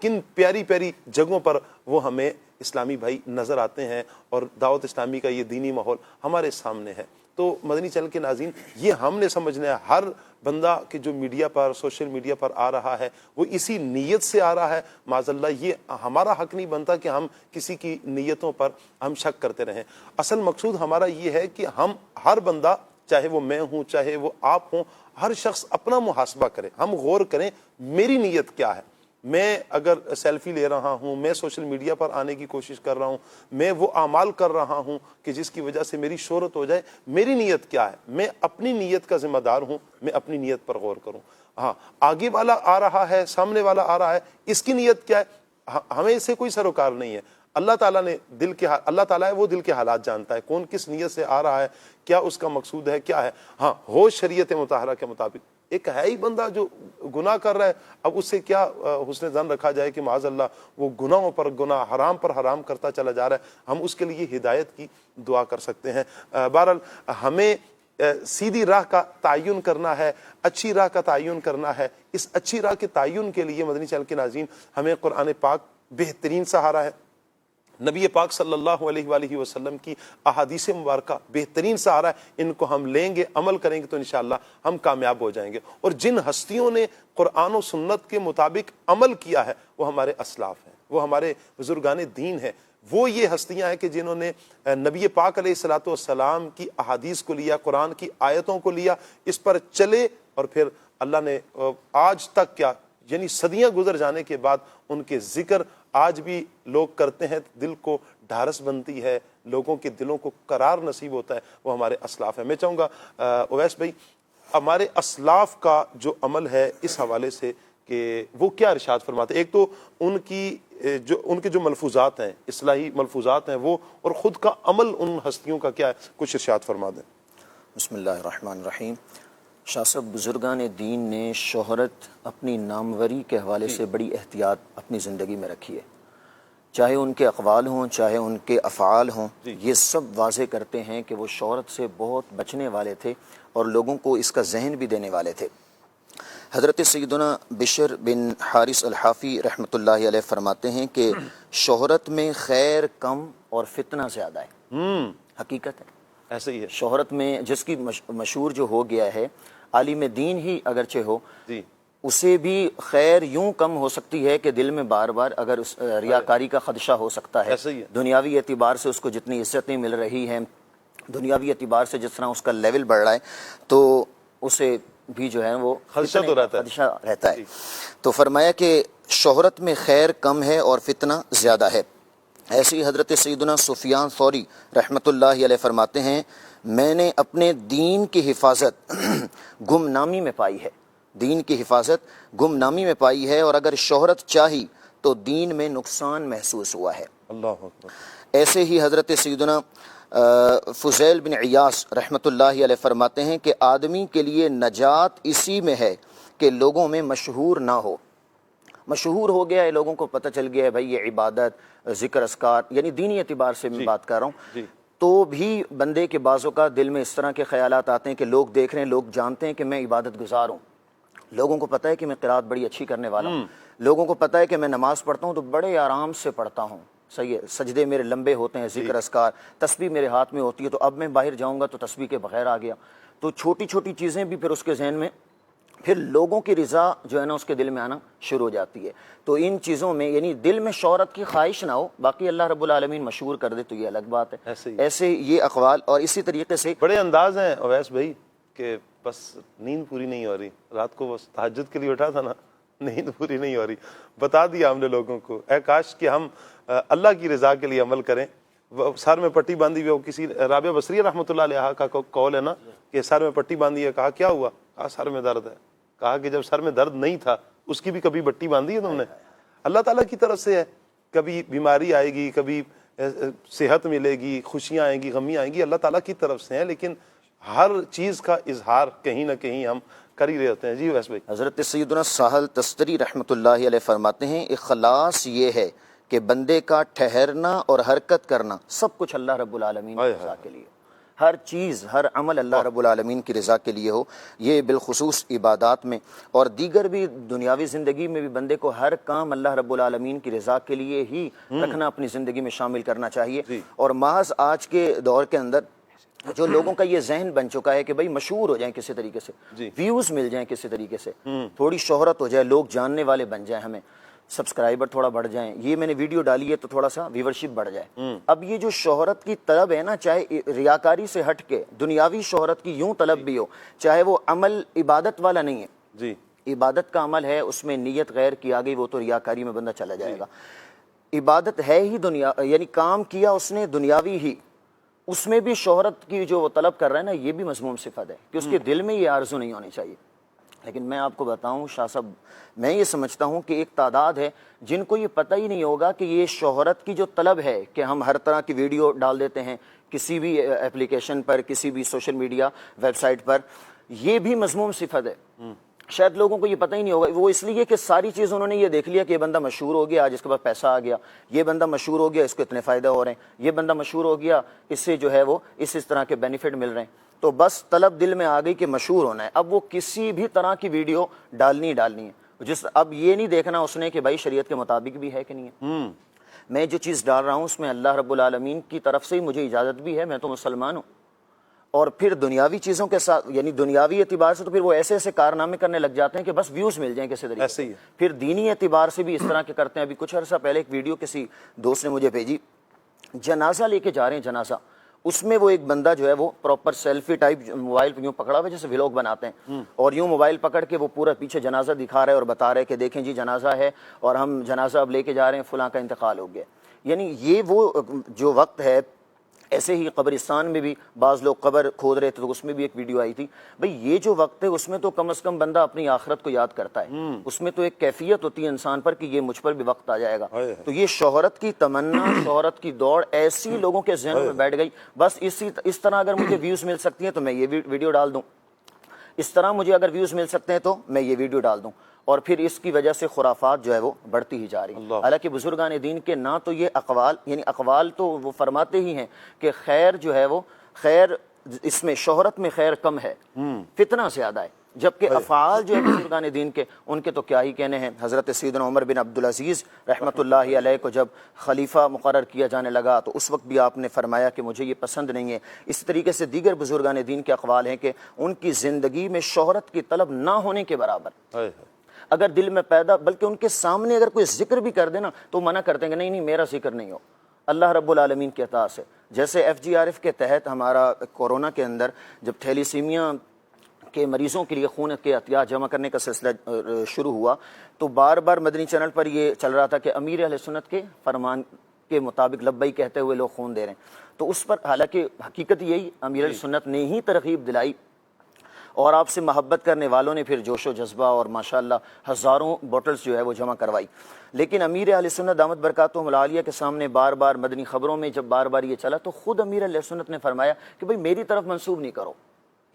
کن پیاری پیاری جگہوں پر وہ ہمیں اسلامی بھائی نظر آتے ہیں، اور دعوت اسلامی کا یہ دینی ماحول ہمارے سامنے ہے۔ تو مدنی چینل کے ناظرین یہ ہم نے سمجھنا ہے، ہر بندہ کہ جو میڈیا پر سوشل میڈیا پر آ رہا ہے وہ اسی نیت سے آ رہا ہے، معاذ اللہ یہ ہمارا حق نہیں بنتا کہ ہم کسی کی نیتوں پر ہم شک کرتے رہیں۔ اصل مقصود ہمارا یہ ہے کہ ہم ہر بندہ، چاہے وہ میں ہوں چاہے وہ آپ ہوں، ہر شخص اپنا محاسبہ کرے، ہم غور کریں میری نیت کیا ہے۔ میں اگر سیلفی لے رہا ہوں، میں سوشل میڈیا پر آنے کی کوشش کر رہا ہوں، میں وہ اعمال کر رہا ہوں کہ جس کی وجہ سے میری شہرت ہو جائے، میری نیت کیا ہے؟ میں اپنی نیت کا ذمہ دار ہوں، میں اپنی نیت پر غور کروں۔ ہاں، آگے والا آ رہا ہے، سامنے والا آ رہا ہے، اس کی نیت کیا ہے؟ ہمیں اس سے کوئی سروکار نہیں ہے۔ اللہ تعالیٰ نے اللہ تعالیٰ ہے وہ دل کے حالات جانتا ہے، کون کس نیت سے آ رہا ہے، کیا اس کا مقصود ہے، کیا ہے۔ ہاں، ہو شریعت مطہرہ کے مطابق۔ ایک ہے ہی بندہ جو گناہ کر رہا ہے، اب اس سے کیا حسن ظن رکھا جائے کہ معاذ اللہ وہ گناہوں پر گناہ، حرام پر حرام کرتا چلا جا رہا ہے۔ ہم اس کے لیے ہدایت کی دعا کر سکتے ہیں۔ بہرحال ہمیں سیدھی راہ کا تعین کرنا ہے، اچھی راہ کا تعین کرنا ہے۔ اس اچھی راہ کے تعین کے لیے مدنی چینل کے ناظرین ہمیں قرآن پاک بہترین سہارا ہے، نبی پاک صلی اللہ علیہ وآلہ وسلم کی احادیث مبارکہ بہترین سہارا ہے۔ ان کو ہم لیں گے، عمل کریں گے تو انشاءاللہ ہم کامیاب ہو جائیں گے۔ اور جن ہستیوں نے قرآن و سنت کے مطابق عمل کیا ہے وہ ہمارے اسلاف ہیں، وہ ہمارے بزرگان دین ہیں۔ وہ یہ ہستیاں ہیں کہ جنہوں نے نبی پاک علیہ الصلوۃ والسلام کی احادیث کو لیا، قرآن کی آیتوں کو لیا، اس پر چلے، اور پھر اللہ نے آج تک کیا، یعنی صدیاں گزر جانے کے بعد ان کے ذکر آج بھی لوگ کرتے ہیں، دل کو ڈھارس بنتی ہے، لوگوں کے دلوں کو قرار نصیب ہوتا ہے، وہ ہمارے اسلاف ہیں۔ میں چاہوں گا اویس بھائی ہمارے اسلاف کا جو عمل ہے اس حوالے سے کہ وہ کیا ارشاد فرماتے ہیں، ایک تو ان کے جو ملفوظات ہیں، اصلاحی ملفوظات ہیں وہ، اور خود کا عمل ان ہستیوں کا کیا ہے، کچھ ارشاد فرما دیں۔ بسم اللہ الرحمن الرحیم۔ شاہ صاحب، بزرگان دین نے شہرت اپنی ناموری کے حوالے سے بڑی احتیاط اپنی زندگی میں رکھی ہے، چاہے ان کے اقوال ہوں چاہے ان کے افعال ہوں، یہ سب واضح کرتے ہیں کہ وہ شہرت سے بہت بچنے والے تھے اور لوگوں کو اس کا ذہن بھی دینے والے تھے۔ حضرت سیدنا بشر بن حارث الحافی رحمۃ اللہ علیہ فرماتے ہیں کہ شہرت میں خیر کم اور فتنہ زیادہ ہے۔ حقیقت ہے، ایسے ہی ہے۔ شہرت میں جس کی مشہور جو ہو گیا ہے، عالم دین ہی اگرچہ ہو، اسے بھی خیر یوں کم ہو سکتی ہے کہ دل میں بار بار اگر اس ریاکاری کا خدشہ ہو سکتا ہے. ایسا ہی ہے. دنیاوی اعتبار سے اس کو جتنی عزتیں مل رہی ہیں، دنیاوی اعتبار سے جس طرح اس کا لیول بڑھ رہا ہے، تو اسے بھی جو ہے وہ خدشہ تو رہتا ہے. خدشہ رہتا ہے. تو فرمایا کہ شہرت میں خیر کم ہے اور فتنہ زیادہ ہے. ایسے ہی حضرت سیدنا سفیان ثوری رحمۃ اللہ علیہ فرماتے ہیں میں نے اپنے دین کی حفاظت گمنامی میں پائی ہے. دین کی حفاظت گمنامی میں پائی ہے، اور اگر شہرت چاہی تو دین میں نقصان محسوس ہوا ہے. اللہ اکبر. ایسے ہی حضرت سیدنا فضیل بن عیاض رحمۃ اللہ علیہ فرماتے ہیں کہ آدمی کے لیے نجات اسی میں ہے کہ لوگوں میں مشہور نہ ہو. مشہور ہو گیا ہے، لوگوں کو پتہ چل گیا ہے بھائی یہ عبادت، ذکر اذکار، یعنی دینی اعتبار سے میں بات کر رہا ہوں، تو بھی بندے کے بعضوں کا دل میں اس طرح کے خیالات آتے ہیں کہ لوگ دیکھ رہے ہیں، لوگ جانتے ہیں کہ میں عبادت گزار ہوں، لوگوں کو پتہ ہے کہ میں قرات بڑی اچھی کرنے والا ہوں، لوگوں کو پتہ ہے کہ میں نماز پڑھتا ہوں تو بڑے آرام سے پڑھتا ہوں، صحیح ہے، سجدے میرے لمبے ہوتے ہیں، ذکر اذکار، تسبیح میرے ہاتھ میں ہوتی ہے، تو اب میں باہر جاؤں گا تو تسبیح کے بغیر آ گیا. تو چھوٹی چھوٹی چیزیں بھی پھر اس کے ذہن میں، پھر لوگوں کی رضا جو ہے نا اس کے دل میں آنا شروع ہو جاتی ہے. تو ان چیزوں میں یعنی دل میں شہرت کی خواہش نہ ہو، باقی اللہ رب العالمین مشہور کر دے تو یہ الگ بات ہے. ایسے یہ اقوال، اور اسی طریقے سے بڑے انداز ہیں اویس بھائی کہ بس نیند پوری نہیں ہو رہی، رات کو بس تہجد کے لیے اٹھا تھا نا، نیند پوری نہیں ہو رہی. بتا دیا ہم نے لوگوں کو، اے کاش کہ ہم اللہ کی رضا کے لیے عمل کریں. سر میں پٹی باندھی ہوئی، کسی رابعہ بصری رحمۃ اللہ علیہ کا قول ہے نا کہ سر میں پٹی باندھی ہے. کہا کیا ہوا؟ کہا سر میں درد ہے. کہا کہ جب سر میں درد نہیں تھا اس کی بھی کبھی پٹی باندھی ہے تم نے؟ اللہ تعالیٰ کی طرف سے ہے. کبھی بیماری آئے گی، کبھی صحت ملے گی، خوشیاں آئیں گی، غمی آئیں گی، اللہ تعالیٰ کی طرف سے ہیں. لیکن ہر چیز کا اظہار کہیں نہ کہیں ہم کر ہی رہے ہوتے ہیں. جی ویس بھائی. حضرت سیدنا ساحل تستری رحمۃ اللہ علیہ فرماتے ہیں اخلاص یہ ہے کہ بندے کا ٹھہرنا اور حرکت کرنا سب کچھ اللہ رب العالمین کی رضا کے لیے، ہر چیز، ہر عمل اللہ رب العالمین کی رضا کے لیے ہو. یہ بالخصوص عبادات میں اور دیگر بھی دنیاوی زندگی میں بھی بندے کو ہر کام اللہ رب العالمین کی رضا کے لیے ہی رکھنا، اپنی زندگی میں شامل کرنا چاہیے. اور محض آج کے دور کے اندر جو لوگوں کا یہ ذہن بن چکا ہے کہ بھئی مشہور ہو جائیں کسی طریقے سے، ویوز مل جائیں کسی طریقے سے، تھوڑی شہرت ہو جائے، لوگ جاننے والے بن جائیں، ہمیں سبسکرائبر تھوڑا بڑھ جائیں، یہ میں نے ویڈیو ڈالی ہے تو تھوڑا سا ویورشپ بڑھ جائے. اب یہ جو شہرت کی طلب ہے نا، چاہے ریاکاری سے ہٹ کے دنیاوی شہرت کی یوں طلب بھی ہو، چاہے وہ عمل عبادت والا نہیں ہے، جی عبادت کا عمل ہے، اس میں نیت غیر کی آ گئی، وہ تو ریاکاری میں بندہ چلا جائے گا. عبادت ہے ہی دنیا، یعنی کام کیا اس نے دنیاوی ہی، اس میں بھی شہرت کی جو وہ طلب کر رہا ہے نا، یہ بھی مذموم صفت ہے کہ اس کے دل میں یہ آرزو نہیں ہونی چاہیے. لیکن میں آپ کو بتاؤں شاہ صاحب، میں یہ سمجھتا ہوں کہ ایک تعداد ہے جن کو یہ پتہ ہی نہیں ہوگا کہ یہ شہرت کی جو طلب ہے کہ ہم ہر طرح کی ویڈیو ڈال دیتے ہیں کسی بھی اپلیکیشن پر، کسی بھی سوشل میڈیا ویب سائٹ پر، یہ بھی مذموم صفت ہے. شاید لوگوں کو یہ پتہ ہی نہیں ہوگا، وہ اس لیے کہ ساری چیز انہوں نے یہ دیکھ لیا کہ یہ بندہ مشہور ہو گیا، آج اس کے پاس پیسہ آ گیا، یہ بندہ مشہور ہو گیا، اس کو اتنے فائدہ ہو رہے ہیں، یہ بندہ مشہور ہو گیا، اس سے جو ہے وہ اس طرح کے بینیفٹ مل رہے ہیں. تو بس طلب دل میں آ گئی کہ مشہور ہونا ہے. اب وہ کسی بھی طرح کی ویڈیو ڈالنی ہے، اب یہ نہیں دیکھنا اس نے کہ بھائی شریعت کے مطابق بھی ہے کہ نہیں ہے. میں جو چیز ڈال رہا ہوں اس میں اللہ رب العالمین کی طرف سے ہی مجھے اجازت بھی ہے، میں تو مسلمان ہوں. اور پھر دنیاوی چیزوں کے ساتھ، یعنی دنیاوی اعتبار سے تو پھر وہ ایسے ایسے کارنامے کرنے لگ جاتے ہیں کہ بس ویوز مل جائیں کسی طریقے سے. پھر دینی اعتبار سے بھی اس طرح کے کرتے ہیں. ابھی کچھ عرصہ پہلے ایک ویڈیو کسی دوست نے مجھے بھیجی، جنازہ لے کے جا رہے ہیں، جنازہ، اس میں وہ ایک بندہ جو ہے وہ پراپر سیلفی ٹائپ موبائل پہ یوں پکڑا ہوا جیسے ولاگ بناتے ہیں، اور یوں موبائل پکڑ کے وہ پورا پیچھے جنازہ دکھا رہے اور بتا رہے کہ دیکھیں جی جنازہ ہے اور ہم جنازہ اب لے کے جا رہے ہیں، فلاں کا انتقال ہو گیا. یعنی یہ وہ جو وقت ہے. ایسے ہی قبرستان میں بھی بعض لوگ قبر کھود رہے تھے تو اس میں بھی ایک ویڈیو آئی تھی. بھئی یہ جو وقت ہے اس میں تو کم از کم بندہ اپنی آخرت کو یاد کرتا ہے، اس میں تو ایک کیفیت ہوتی ہے انسان پر کہ یہ مجھ پر بھی وقت آ جائے گا. تو یہ شہرت کی تمنا، شہرت کی دوڑ ایسی لوگوں کے ذہنوں میں بیٹھ گئی، بس اس طرح اگر مجھے ویوز مل سکتی ہیں تو میں یہ ویڈیو ڈال دوں، اس طرح مجھے اگر ویوز مل سکتے ہیں تو میں یہ ویڈیو ڈال دوں. اور پھر اس کی وجہ سے خرافات جو ہے وہ بڑھتی ہی جا رہی ہیں. حالانکہ بزرگان دین کے نہ تو یہ اقوال، یعنی اقوال تو وہ فرماتے ہی ہیں کہ خیر جو ہے وہ خیر، اس میں شہرت میں خیر کم ہے، فتنہ زیادہ ہے، جبکہ افعال جو ہے بزرگان دین کے، ان کے تو کیا ہی کہنے ہیں. حضرت سیدنا عمر بن عبدالعزیز رحمۃ اللہ علیہ کو جب خلیفہ مقرر کیا جانے لگا تو اس وقت بھی آپ نے فرمایا کہ مجھے یہ پسند نہیں ہے. اسی طریقے سے دیگر بزرگان دین کے اقوال ہیں کہ ان کی زندگی میں شہرت کی طلب نہ ہونے کے برابر. اگر دل میں پیدا، بلکہ ان کے سامنے اگر کوئی ذکر بھی کر دے نا تو منع کرتے ہیں کہ نہیں میرا ذکر نہیں ہو، اللہ رب العالمین کے عطا سے۔ جیسے FGRF کے تحت ہمارا کورونا کے اندر جب تھیلیسیمیا کے مریضوں کے لیے خون کے عطیات جمع کرنے کا سلسلہ شروع ہوا تو بار بار مدنی چینل پر یہ چل رہا تھا کہ امیر اہل سنت کے فرمان کے مطابق لبیک کہتے ہوئے لوگ خون دے رہے ہیں، تو اس پر حالانکہ حقیقت یہی امیر اہل سنت نے ہی ترغیب دلائی اور آپ سے محبت کرنے والوں نے پھر جوش و جذبہ اور ماشاءاللہ ہزاروں بوٹلز جو ہے وہ جمع کروائی، لیکن امیر اہل سنت دامت برکاتہم العالیہ کے سامنے بار بار مدنی خبروں میں جب بار بار یہ چلا تو خود امیر اہل سنت نے فرمایا کہ بھئی میری طرف منسوب نہیں کرو،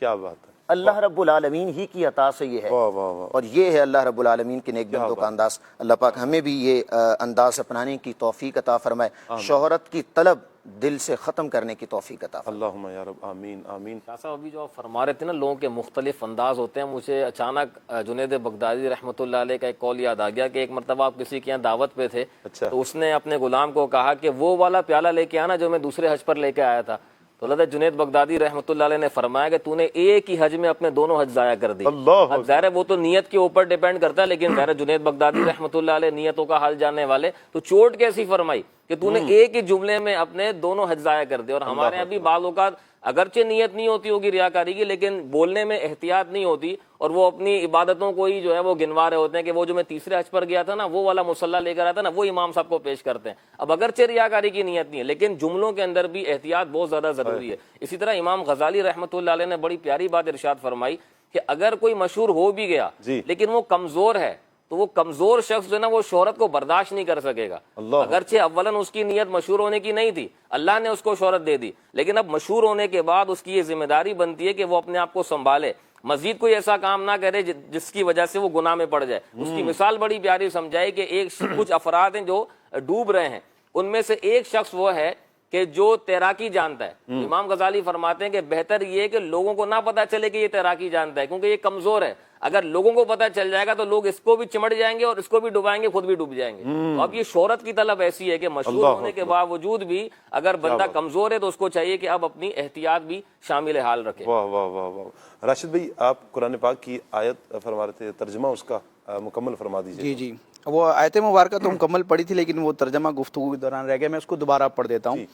کیا بات ہے، اللہ رب العالمین ہی کی عطا سے یہ ہے، واہ واہ واہ، اور یہ ہے اللہ رب العالمین کے نیک بندوں کا انداز۔ اللہ پاک ہمیں بھی یہ انداز اپنانے کی توفیق عطا فرمائے، شہرت کی طلب دل سے ختم کرنے کی توفیق عطا فرمائے۔ اللہم یا رب، آمین آمین۔ شاہ صاحب ابھی جو آپ فرما رہے تھے نا لوگوں کے مختلف انداز ہوتے ہیں، مجھے اچانک جنید بغدادی رحمۃ اللہ علیہ کا ایک قول یاد آ گیا کہ ایک مرتبہ آپ کسی کے یہاں دعوت پہ تھے تو اس نے اپنے غلام کو کہا کہ وہ والا پیالہ لے کے آنا جو میں دوسرے حج پر لے کے آیا تھا، تو حضرت جنید بغدادی رحمۃ اللہ علیہ نے فرمایا کہ تو نے ایک ہی حج میں اپنے دونوں حج ضائع کر دی۔ اب ظاہر ہے وہ تو نیت کے اوپر ڈیپینڈ کرتا ہے، لیکن ظاہر جنید بغدادی رحمۃ اللہ علیہ نیتوں کا حال جاننے والے، تو چوٹ کیسی فرمائی کہ تو نے ایک ہی جملے میں اپنے دونوں حج ضائع کر دے۔ اور ہمارے ابھی بعض اوقات اگرچہ نیت نہیں ہوتی ہوگی ریاکاری کی، لیکن بولنے میں احتیاط نہیں ہوتی اور وہ اپنی عبادتوں کو ہی جو ہے وہ گنوا رہے ہوتے ہیں کہ وہ جو میں تیسرے حج پر گیا تھا نا وہ والا مصلی لے کر آیا تھا نا وہ امام صاحب کو پیش کرتے ہیں۔ اب اگرچہ ریاکاری کی نیت نہیں ہے لیکن جملوں کے اندر بھی احتیاط بہت زیادہ ضروری ہے۔ اسی طرح امام غزالی رحمۃ اللہ علیہ نے بڑی پیاری بات ارشاد فرمائی کہ اگر کوئی مشہور ہو بھی گیا لیکن وہ کمزور ہے تو وہ کمزور شخص جو ہے نا وہ شہرت کو برداشت نہیں کر سکے گا، اگرچہ اولاً اس کی نیت مشہور ہونے کی نہیں تھی، اللہ نے اس کو شہرت دے دی، لیکن اب مشہور ہونے کے بعد اس کی یہ ذمہ داری بنتی ہے کہ وہ اپنے آپ کو سنبھالے، مزید کوئی ایسا کام نہ کرے جس کی وجہ سے وہ گناہ میں پڑ جائے۔ اس کی مثال بڑی پیاری سمجھائی کہ کچھ افراد ہیں جو ڈوب رہے ہیں، ان میں سے ایک شخص وہ ہے کہ جو تیراکی جانتا ہے۔ امام غزالی فرماتے ہیں کہ بہتر یہ ہے کہ لوگوں کو نہ پتہ چلے کہ یہ تیراکی جانتا ہے کیونکہ یہ کمزور ہے، اگر لوگوں کو پتہ چل جائے گا تو لوگ اس کو بھی چمٹ جائیں گے اور اس کو بھی ڈبائیں گے، خود بھی ڈوب جائیں گے۔ تو اب یہ شہرت کی طلب ایسی ہے کہ مشہور ہونے کے باوجود بھی اگر بندہ کمزور ہے تو اس کو چاہیے کہ اب اپنی احتیاط بھی شامل حال رکھے۔ واہ واہ واہ واہ۔ راشد بھائی آپ قرآن پاک کی آیت فرما رہے تھے، ترجمہ اس کا مکمل فرما دیجیے۔ جی وہ آیت مبارکہ تو مکمل پڑھی تھی لیکن وہ ترجمہ گفتگو کے دوران رہ گیا، میں اس کو دوبارہ پڑھ دیتا ہوں۔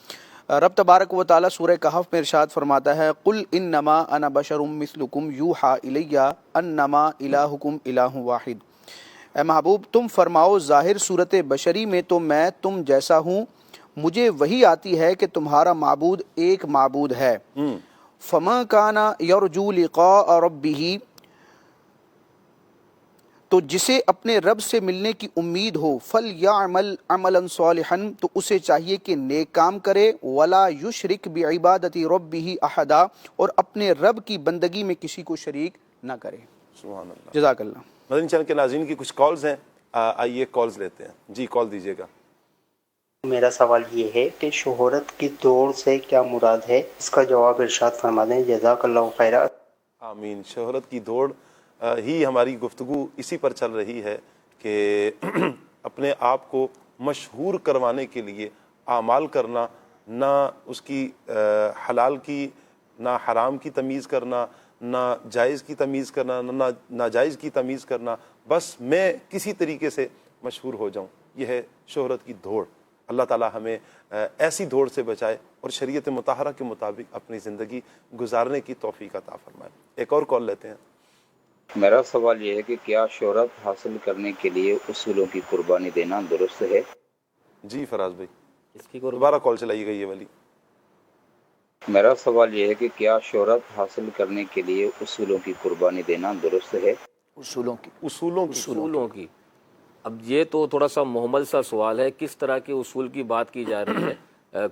رب تبارک و تعالیٰ سورہ کہف میں ارشاد فرماتا ہے قل انما انا بشر مثلکم یوحی الی انما الہکم الہ واحد، اے محبوب تم فرماؤ ظاہر صورت بشری میں تو میں تم جیسا ہوں، مجھے وہی آتی ہے کہ تمہارا معبود ایک معبود ہے۔ فمن کان یرجو لقاء ربہ، تو جسے اپنے رب سے ملنے کی امید ہو، فَلْيَعْمَلْ عَمَلًا صَالِحًا، تو اسے چاہیے کہ نیک کام کرے، وَلَا يُشْرِكْ بِعِبَادَةِ رَبِّهِ أَحَدًا، اور اپنے رب کی بندگی میں کسی کو شریک نہ کرے۔ سبحان اللہ۔ جزاک اللہ۔ مدنی چینل کے ناظرین کی کچھ کالز ہیں، آئیے کالز لیتے ہیں۔ جی کال دیجیے گا۔ میرا سوال یہ ہے کہ شہرت کی دوڑ سے کیا مراد ہے، اس کا جواب ارشاد فرما دیں، جزاک اللہ خیرا۔ آمین۔ شہرت کی دوڑ ہی ہماری گفتگو اسی پر چل رہی ہے کہ اپنے آپ کو مشہور کروانے کے لیے اعمال کرنا، نہ اس کی حلال کی نہ حرام کی تمیز کرنا، نہ جائز کی تمیز کرنا، نہ ناجائز کی تمیز کرنا، بس میں کسی طریقے سے مشہور ہو جاؤں، یہ ہے شہرت کی دوڑ۔ اللہ تعالی ہمیں ایسی دوڑ سے بچائے اور شریعت مطہرہ کے مطابق اپنی زندگی گزارنے کی توفیق عطا فرمائے۔ ایک اور کال لیتے ہیں۔ میرا سوال یہ ہے کہ کیا شہرت حاصل کرنے کے لیے اصولوں کی قربانی دینا درست ہے؟ جی فراز بھائی اس کی دوبارہ کال چلائی گئی ہے والی۔ میرا سوال یہ ہے کہ کیا شہرت حاصل کرنے کے لیے اصولوں کی قربانی دینا درست ہے؟ اصولوں کی اب یہ تو تھوڑا سا محمل سا سوال ہے، کس طرح کے اصول کی بات کی جا رہی ہے؟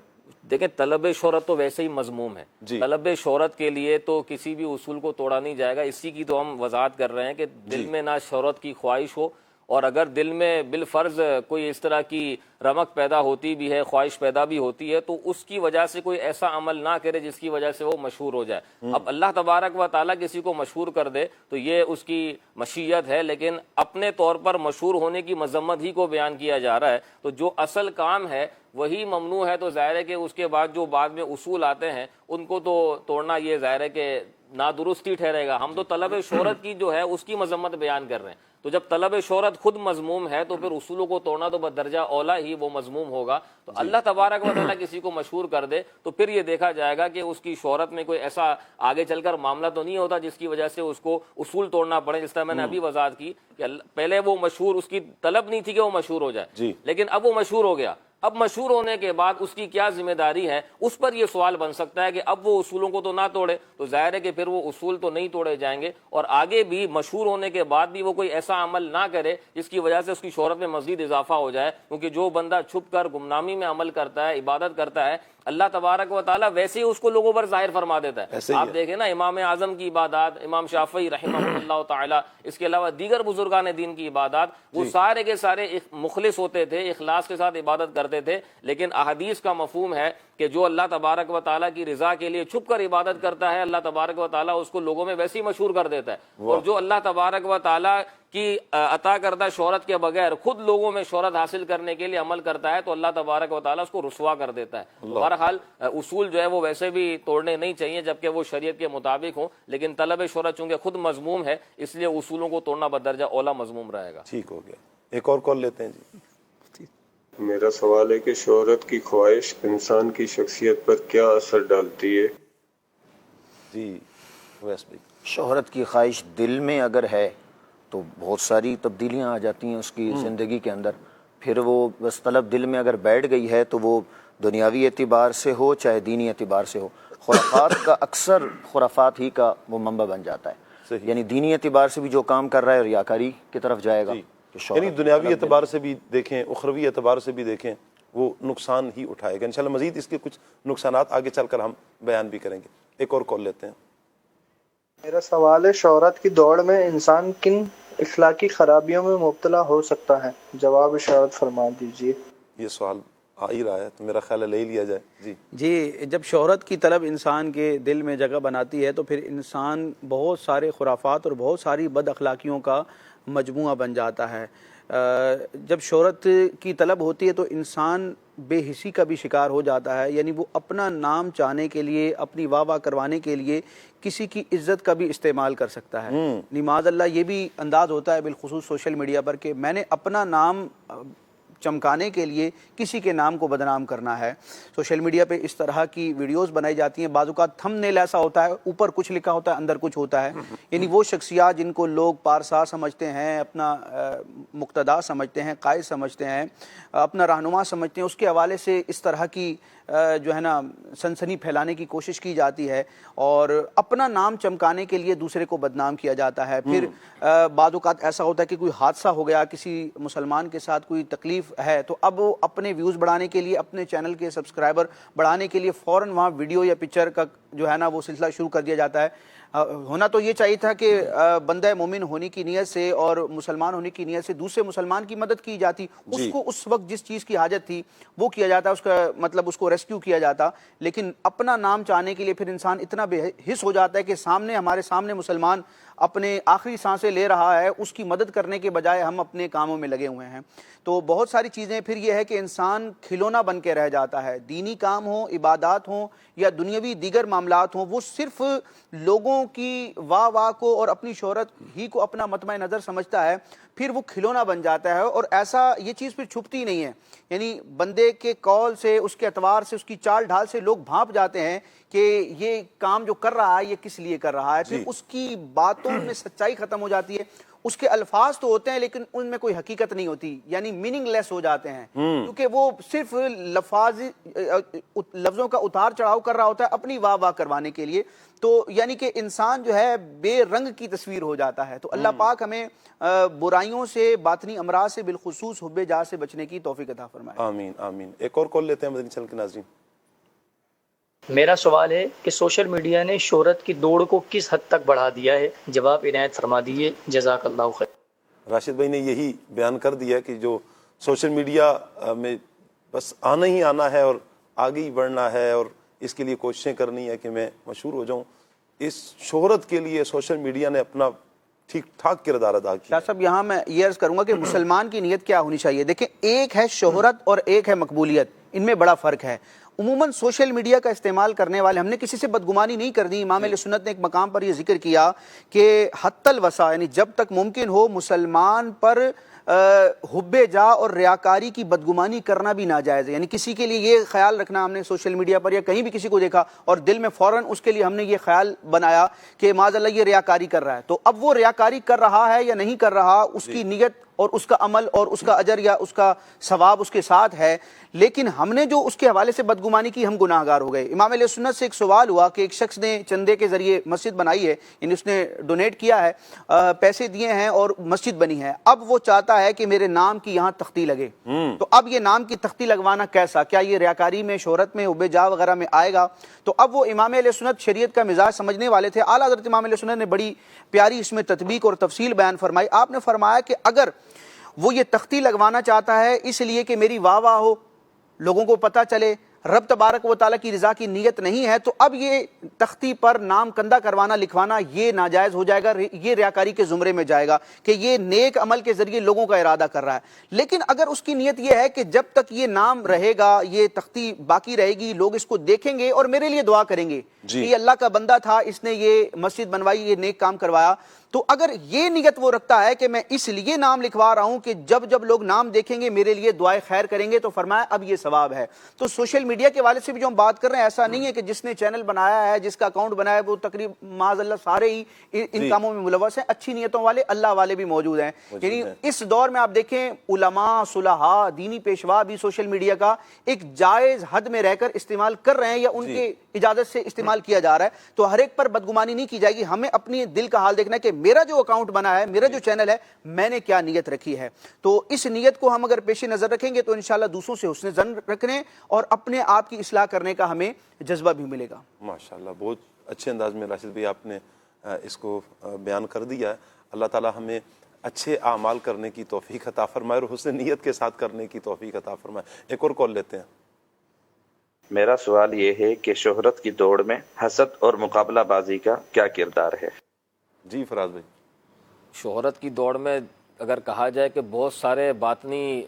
دیکھیں طلب شہرت تو ویسے ہی مذموم ہے، طلب شہرت کے لیے تو کسی بھی اصول کو توڑا نہیں جائے گا، اسی کی تو ہم وضاحت کر رہے ہیں کہ دل میں نہ شہرت کی خواہش ہو، اور اگر دل میں بالفرض کوئی اس طرح کی رمق پیدا ہوتی بھی ہے، خواہش پیدا بھی ہوتی ہے، تو اس کی وجہ سے کوئی ایسا عمل نہ کرے جس کی وجہ سے وہ مشہور ہو جائے۔ اب اللہ تبارک و تعالیٰ کسی کو مشہور کر دے تو یہ اس کی مشیت ہے، لیکن اپنے طور پر مشہور ہونے کی مذمت ہی کو بیان کیا جا رہا ہے، تو جو اصل کام ہے وہی ممنوع ہے، تو ظاہر ہے کہ اس کے بعد جو بعد میں اصول آتے ہیں ان کو تو توڑنا یہ ظاہر ہے کہ نادرست ہی ٹھہرے گا۔ ہم تو طلب شہرت کی جو ہے اس کی مذمت بیان کر رہے ہیں۔ تو جب طلب شہرت خود مذموم ہے تو پھر اصولوں کو توڑنا تو بدرجہ اولا ہی وہ مذموم ہوگا. تو اللہ تبارک و تعالیٰ کسی کو مشہور کر دے تو پھر یہ دیکھا جائے گا کہ اس کی شہرت میں کوئی ایسا آگے چل کر معاملہ تو نہیں ہوتا جس کی وجہ سے اس کو اصول توڑنا پڑے. جس طرح میں نے ابھی وضاحت کی کہ پہلے وہ مشہور، اس کی طلب نہیں تھی کہ وہ مشہور ہو جائے، لیکن اب وہ مشہور ہو گیا. اب مشہور ہونے کے بعد اس کی کیا ذمہ داری ہے، اس پر یہ سوال بن سکتا ہے کہ اب وہ اصولوں کو تو نہ توڑے. تو ظاہر ہے کہ پھر وہ اصول تو نہیں توڑے جائیں گے، اور آگے بھی مشہور ہونے کے بعد بھی وہ کوئی ایسا عمل نہ کرے جس کی وجہ سے اس کی شہرت میں مزید اضافہ ہو جائے. کیونکہ جو بندہ چھپ کر گمنامی میں عمل کرتا ہے، عبادت کرتا ہے، اللہ تبارک و تعالیٰ ویسے ہی اس کو لوگوں پر ظاہر فرما دیتا ہے. آپ دیکھیں نا امام اعظم کی عبادات، امام شافعی رحمہ اللہ تعالیٰ، اس کے علاوہ دیگر بزرگان دین کی عبادات، وہ سارے کے سارے مخلص ہوتے تھے، اخلاص کے ساتھ عبادت کرتے تھے. لیکن احادیث کا مفہوم ہے کہ جو اللہ تبارک و تعالیٰ کی رضا کے لیے چھپ کر عبادت کرتا ہے، اللہ تبارک و تعالیٰ اس کو لوگوں میں ویسے ہی مشہور کر دیتا ہے. اور جو اللہ تبارک و تعالیٰ کی عطا کردہ شہرت کے بغیر خود لوگوں میں شہرت حاصل کرنے کے لیے عمل کرتا ہے تو اللہ تبارک و تعالیٰ اس کو رسوا کر دیتا ہے. بہرحال اصول جو ہے وہ ویسے بھی توڑنے نہیں چاہیے جبکہ وہ شریعت کے مطابق ہوں، لیکن طلب شہرت چونکہ خود مذموم ہے اس لیے اصولوں کو توڑنا بدرجہ اولا مذموم رہے گا. ٹھیک ہو گیا. ایک اور کال لیتے ہیں جی. میرا سوال ہے کہ شہرت کی خواہش انسان کی شخصیت پر کیا اثر ڈالتی ہے؟ جی ویس بھائی. شہرت کی خواہش دل میں اگر ہے تو بہت ساری تبدیلیاں آ جاتی ہیں اس کی زندگی کے اندر. پھر وہ بس طلب دل میں اگر بیٹھ گئی ہے تو وہ دنیاوی اعتبار سے ہو چاہے دینی اعتبار سے ہو، خرافات کا اکثر خرافات ہی کا وہ منبع بن جاتا ہے. یعنی دینی اعتبار سے بھی جو کام کر رہا ہے ریاکاری کی طرف جائے گا. یعنی دنیاوی اعتبار سے بھی دیکھیں، اخروی اعتبار سے بھی دیکھیں، وہ نقصان ہی اٹھائے گا. انشاءاللہ مزید اس کے کچھ نقصانات آگے چل کر ہم بیان بھی کریں گے. ایک اور کال لیتے ہیں. میرا سوال ہے شہرت کی دوڑ میں انسان کن اخلاقی خرابیوں میں مبتلا ہو سکتا ہے؟ جواب اشارت فرما دیجیے. یہ سوال آ ہی رہا ہے تو میرا خیال ہے لے لیا جائے. جی جب شہرت کی طلب انسان کے دل میں جگہ بناتی ہے تو پھر انسان بہت سارے خرافات اور بہت ساری بد اخلاقیوں کا مجموعہ بن جاتا ہے. جب شہرت کی طلب ہوتی ہے تو انسان بے حسی کا بھی شکار ہو جاتا ہے. یعنی وہ اپنا نام چاہنے کے لیے، اپنی واہ واہ کروانے کے لیے کسی کی عزت کا بھی استعمال کر سکتا ہے. نماز اللہ یہ بھی انداز ہوتا ہے بالخصوص سوشل میڈیا پر کہ میں نے اپنا نام چمکانے کے لیے کسی کے نام کو بدنام کرنا ہے. سوشل میڈیا پہ اس طرح کی ویڈیوز بنائی جاتی ہیں. بعض اوقات تھم نیل ایسا ہوتا ہے، اوپر کچھ لکھا ہوتا ہے اندر کچھ ہوتا ہے. یعنی وہ شخصیات جن کو لوگ پارسا سمجھتے ہیں، اپنا مقتدا سمجھتے ہیں، قائد سمجھتے ہیں، اپنا رہنما سمجھتے ہیں، اس کے حوالے سے اس طرح کی جو ہے نا سنسنی پھیلانے کی کوشش کی جاتی ہے اور اپنا نام چمکانے کے لیے دوسرے کو بدنام کیا جاتا ہے. پھر بعض اوقات ایسا ہوتا ہے کہ کوئی حادثہ ہو گیا، کسی مسلمان کے ساتھ کوئی تکلیف ہے تو اب وہ اپنے ویوز بڑھانے کے لیے، اپنے چینل کے سبسکرائبر بڑھانے کے لیے فوراً وہاں ویڈیو یا پکچر کا جو ہے نا وہ سلسلہ شروع کر دیا جاتا ہے. ہونا تو یہ چاہیے تھا کہ بندہ مومن ہونے کی نیت سے اور مسلمان ہونے کی نیت سے دوسرے مسلمان کی مدد کی جاتی، اس کو اس وقت جس چیز کی حاجت تھی وہ کیا جاتا، اس کا مطلب اس کو ریسکیو کیا جاتا. لیکن اپنا نام چاہنے کے لیے پھر انسان اتنا بے حس ہو جاتا ہے کہ ہمارے سامنے مسلمان اپنے آخری سانسیں لے رہا ہے، اس کی مدد کرنے کے بجائے ہم اپنے کاموں میں لگے ہوئے ہیں. تو بہت ساری چیزیں پھر یہ ہے کہ انسان کھلونا بن کے رہ جاتا ہے. دینی کام ہوں، عبادات ہوں یا دنیاوی دیگر معاملات ہوں، وہ صرف لوگوں کی واہ واہ کو اور اپنی شہرت ہی کو اپنا مطمع نظر سمجھتا ہے، پھر وہ کھلونا بن جاتا ہے. اور ایسا یہ چیز پھر چھپتی نہیں ہے. یعنی بندے کے قول سے، اس کے اعتبار سے، اس کی چال ڈھال سے لوگ بھانپ جاتے ہیں کہ یہ کام جو کر رہا ہے یہ کس لیے کر رہا ہے. پھر اس کی باتوں میں سچائی ختم ہو جاتی ہے. اس کے الفاظ تو ہوتے ہیں لیکن ان میں کوئی حقیقت نہیں ہوتی، یعنی میننگ لیس ہو جاتے ہیں کیونکہ وہ صرف لفظوں کا اتار چڑھاؤ کر رہا ہوتا ہے اپنی واہ واہ کروانے کے لیے. تو یعنی کہ انسان جو ہے بے رنگ کی تصویر ہو جاتا ہے. تو اللہ پاک ہمیں برائیوں سے، باطنی امراض سے، بالخصوص حب جاہ سے بچنے کی توفیق عطا فرمائے. آمین آمین. ایک اور کال لیتے ہیں مدنی چینل کے ناظرین. میرا سوال ہے کہ سوشل میڈیا نے شہرت کی دوڑ کو کس حد تک بڑھا دیا ہے؟ جواب عنایت فرما دیے. جزاک اللہ خیر. راشد بھائی نے یہی بیان کر دیا کہ جو سوشل میڈیا میں بس آنا ہی آنا ہے اور آگے ہی بڑھنا ہے اور اس کے لیے کوششیں کرنی ہے کہ میں مشہور ہو جاؤں. اس شہرت کے لیے سوشل میڈیا نے اپنا ٹھیک ٹھاک کردار ادا کیا. شاہ صاحب یہاں میں یہ عرض کروں گا کہ مسلمان کی نیت کیا ہونی چاہیے. دیکھیں ایک ہے شہرت اور ایک ہے مقبولیت، ان میں بڑا فرق ہے. عموماً سوشل میڈیا کا استعمال کرنے والے، ہم نے کسی سے بدگمانی نہیں کرنی. امام علیہ سنت نے ایک مقام پر یہ ذکر کیا کہ حتی الوسع، یعنی جب تک ممکن ہو مسلمان پر حب جا اور ریاکاری کی بدگمانی کرنا بھی ناجائز ہے. یعنی کسی کے لیے یہ خیال رکھنا، ہم نے سوشل میڈیا پر یا کہیں بھی کسی کو دیکھا اور دل میں فوراً اس کے لیے ہم نے یہ خیال بنایا کہ معاذ اللہ یہ ریاکاری کر رہا ہے، تو اب وہ ریاکاری کر رہا ہے یا نہیں کر رہا، اس کی نیت اور اس کا عمل اور اس کا اجر یا اس کا ثواب اس کے ساتھ ہے، لیکن ہم نے جو اس کے حوالے سے بدگمانی کی ہم گناہ گار ہو گئے. امام علیہ سنت سے ایک سوال ہوا کہ ایک شخص نے چندے کے ذریعے مسجد بنائی ہے، یعنی اس نے ڈونیٹ کیا ہے، پیسے دیے ہیں اور مسجد بنی ہے. اب وہ چاہتا ہے کہ میرے نام کی یہاں تختی لگے، تو اب یہ نام کی تختی لگوانا کیسا، کیا یہ ریاکاری میں، شہرت میں، حب جا وغیرہ میں آئے گا؟ تو اب وہ امام علیہ سنت شریعت کا مزاج سمجھنے والے تھے. اعلیٰ حضرت امام علیہ سنت نے بڑی پیاری اس میں تطبیق اور تفصیل بیان فرمائی. آپ نے فرمایا کہ اگر وہ یہ تختی لگوانا چاہتا ہے اس لیے کہ میری واہ واہ ہو، لوگوں کو پتہ چلے، رب تبارک و تعالیٰ کی رضا کی نیت نہیں ہے، تو اب یہ تختی پر نام کندہ کروانا، لکھوانا یہ ناجائز ہو جائے گا، یہ ریاکاری کے زمرے میں جائے گا کہ یہ نیک عمل کے ذریعے لوگوں کا ارادہ کر رہا ہے. لیکن اگر اس کی نیت یہ ہے کہ جب تک یہ نام رہے گا، یہ تختی باقی رہے گی، لوگ اس کو دیکھیں گے اور میرے لیے دعا کریں گے کہ یہ اللہ کا بندہ تھا، اس نے یہ مسجد بنوائی، یہ نیک کام کروایا، تو اگر یہ نیت وہ رکھتا ہے کہ میں اس لیے نام لکھوا رہا ہوں کہ جب جب لوگ نام دیکھیں گے میرے لیے دعائے خیر کریں گے، تو فرمایا اب یہ ثواب ہے. تو سوشل میڈیا کے والے سے بھی جو ہم بات کر رہے ہیں، ایسا نہیں ہے کہ جس نے چینل بنایا ہے، جس کا اکاؤنٹ بنایا ہے، وہ تقریبا معاذ اللہ سارے ہی ان کاموں میں ملوث ہیں. اچھی نیتوں والے، اللہ والے بھی موجود ہیں. یعنی اس دور میں آپ دیکھیں علماء، صلحاء، دینی پیشوا بھی سوشل میڈیا کا ایک جائز حد میں رہ کر استعمال کر رہے ہیں یا ان کے اجازت سے استعمال کیا جا رہا ہے. تو ہر ایک پر بدگمانی نہیں کی جائے گی. ہمیں اپنی دل کا حال دیکھنا ہے کہ میرا جو اکاؤنٹ بنا ہے، میرا جو چینل ہے، میں نے کیا نیت رکھی ہے. تو اس نیت کو ہم اگر پیش نظر رکھیں گے تو انشاءاللہ دوسروں سے حسن ظن رکھنے اور اپنے آپ کی اصلاح کرنے کا ہمیں جذبہ بھی ملے گا. ماشاءاللہ، بہت اچھے انداز میں راشد بھائی آپ نے اس کو بیان کر دیا ہے. اللہ تعالی ہمیں اچھے اعمال کرنے کی توفیق عطا فرمائے اور حسن نیت کے ساتھ کرنے کی توفیق عطا فرمائے. ایک اور کال لیتے ہیں. میرا سوال یہ ہے کہ شہرت کی دوڑ میں حسد اور مقابلہ بازی کا کیا کردار ہے؟ جی فراز بھائی. شہرت کی دوڑ میں اگر کہا جائے کہ بہت سارے باطنی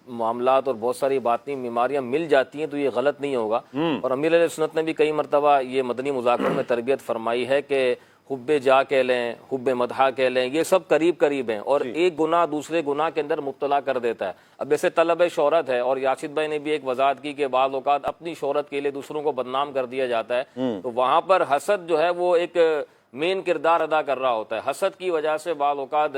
معاملات اور بہت ساری باطنی بیماریاں مل جاتی ہیں تو یہ غلط نہیں ہوگا. اور امیر علیہ سنت نے بھی کئی مرتبہ یہ مدنی مذاکروں میں تربیت فرمائی ہے کہ حب جا کہہ لیں، حب مدحہ کہہ لیں، یہ سب قریب قریب ہیں اور ایک گناہ دوسرے گناہ کے اندر مبتلا کر دیتا ہے. اب جیسے طلب شہرت ہے، اور یاسد بھائی نے بھی ایک وضاحت کی کہ بعض اوقات اپنی شہرت کے لیے دوسروں کو بدنام کر دیا جاتا ہے، تو وہاں پر حسد جو ہے وہ ایک مین کردار ادا کر رہا ہوتا ہے. حسد کی وجہ سے بعض اوقات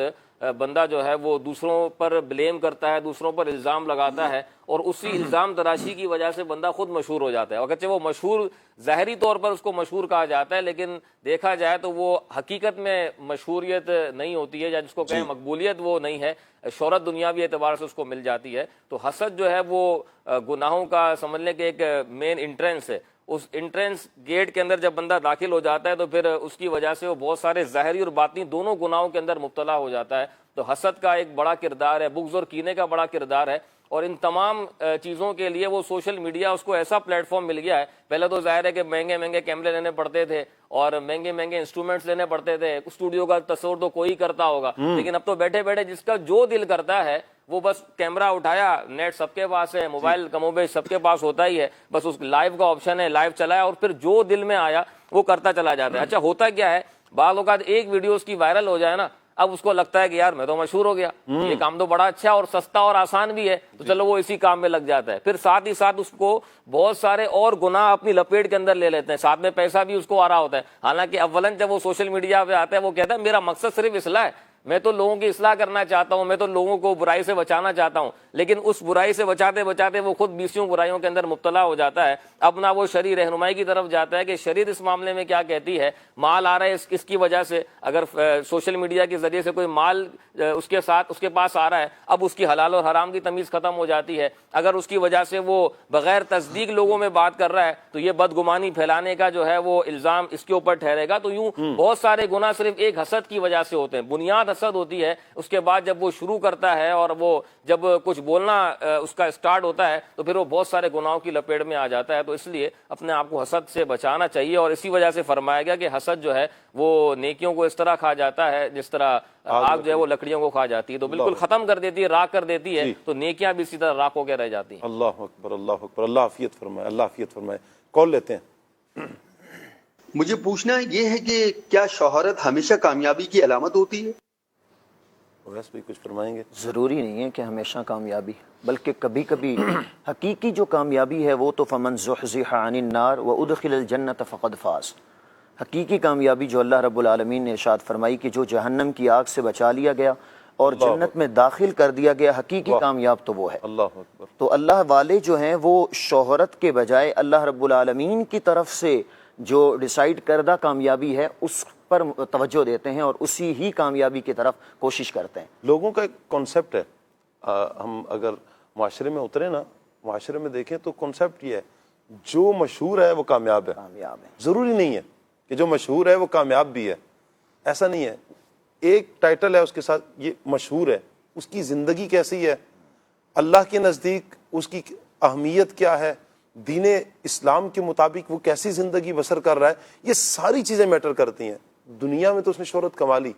بندہ جو ہے وہ دوسروں پر بلیم کرتا ہے، دوسروں پر الزام لگاتا ہے اور اسی الزام تراشی کی وجہ سے بندہ خود مشہور ہو جاتا ہے. اگرچہ وہ مشہور ظاہری طور پر اس کو مشہور کہا جاتا ہے، لیکن دیکھا جائے تو وہ حقیقت میں مشہوریت نہیں ہوتی ہے، یا جس کو کہیں مقبولیت وہ نہیں ہے، شہرت دنیاوی اعتبار سے اس کو مل جاتی ہے. تو حسد جو ہے وہ گناہوں کا سمجھ لیں کہ ایک مین انٹرنس ہے. اس انٹرنس گیٹ کے اندر جب بندہ داخل ہو جاتا ہے تو پھر اس کی وجہ سے وہ بہت سارے ظاہری اور باطنی دونوں گناہوں کے اندر مبتلا ہو جاتا ہے. تو حسد کا ایک بڑا کردار ہے، بغض اور کینے کا بڑا کردار ہے، اور ان تمام چیزوں کے لیے وہ سوشل میڈیا اس کو ایسا پلیٹ فارم مل گیا ہے. پہلے تو ظاہر ہے کہ مہنگے مہنگے کیمرے لینے پڑتے تھے اور مہنگے مہنگے انسٹرومنٹس لینے پڑتے تھے، اسٹوڈیو کا تصور تو کوئی کرتا ہوگا، لیکن اب تو بیٹھے بیٹھے جس کا جو دل کرتا ہے وہ بس کیمرہ اٹھایا، نیٹ سب کے پاس ہے، موبائل کم و بیش سب کے پاس ہوتا ہی ہے، بس اس لائیو کا آپشن ہے، لائیو چلایا اور پھر جو دل میں آیا وہ کرتا چلا جاتا ہے. اچھا ہوتا کیا ہے، بعض اوقات ایک ویڈیو اس کی وائرل ہو جائے نا، اب اس کو لگتا ہے کہ یار میں تو مشہور ہو گیا، یہ کام تو بڑا اچھا اور سستا اور آسان بھی ہے، تو چلو وہ اسی کام میں لگ جاتا ہے. پھر ساتھ ہی ساتھ اس کو بہت سارے اور گناہ اپنی لپیٹ کے اندر لے لیتے ہیں، ساتھ میں پیسہ بھی اس کو آ رہا ہوتا ہے. حالانکہ اولاً جب وہ سوشل میڈیا پہ آتا ہے وہ کہتا ہے میرا مقصد صرف اصلاح ہے، میں تو لوگوں کی اصلاح کرنا چاہتا ہوں، میں تو لوگوں کو برائی سے بچانا چاہتا ہوں، لیکن اس برائی سے بچاتے بچاتے وہ خود 20 برائیوں کے اندر مبتلا ہو جاتا ہے. اب نہ وہ شرعی رہنمائی کی طرف جاتا ہے کہ شریعت اس معاملے میں کیا کہتی ہے. مال آ رہا ہے اس کی وجہ سے، اگر سوشل میڈیا کے ذریعے سے کوئی مال اس کے پاس آ رہا ہے، اب اس کی حلال اور حرام کی تمیز ختم ہو جاتی ہے. اگر اس کی وجہ سے وہ بغیر تصدیق لوگوں میں بات کر رہا ہے تو یہ بدگمانی پھیلانے کا جو ہے وہ الزام اس کے اوپر ٹھہرے گا. تو یوں بہت سارے گناہ صرف ایک حسد کی وجہ سے ہوتے ہیں. بنیاد حسد ہوتی ہے، اس کے بعد جب وہ شروع کرتا ہے اور وہ جب کچھ بولنا اس کا سٹارٹ ہوتا ہے تو پھر وہ بہت سارے گناہوں کی لپیٹ میں آ جاتا ہے. تو اس لیے اپنے آپ کو حسد سے بچانا چاہیے، اور اسی وجہ سے فرمایا گیا کہ حسد جو ہے وہ نیکیوں کو اس طرح کھا جاتا ہے جس طرح آگ جو ہے وہ لکڑیوں کو کھا جاتی ہے، تو بالکل ختم کر دیتی ہے، راکھ کر دیتی ہے. تو نیکیاں بھی اسی طرح راکھ ہو کے رہ جاتی ہیں. اللہ اکبر، اللہ اکبر، اللہ عافیت فرمائے، اللہ عافیت فرمائے. کال لیتے ہیں. مجھے پوچھنا یہ ہے کہ کیا شہرت ہمیشہ کامیابی کی علامت ہوتی ہے؟ ویسے بھی کچھ فرمائیں گے؟ ضروری نہیں ہے کہ ہمیشہ کامیابی، بلکہ کبھی کبھی حقیقی جو کامیابی ہے وہ تو فمن زحزح عن النار وادخل الجنۃ فقد فاز. حقیقی کامیابی جو اللہ رب العالمین نے ارشاد فرمائی کہ جو جہنم کی آگ سے بچا لیا گیا اور جنت میں داخل کر دیا گیا، حقیقی کامیاب تو وہ ہے. اللہ اکبر. تو اللہ والے جو ہیں وہ شہرت کے بجائے اللہ رب العالمین کی طرف سے جو ڈیسائیڈ کردہ کامیابی ہے اس پر توجہ دیتے ہیں اور اسی ہی کامیابی کی طرف کوشش کرتے ہیں. لوگوں کا ایک کانسیپٹ ہے، ہم اگر معاشرے میں اترے نا، معاشرے میں دیکھیں تو کانسیپٹ یہ ہے جو مشہور ہے وہ کامیاب ہے. ضروری نہیں ہے کہ جو مشہور ہے وہ کامیاب بھی ہے، ایسا نہیں ہے. ایک ٹائٹل ہے اس کے ساتھ یہ مشہور ہے، اس کی زندگی کیسی ہے، اللہ کے نزدیک اس کی اہمیت کیا ہے، دین اسلام کے مطابق وہ کیسی زندگی بسر کر رہا ہے، یہ ساری چیزیں میٹر کرتی ہیں. دنیا میں تو اس نے شہرت کما لی،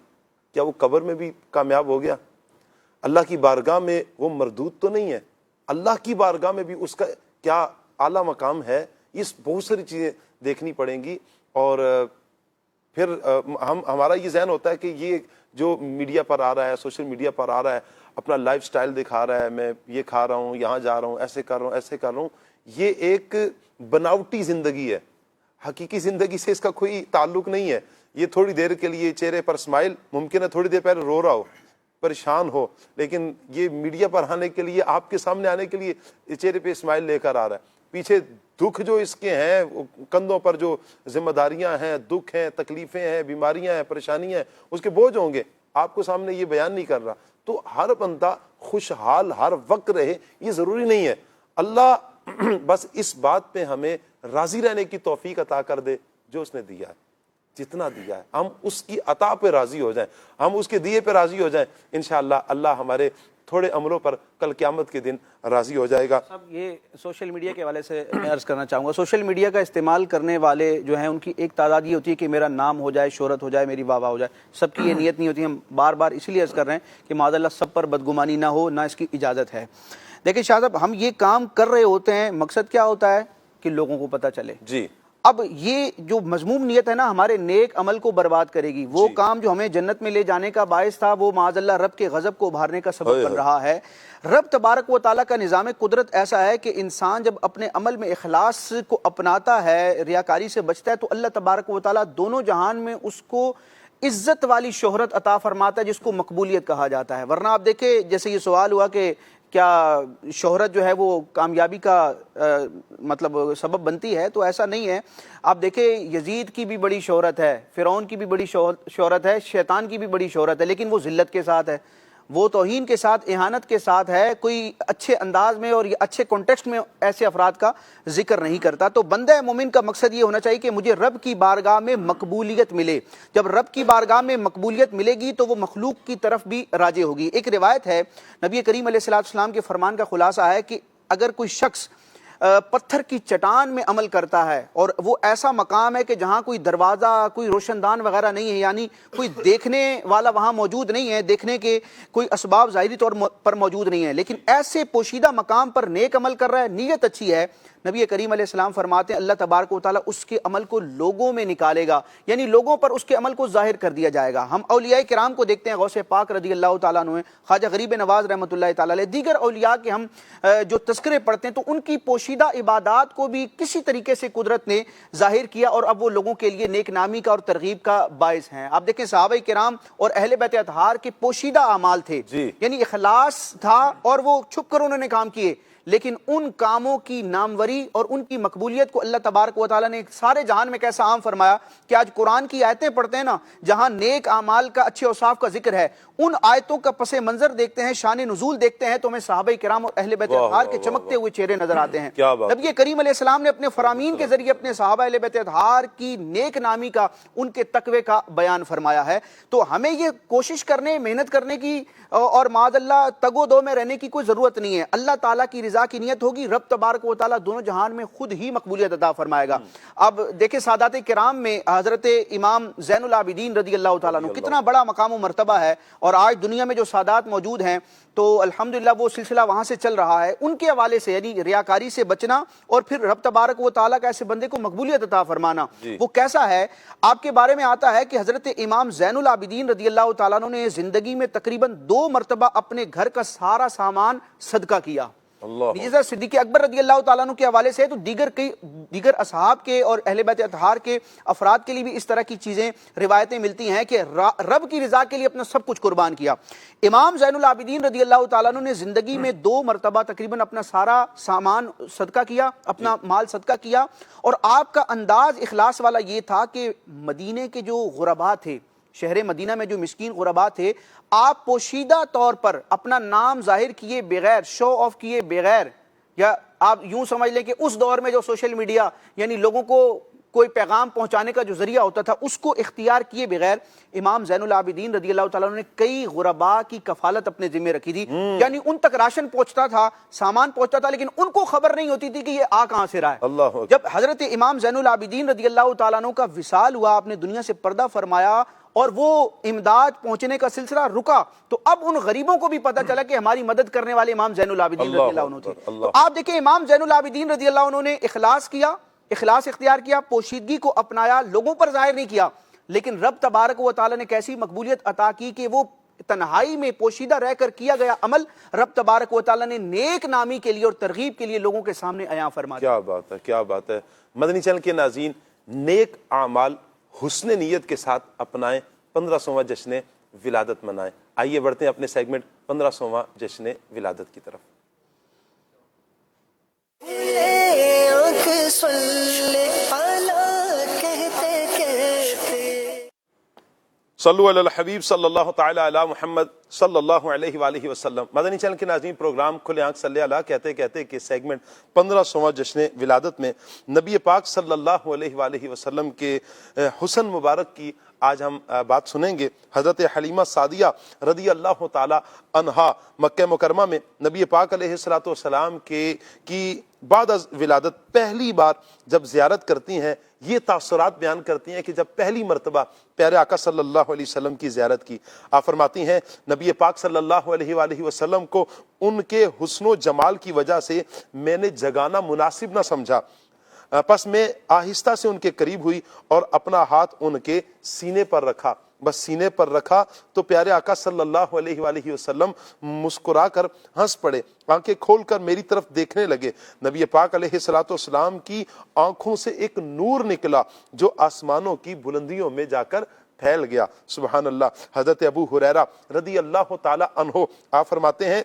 کیا وہ قبر میں بھی کامیاب ہو گیا؟ اللہ کی بارگاہ میں وہ مردود تو نہیں ہے، اللہ کی بارگاہ میں بھی اس کا کیا اعلیٰ مقام ہے؟ یہ بہت ساری چیزیں دیکھنی پڑیں گی. اور پھر ہمارا یہ ذہن ہوتا ہے کہ یہ جو میڈیا پر آ رہا ہے، سوشل میڈیا پر آ رہا ہے، اپنا لائف سٹائل دکھا رہا ہے، میں یہ کھا رہا ہوں، یہاں جا رہا ہوں، ایسے کر رہا ہوں، ایسے کر رہا ہوں، یہ ایک بناوٹی زندگی ہے. حقیقی زندگی سے اس کا کوئی تعلق نہیں ہے. یہ تھوڑی دیر کے لیے چہرے پر اسمائل، ممکن ہے تھوڑی دیر پہلے رو رہا ہو، پریشان ہو، لیکن یہ میڈیا پر آنے کے لیے، آپ کے سامنے آنے کے لیے چہرے پہ اسمائل لے کر آ رہا ہے. پیچھے دکھ جو اس کے ہیں، کندھوں پر جو ذمہ داریاں ہیں، دکھ ہیں، تکلیفیں ہیں، بیماریاں ہیں، پریشانیاں ہیں، اس کے بوجھ ہوں گے. آپ کو سامنے یہ بیان نہیں کر رہا. تو ہر بندہ خوشحال ہر وقت رہے یہ ضروری نہیں ہے. اللہ بس اس بات پہ ہمیں راضی رہنے کی توفیق عطا کر دے جو اس نے دیا ہے، جتنا دیا ہے ہم اس کی عطا پہ راضی ہو جائیں، ہم اس کے دیے پہ راضی ہو جائیں. انشاءاللہ اللہ ہمارے تھوڑے عملوں پر کل قیامت کے دن راضی ہو جائے گا. اب یہ سوشل میڈیا کے حوالے سے میں عرض کرنا چاہوں گا، سوشل میڈیا کا استعمال کرنے والے جو ہیں ان کی ایک تعداد یہ ہوتی ہے کہ میرا نام ہو جائے، شہرت ہو جائے، میری واہ واہ ہو جائے. سب کی یہ نیت نہیں ہوتی. ہم بار بار اسی لیے عرض کر رہے ہیں کہ معاذ اللہ سب پر بدگمانی نہ ہو، نہ اس کی اجازت ہے. دیکھیں شاہ صاحب، ہم یہ کام کر رہے ہوتے ہیں، مقصد کیا ہوتا ہے کہ لوگوں کو پتہ چلے. جی. اب یہ جو مذموم نیت ہے نا، ہمارے نیک عمل کو برباد کرے گی. وہ کام جو ہمیں جنت میں لے جانے کا باعث تھا وہ معاذ اللہ رب کے غضب کو ابھارنے کا سبب بن رہا ہے. رب تبارک و تعالیٰ کا نظام قدرت ایسا ہے کہ انسان جب اپنے عمل میں اخلاص کو اپناتا ہے، ریاکاری سے بچتا ہے، تو اللہ تبارک و تعالیٰ دونوں جہان میں اس کو عزت والی شہرت عطا فرماتا ہے جس کو مقبولیت کہا جاتا ہے. ورنہ آپ دیکھیں جیسے یہ سوال ہوا کہ کیا شہرت جو ہے وہ کامیابی کا مطلب سبب بنتی ہے، تو ایسا نہیں ہے. آپ دیکھیں یزید کی بھی بڑی شہرت ہے، فرعون کی بھی بڑی شہرت ہے، شیطان کی بھی بڑی شہرت ہے، لیکن وہ ذلت کے ساتھ ہے، وہ توہین کے ساتھ، اہانت کے ساتھ ہے. کوئی اچھے انداز میں اور اچھے کانٹیکسٹ میں ایسے افراد کا ذکر نہیں کرتا. تو بندہ مومن کا مقصد یہ ہونا چاہیے کہ مجھے رب کی بارگاہ میں مقبولیت ملے. جب رب کی بارگاہ میں مقبولیت ملے گی تو وہ مخلوق کی طرف بھی راجع ہوگی. ایک روایت ہے نبی کریم علیہ السلام کے فرمان کا خلاصہ ہے کہ اگر کوئی شخص پتھر کی چٹان میں عمل کرتا ہے اور وہ ایسا مقام ہے کہ جہاں کوئی دروازہ، کوئی روشن دان وغیرہ نہیں ہے، یعنی کوئی دیکھنے والا وہاں موجود نہیں ہے، دیکھنے کے کوئی اسباب ظاہری طور پر موجود نہیں ہے، لیکن ایسے پوشیدہ مقام پر نیک عمل کر رہا ہے، نیت اچھی ہے، نبی کریم علیہ السلام فرماتے ہیں اللہ تبارک و تعالیٰ اس کے عمل کو لوگوں میں نکالے گا، یعنی لوگوں پر اس کے عمل کو ظاہر کر دیا جائے گا. ہم اولیاء کرام کو دیکھتے ہیں، غوث پاک رضی اللہ تعالیٰ عنہ، خواجہ غریب نواز رحمۃ اللہ تعالیٰ علیہ، دیگر اولیاء کے ہم جو تذکرے پڑھتے ہیں تو ان کی پوشیدہ عبادات کو بھی کسی طریقے سے قدرت نے ظاہر کیا اور اب وہ لوگوں کے لیے نیک نامی کا اور ترغیب کا باعث ہیں. آپ دیکھیں صحابہ کرام اور اہل بیت اطہار کے پوشیدہ اعمال تھے، یعنی اخلاص تھا اور وہ چھپ کر انہوں نے کام کیے، لیکن ان کاموں کی ناموری اور ان کی مقبولیت کو اللہ تبارک و تعالیٰ نے سارے جہان میں کیسا عام فرمایا کہ آج قرآن کی آیتیں پڑھتے ہیں نا، جہاں نیک اعمال کا، اچھے اوصاف کا ذکر ہے، ان آیتوں کا پس منظر دیکھتے ہیں، شان نزول دیکھتے ہیں تو ہمیں صحابہ کرام اور اہل بیت اطہار کے چمکتے ہوئے چہرے نظر آتے ہیں۔ نبی کریم علیہ السلام نے اپنے فرامین کے ذریعے اپنے صحابہ اہل بیت اطہار کی نیک نامی کا، ان کے تقوی کا بیان فرمایا ہے۔ تو ہمیں یہ کوشش کرنے، محنت کرنے کی اور معاذ اللہ تگ و دو میں رہنے کی کوئی ضرورت نہیں ہے۔ اللہ تعالیٰ کی رضا کی نیت ہوگی، رب تبارک و تعالیٰ دونوں جہان میں خود ہی مقبولیت عطا فرمائے گا۔ اب دیکھیں سادات کرام میں حضرت امام زین العابدین رضی اللہ تعالیٰ عنہ کتنا بڑا مقام و مرتبہ ہے، اور آج دنیا میں جو سادات موجود ہیں تو الحمدللہ وہ سلسلہ وہاں سے چل رہا ہے۔ ان کے حوالے سے یعنی ریاکاری سے بچنا اور پھر رب تبارک و تعالیٰ کا ایسے بندے کو مقبولیت عطا فرمانا وہ کیسا ہے۔ آپ کے بارے میں آتا ہے کہ حضرت امام زین العابدین رضی اللہ تعالیٰ عنہ نے زندگی میں تقریباً 2 مرتبہ اپنے گھر کا سارا سامان صدقہ کیا۔ جیسا صدیق اکبر رضی اللہ تعالیٰ عنہ کے حوالے سے تو دیگر اصحاب کے اور اہل بیت اطہار کے افراد کے لیے بھی اس طرح کی چیزیں روایتیں ملتی ہیں کہ رب کی رضا کے لیے اپنا سب کچھ قربان کیا۔ امام زین العابدین رضی اللہ تعالیٰ عنہ نے زندگی میں 2 مرتبہ تقریباً اپنا سارا سامان صدقہ کیا، اپنا مال صدقہ کیا، اور آپ کا انداز اخلاص والا یہ تھا کہ مدینے کے جو غربا تھے، شہر مدینہ میں جو مسکین غربا تھے، آپ پوشیدہ طور پر اپنا نام ظاہر کیے بغیر، شو آف کیے بغیر، یا آپ یوں سمجھ لیں کہ اس دور میں جو سوشل میڈیا یعنی لوگوں کو کوئی پیغام پہنچانے کا جو ذریعہ ہوتا تھا اس کو اختیار کیے بغیر امام زین العابدین رضی اللہ تعالیٰ عنہ نے کئی غربا کی کفالت اپنے ذمہ رکھی تھی۔ یعنی ان تک راشن پہنچتا تھا، سامان پہنچتا تھا، لیکن ان کو خبر نہیں ہوتی تھی کہ یہ آ کہاں سے رہا ہے۔ جب حضرت امام زین العابدین رضی اللہ تعالیٰ عنہ کا وصال ہوا، آپ نے دنیا سے پردہ فرمایا اور وہ امداد پہنچنے کا سلسلہ رکا، تو اب ان غریبوں کو بھی پتہ چلا کہ ہماری مدد کرنے والے امام زین العابدین رضی اللہ عنہ تھے۔ تو آپ دیکھیں امام زین العابدین رضی اللہ عنہ نے اخلاص کیا، اخلاص اختیار کیا، پوشیدگی کو اپنایا، لوگوں پر ظاہر نہیں کیا، لیکن رب تبارک و تعالیٰ نے کیسی مقبولیت عطا کی کہ وہ تنہائی میں پوشیدہ رہ کر کیا گیا عمل رب تبارک و تعالیٰ نے نیک نامی کے لیے اور ترغیب کے لیے لوگوں کے سامنے عیاں فرما دیا۔ کیا بات ہے، کیا بات ہے۔ مدنی چینل کے ناظرین، نیک اعمال حسن نیت کے ساتھ اپنائیں، 1500واں جشن ولادت منائیں۔ آئیے بڑھتے ہیں اپنے سیگمنٹ 1500واں جشن ولادت کی طرف۔ صلو علی الحبیب صلی اللہ تعالی علی محمد صلی اللہ علیہ وآلہ وسلم۔ مدنی چینل کے ناظرین، پروگرام کھلے آنکھ صلی اللہ کہتے کہتے کہ سیگمنٹ 1500واں جشن ولادت میں نبی پاک صلی اللہ علیہ وآلہ وسلم کے حسن مبارک کی آج ہم بات سنیں گے۔ حضرت حلیمہ سعدیہ رضی اللہ تعالی عنہا مکہ مکرمہ میں نبی پاک علیہ السلام کی بعد از ولادت پہلی بار جب زیارت کرتی ہیں، یہ تاثرات بیان کرتی ہیں کہ جب پہلی مرتبہ پیارے آقا صلی اللہ علیہ وسلم کی زیارت کی، آپ فرماتی ہیں نبی پاک صلی اللہ علیہ وآلہ وسلم کو ان کے حسن و جمال کی وجہ سے میں نے جگانا مناسب نہ سمجھا، پس میں آہستہ سے ان کے قریب ہوئی اور اپنا ہاتھ ان کے سینے پر رکھا۔ بس سینے پر رکھا تو پیارے آقا صلی اللہ علیہ وآلہ وسلم مسکرا کر ہنس پڑے، آنکھیں کھول کر میری طرف دیکھنے لگے۔ نبی پاک علیہ السلام کی آنکھوں سے ایک نور نکلا جو آسمانوں کی بلندیوں میں جا کر پھیل گیا۔ سبحان اللہ۔ حضرت ابو ہریرہ رضی اللہ تعالی عنہ آپ فرماتے ہیں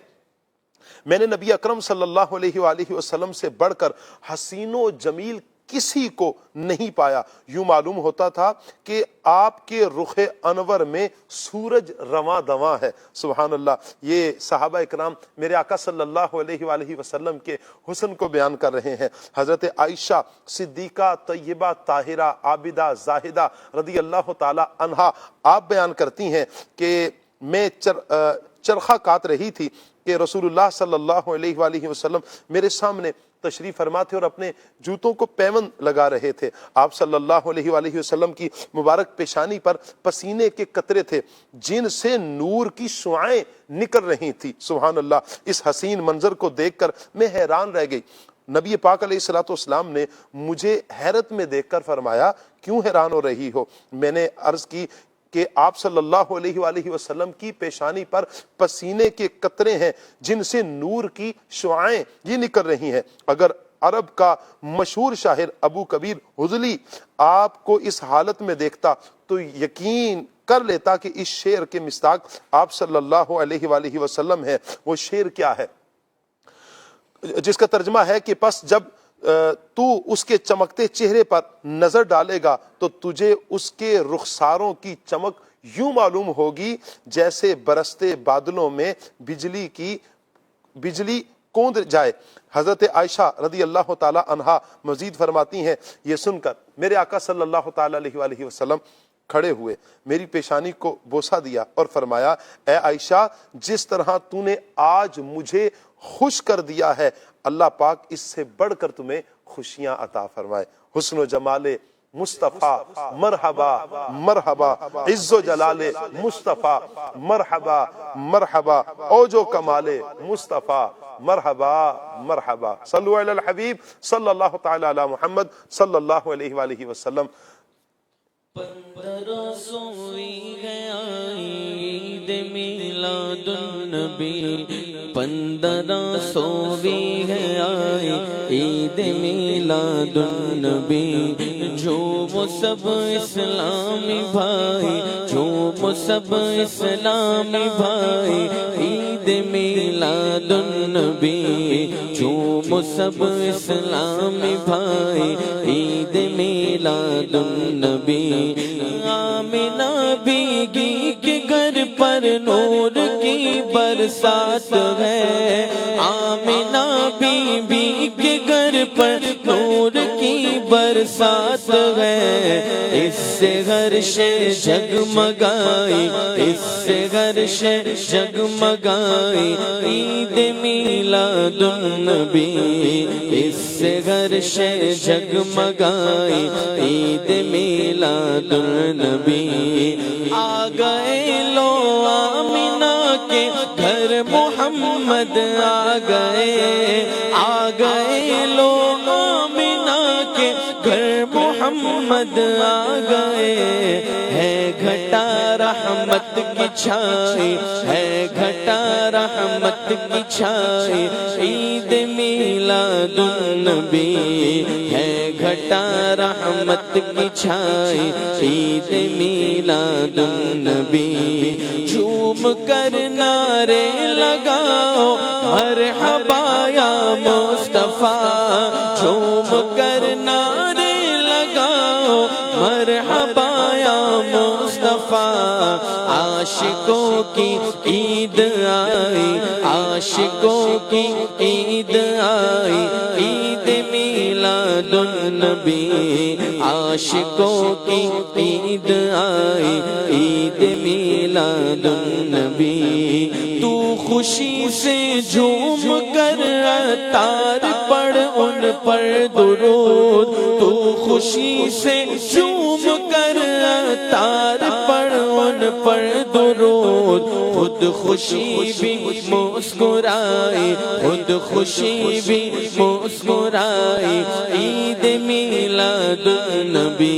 میں نے نبی اکرم صلی اللہ علیہ وآلہ وسلم سے بڑھ کر حسین و جمیل کسی کو نہیں پایا، یوں معلوم ہوتا تھا کہ آپ کے رخ انور میں سورج رواں دواں ہے۔ سبحان اللہ۔ یہ صحابہ اکرام میرے آقا صلی اللہ علیہ وآلہ وسلم کے حسن کو بیان کر رہے ہیں۔ حضرت عائشہ صدیقہ طیبہ طاہرہ عابدہ زاہدہ رضی اللہ تعالی عنہا آپ بیان کرتی ہیں کہ میں چرخہ کاٹ رہی تھی کہ رسول اللہ صلی اللہ علیہ وآلہ وسلم میرے سامنے تشریف فرما تھے اور اپنے جوتوں کو پیوند لگا رہے تھے۔ آپ صلی اللہ علیہ وآلہ وسلم کی مبارک پیشانی پر پسینے کے قطرے تھے جن سے نور کی شعاعیں نکل رہی تھی۔ سبحان اللہ۔ اس حسین منظر کو دیکھ کر میں حیران رہ گئی۔ نبی پاک علیہ السلام نے مجھے حیرت میں دیکھ کر فرمایا کیوں حیران ہو رہی ہو؟ میں نے عرض کی کہ آپ صلی اللہ علیہ وآلہ وسلم کی پیشانی پر پسینے کے قطرے ہیں جن سے نور کی شعاعیں یہ نکل رہی ہیں۔ اگر عرب کا مشہور شاعر ابو کبیر حضلی آپ کو اس حالت میں دیکھتا تو یقین کر لیتا کہ اس شعر کے مصداق آپ صلی اللہ علیہ وآلہ وسلم ہیں۔ وہ شعر کیا ہے؟ جس کا ترجمہ ہے کہ پس جب تو اس کے چمکتے چہرے پر نظر ڈالے گا تو تجھے اس کے رخساروں کی چمک یوں معلوم ہوگی جیسے برستے بادلوں میں بجلی کوند جائے۔ حضرت عائشہ رضی اللہ تعالی عنہا مزید فرماتی ہیں، یہ سن کر میرے آقا صلی اللہ تعالی علیہ وآلہ وسلم کھڑے ہوئے، میری پیشانی کو بوسہ دیا اور فرمایا، اے عائشہ، جس طرح تو نے آج مجھے خوش کر دیا ہے، اللہ پاک اس سے بڑھ کر تمہیں خوشیاں عطا فرمائے۔ حسن و جمال مصطفیٰ مرحبا مرحبا، عز و جلال مصطفیٰ مرحبا مرحبا، اوج و کمال مصطفیٰ مرحبا مرحبا۔ صلو علی الحبیب صلی اللہ تعالی علی محمد صلی اللہ علیہ وآلہ وسلم۔ 1500ویں ہے عید میلاد النبی، 1500ویں ہے عید میلاد النبی، جو وہ سب اسلامی بھائی، جو وہ سب اسلامی بھائی، عید میلاد النبی، جو وہ سب اسلامی بھائی، عید میلاد النبی۔ آمنہ بیگی کے گھر پر نور کی برسات ہے، آمنہ بی بی کے گھر پر نور کی برسات ہے، اس سے گھر سے جگمگائی، اس سے گھر سے جگمگائی، عید میلاد النبی، اس سے گھر سے جگمگائی، عید میلاد النبی۔ آ گئے لو آمنہ کے گھر محمد آ گئے، آ گئے لو آمنہ کے گھر محمد آ گئے، ہے گھٹا رحمت کی چھائی، ہے گھٹا رحمت کی چھائی، عید میلاد النبی، ہے گھٹا رحمت کی چھائی، عید میلاد النبی۔ جھوم کر نعرے لگاؤ مرحبا یا مصطفیٰ، جھوم کر نعرے لگاؤ مرحبا یا مصطفیٰ، عاشقوں کی عید آئی، عاشقوں کی عید آئی، عید میلاد النبی، عاشقوں کی عید آئی، عید میلاد النبی۔ تو خوشی سے جھوم کر عطار پڑھ ان پر درود، تو خوشی سے جھوم کر عطار پڑھ ان پر درود، خود خوشی بھی مسکرائی، خود خوشی بھی مسکرائی، عید میلاد النبی،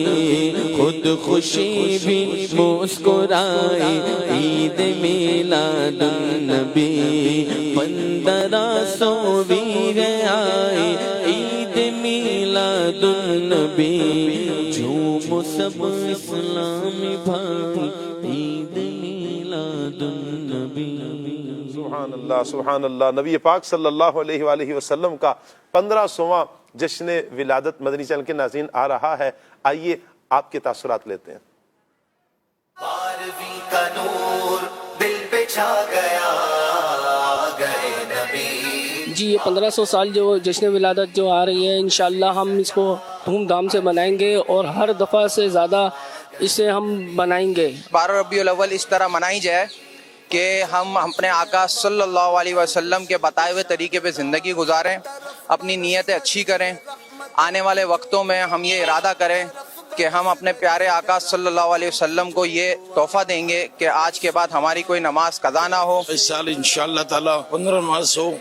خود خوشی بھی مسکرائی، عید میلاد النبی۔ 1500ویں ہے عید میلاد النبی، جھوم سب اسلامی بھائی، عید میلاد النبی۔ سبحان اللہ سبحان اللہ۔ نبی پاک صلی اللہ علیہ وآلہ وسلم کا 1500واں جشن ولادت مدنی چینل کے ناظرین آ رہا ہے، آئیے آپ کے تاثرات لیتے ہیں۔ 12ویں کا نور دل پہ چھا گیا، گئے نبی۔ جی یہ 1500 سال جو جشن ولادت جو آ رہی ہے، انشاءاللہ ہم اس کو دھوم دھام سے منائیں گے اور ہر دفعہ سے زیادہ اسے ہم بنائیں گے۔ 12 ربیع الاول اس طرح منائی جائے کہ ہم اپنے آقا صلی اللہ علیہ وسلم کے بتائے ہوئے طریقے پہ زندگی گزاریں، اپنی نیتیں اچھی کریں، آنے والے وقتوں میں ہم یہ ارادہ کریں کہ ہم اپنے پیارے آقا صلی اللہ علیہ وسلم کو یہ تحفہ دیں گے کہ آج کے بعد ہماری کوئی نماز قضا نہ ہو۔ اس سال انشاءاللہ تعالی 15 مارچ کو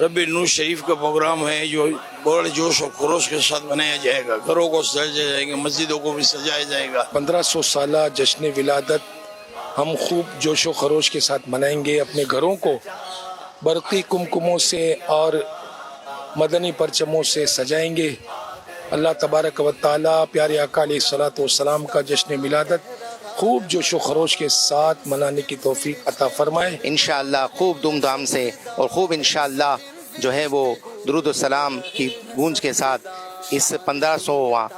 ربیع نور شریف کا پروگرام ہے جو بڑے جوش و خروش کے ساتھ منایا جائے گا، گھروں کو سجایا جائے گا، مسجدوں کو بھی سجایا جائے گا۔ 1500 سالہ جشن ولادت ہم خوب جوش و خروش کے ساتھ منائیں گے، اپنے گھروں کو برقی کمکموں سے اور مدنی پرچموں سے سجائیں گے۔ اللہ تبارک و تعالیٰ پیارے آقا علیہ الصلوۃ والسلام کا جشن ولادت خوب جوش و خروش کے ساتھ منانے کی توفیق عطا فرمائے۔ انشاءاللہ خوب دھوم دھام سے اور خوب انشاءاللہ جو ہے وہ درود السلام کی گونج کے ساتھ اس 1500واں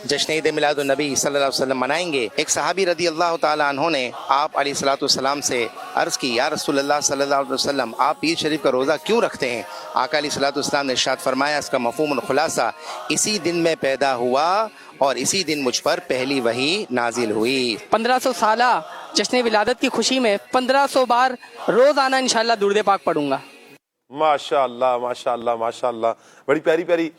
جشن عید میلاد النبی صلی اللہ علیہ وسلم منائیں گے۔ ایک صحابی رضی اللہ تعالیٰ عنہ نے آپ علیہ الصلوۃ والسلام سے عرض کی، یا رسول اللہ صلی اللہ علیہ وسلم آپ عید شریف کا روزہ کیوں رکھتے ہیں؟ آقا علیہ الصلوۃ والسلام نے ارشاد فرمایا، اس کا مفہوم الخلاصہ، اسی دن میں پیدا ہوا اور اسی دن مجھ پر پہلی وحی نازل ہوئی۔ 1500 سالہ جشن ولادت کی خوشی میں 1500 بار روزانہ انشاءاللہ درود پاک پڑھوں گا۔ ماشاء اللہ ماشاء اللہ ماشاء اللہ، بڑی پیاری پیاری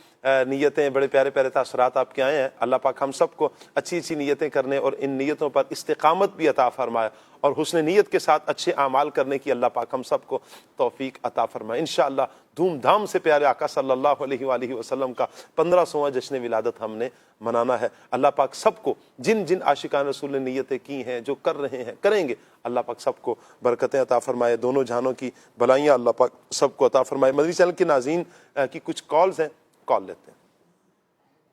نیتیں، بڑے پیارے پیارے تاثرات آپ کے آئے ہیں۔ اللہ پاک ہم سب کو اچھی اچھی نیتیں کرنے اور ان نیتوں پر استقامت بھی عطا فرمائے، اور حسن نیت کے ساتھ اچھے اعمال کرنے کی اللہ پاک ہم سب کو توفیق عطا فرمائے۔ انشاءاللہ دھوم دھام سے پیارے آقا صلی اللہ علیہ وآلہ وسلم کا 1500واں جشن ولادت ہم نے منانا ہے۔ اللہ پاک سب کو، جن جن عاشقان رسول نے نیتیں کی ہیں، جو کر رہے ہیں، کریں گے، اللہ پاک سب کو برکتیں عطا فرمائے، دونوں جہانوں کی بھلائیاں اللہ پاک سب کو عطا فرمائے۔ مدنی چینل کے ناظرین کی کچھ کالز ہیں، کال لیتے ہیں۔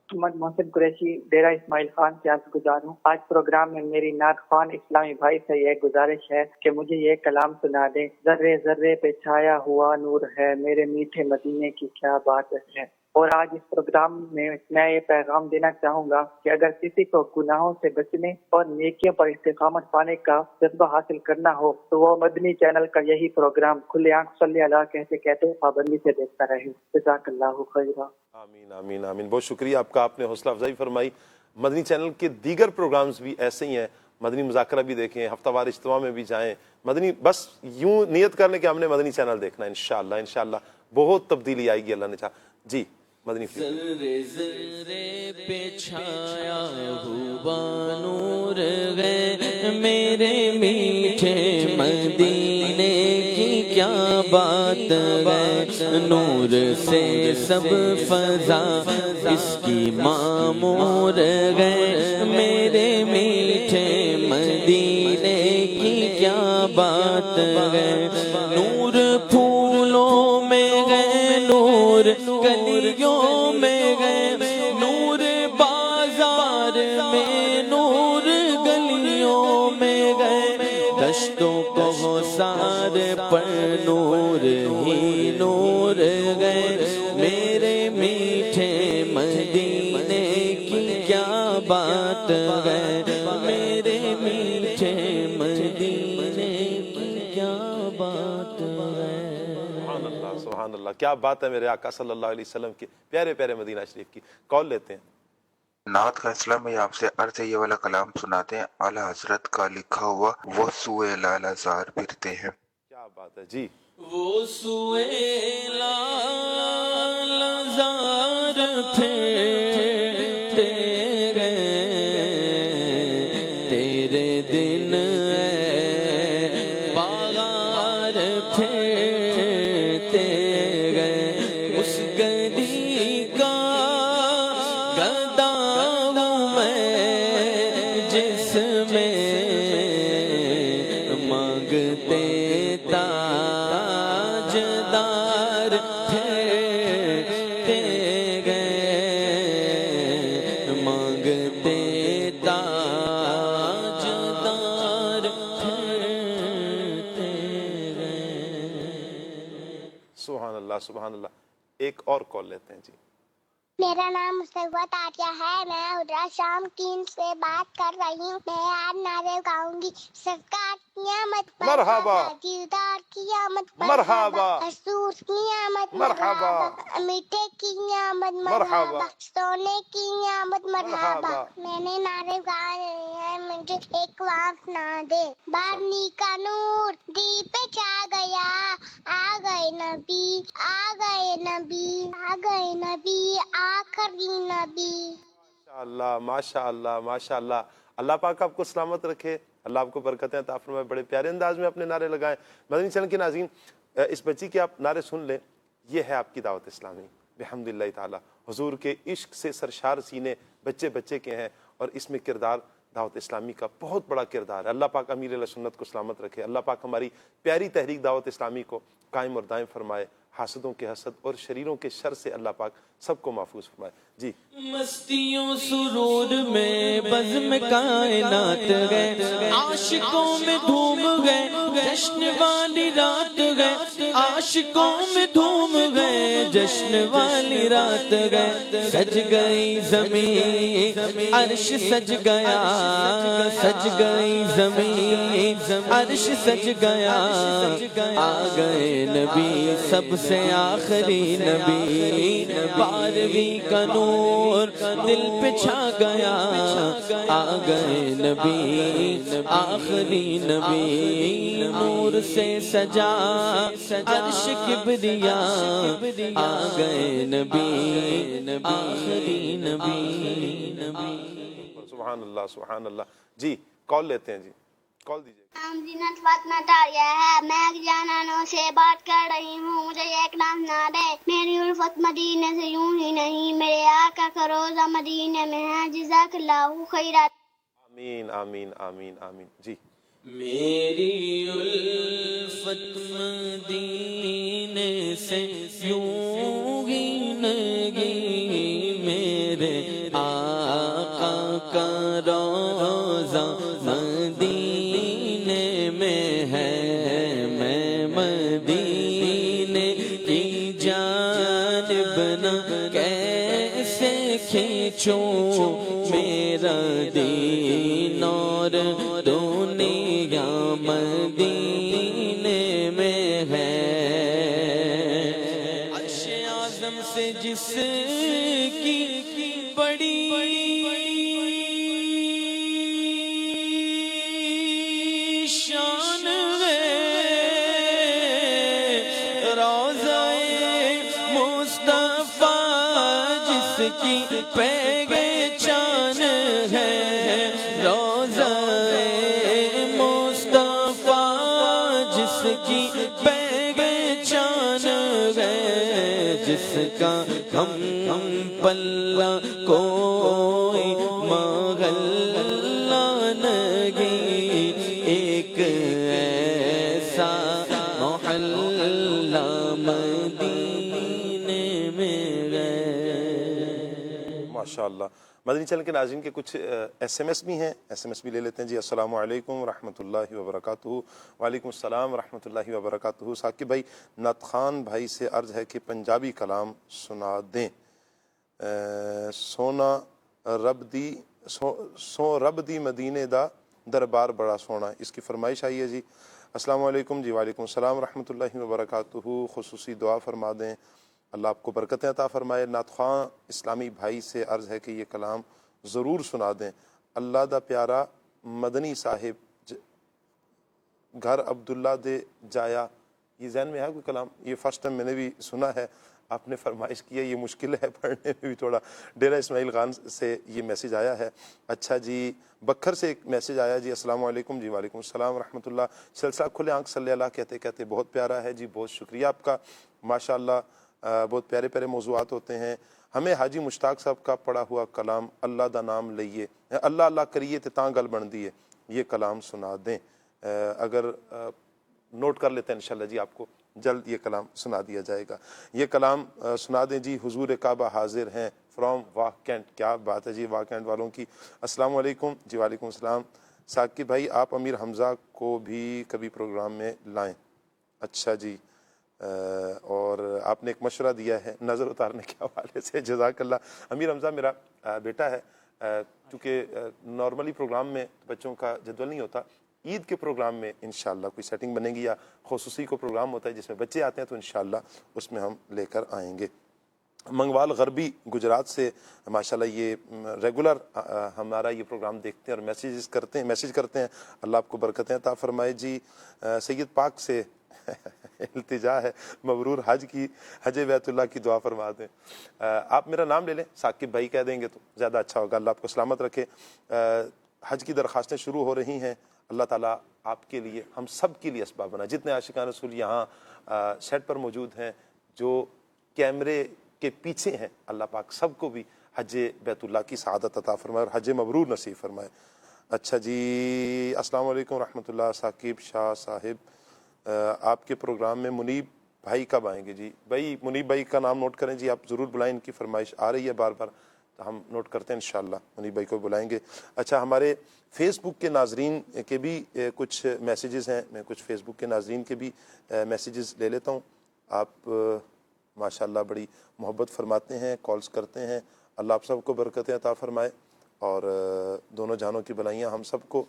محمد محسن قریشی ڈیرہ اسماعیل خان سے عرض گزار ہوں۔ آج پروگرام میں میری نعت خوان اسلامی بھائی سے یہ گزارش ہے کہ مجھے یہ کلام سنا دیں۔ ذرے ذرے پہ چھایا ہوا نور ہے، میرے میٹھے مدینے کی کیا بات ہے۔ اور آج اس پروگرام میں یہ پیغام دینا چاہوں گا کہ اگر کسی کو گناہوں سے بچنے اور نیکیوں پر استقامت پانے کا جذبہ حاصل کرنا ہو تو وہ مدنی چینل کا یہی پروگرام کھلے آنکھ صلی اللہ کہتے کہتے پابندی سے دیکھتا رہے۔ جزاک اللہ خیرا۔ آمین آمین آمین، بہت شکریہ آپ کا، آپ نے حوصلہ افزائی فرمائی۔ مدنی چینل کے دیگر پروگرامز بھی ایسے ہی ہیں، مدنی مذاکرہ بھی دیکھیں، ہفتہ وار اجتماع میں بھی جائیں، مدنی بس یوں نیت کرنے کہ ہم نے مدنی چینل دیکھنا ہے، انشاءاللہ انشاءاللہ بہت تبدیلی آئے گی اللہ نے چاہا۔ جی مدنی ذرے ذرے پہ چھایا ہوا نور ہے، میرے میٹھے مدینے کی کیا بات ہے، نور سے سب فضا اس کی معمور ہے، میرے میٹھے مدینے کی کیا بات ہے، نور پھولوں میں ہے، نور گلیوں میں گئے، نور بازار میں، نور گلیوں میں گئے، دشتوں کو سار پر نور ہی نور گئے، میرے میٹھے مدینے کی کیا بات ہے، میرے میٹھے مدینے کی کیا بات ہے۔ سبحان اللہ، کیا بات ہے میرے آقا صلی اللہ علیہ وسلم کے پیارے پیارے مدینہ شریف کی۔ کال لیتے ہیں۔ نعت کا اسلام میں آپ سے عرض یہ والا کلام سناتے ہیں، اعلی حضرت کا لکھا ہوا وہ سوئے لالہ زار پھرتے ہیں۔ کیا بات ہے جی۔ وہ سوئے لالہ زار پھرتے گئے، تیرے دن باغار پھرتے گئے، اس گلی کا گدا ہوں میں جس میں مانگتے تاجدار پھرتے گئے، مانگتے تاجدار پھرتے گئے۔ سبحان اللہ سبحان اللہ، ایک اور کال لیتے ہیں جی۔ میرا نام مصطفیٰ عطیہ ہے، میں حجرہ شام کین سے بات کر رہی ہوں۔ میں آج نعرے گاؤں گی۔ سرکار قیامت مرحبا، دیدار قیامت مرحبا، حضور قیامت مرحبا، میٹھے کی نعمت مرحبا، سونے کی نعمت مرحبا۔ میں نے نعرے گائے ہیں، مجھے ایک وقت نہ دے، بارنی کا نور دی پہ چھا گیا، آ گئے نبی، آ گئے نبی، آ گئے نبی، آخری نبی۔ ماشاءاللہ ماشاءاللہ ماشاءاللہ، اللہ پاک آپ کو سلامت رکھے، اللہ آپ کو برکتیں عطا فرمائے۔ بڑے پیارے انداز میں اپنے نعرے لگائیں۔ مدنی چینل کے ناظرین، اس بچی کے آپ نعرے سن لیں، یہ ہے آپ کی دعوت اسلامی بحمداللہ تعالی۔ حضور کے عشق سے سرشار سینے بچے بچے کے ہیں، اور اس میں کردار دعوت اسلامی کا بہت بڑا کردار ہے۔ اللہ پاک امیر علیہ سنت کو سلامت رکھے، اللہ پاک ہماری پیاری تحریک دعوت اسلامی کو قائم اور دائم فرمائے، حاسدوں کے حسد اور شریروں کے شر سے اللہ پاک سب کو محفوظ فرمائے۔ جی مستیوں سرور میں بزم کائنات گئے، عاشقوں میں دھوم گئے، جشن والی رات گئے عاشقوں میں دھوم گئے، جشن والی رات گئے سج گئی زمین عرش سج گیا، سج گئی زمین عرش سج گیا، آ گئے نبی سب سے آخری نبی، بارہویں کا نور دل پہ چھا گیا، آ گئے نبی آخری نبی، نور سے سجا عرش کبریا، آ گئے نبی آخری نبی۔ سبحان اللہ سبحان اللہ۔ جی کال لیتے ہیں، جی کال دیجیے۔ نام زینت فاطمہ طاہریہ ہے، میں ایک جانانوں سے بات کر رہی ہوں، مجھے ایک نام سنا دے۔ میری الفت مدینے سے یوں ہی نہیں، میرے آقا کا روزہ مدینے میں ہے، جزاک اللہ خیرات۔ آمین آمین آمین آمین۔ جی میری الفت مدینے سے یوں ہی نہیں، میرے آقا کا روزہ مدینے میں ہے، میں مدینے کی جانب نہ کیسے کھینچوں، میرا دین اور دنیا مدینے میں ہے، عرش اعظم سے جس کی بڑی شان ہے، روضہ مصطفیٰ جس کی پہچان ہے، روضہ مصطفیٰ جس کی پہچان ہے، جس کا ہم پلہ کوئی محلہ نہیں، ایک ایسا محلہ مدینے میں ہے۔ ماشاءاللہ۔ مدنی چینل کے ناظرین کے کچھ ایس ایم ایس بھی ہیں، ایس ایم ایس بھی لے لیتے ہیں۔ جی السلام علیکم ورحمۃ اللہ وبرکاتہ۔ وعلیکم السلام ورحمۃ اللہ وبرکاتہ۔ ثاقب بھائی، نعت خان بھائی سے عرض ہے کہ پنجابی کلام سنا دیں۔ سونا رب دی مدینے دا دربار بڑا سونا، اس کی فرمائش آئی ہے جی۔ السلام علیکم۔ جی وعلیکم السلام ورحمۃ اللہ وبرکاتہ۔ خصوصی دعا فرما دیں، اللہ آپ کو برکتیں عطا فرمائے۔ نعت خواں اسلامی بھائی سے عرض ہے کہ یہ کلام ضرور سنا دیں۔ اللہ دا پیارا مدنی صاحب گھر عبداللہ دے جایا، یہ ذہن میں ہے کوئی کلام؟ یہ فرسٹ ٹائم میں نے بھی سنا ہے، آپ نے فرمائش کی ہے، یہ مشکل ہے پڑھنے میں بھی تھوڑا۔ ڈیرہ اسماعیل خان سے یہ میسیج آیا ہے۔ اچھا جی، بکھر سے ایک میسیج آیا جی۔ السلام علیکم۔ جی وعلیکم السلام ورحمۃ اللہ۔ سلسلہ کھلے آنکھ صلی اللہ کہتے کہتے بہت پیارا ہے جی، بہت شکریہ آپ کا، ماشاءاللہ بہت پیارے پیارے موضوعات ہوتے ہیں۔ ہمیں حاجی مشتاق صاحب کا پڑھا ہوا کلام اللہ دا نام لئیے، اللہ اللہ کریے تے تاں گل بن دیے، یہ کلام سنا دیں۔ اگر نوٹ کر لیتے ہیں انشاءاللہ جی، آپ کو جلد یہ کلام سنا دیا جائے گا۔ یہ کلام سنا دیں جی۔ حضور کعبہ حاضر ہیں فرام واہ کینٹ، کیا بات ہے جی واہ کینٹ والوں کی۔ السلام علیکم۔ جی وعلیکم السلام۔ ثاقب بھائی، آپ امیر حمزہ کو بھی کبھی پروگرام میں لائیں۔ اچھا جی، اور آپ نے ایک مشورہ دیا ہے نظر اتارنے کے حوالے سے، جزاک اللہ۔ امیر حمزہ میرا بیٹا ہے، چونکہ نارملی پروگرام میں بچوں کا جدول نہیں ہوتا، عید کے پروگرام میں انشاءاللہ کوئی سیٹنگ بنے گی، یا خصوصی کو پروگرام ہوتا ہے جس میں بچے آتے ہیں تو انشاءاللہ اس میں ہم لے کر آئیں گے۔ منگوال غربی گجرات سے ماشاءاللہ یہ ریگولر ہمارا یہ پروگرام دیکھتے ہیں اور میسیج کرتے ہیں، اللہ آپ کو برکتیں عطا فرمائے جی۔ سید پاک سے التجا ہے، مبرور حج بیت اللہ کی دعا فرما دیں۔ آپ میرا نام لے لیں، ثاقب بھائی کہہ دیں گے تو زیادہ اچھا ہوگا، اللہ آپ کو سلامت رکھے۔ حج کی درخواستیں شروع ہو رہی ہیں، اللہ تعالیٰ آپ کے لیے، ہم سب کے لیے اسباب بنا۔ جتنے عاشقان رسول یہاں سیٹ پر موجود ہیں، جو کیمرے کے پیچھے ہیں، اللہ پاک سب کو بھی حج بیت اللہ کی سعادت عطا فرمائے اور حج مبرور نصیب فرمائے۔ اچھا جی، السلام علیکم ورحمۃ اللہ۔ ثاقب شاہ صاحب، آپ کے پروگرام میں منیب بھائی کب آئیں گے؟ جی بھائی، منیب بھائی کا نام نوٹ کریں جی، آپ ضرور بلائیں، ان کی فرمائش آ رہی ہے بار بار ہم نوٹ کرتے ہیں انشاءاللہ، منیب بھائی کو بلائیں گے۔ اچھا، ہمارے فیس بک کے ناظرین کے بھی کچھ میسیجز ہیں، میں کچھ فیس بک کے ناظرین کے بھی میسیجز لے لیتا ہوں۔ آپ ماشاءاللہ بڑی محبت فرماتے ہیں، کالز کرتے ہیں، اللہ آپ سب کو برکتیں عطا فرمائے اور دونوں جہانوں کی بھلائیاں ہم سب کو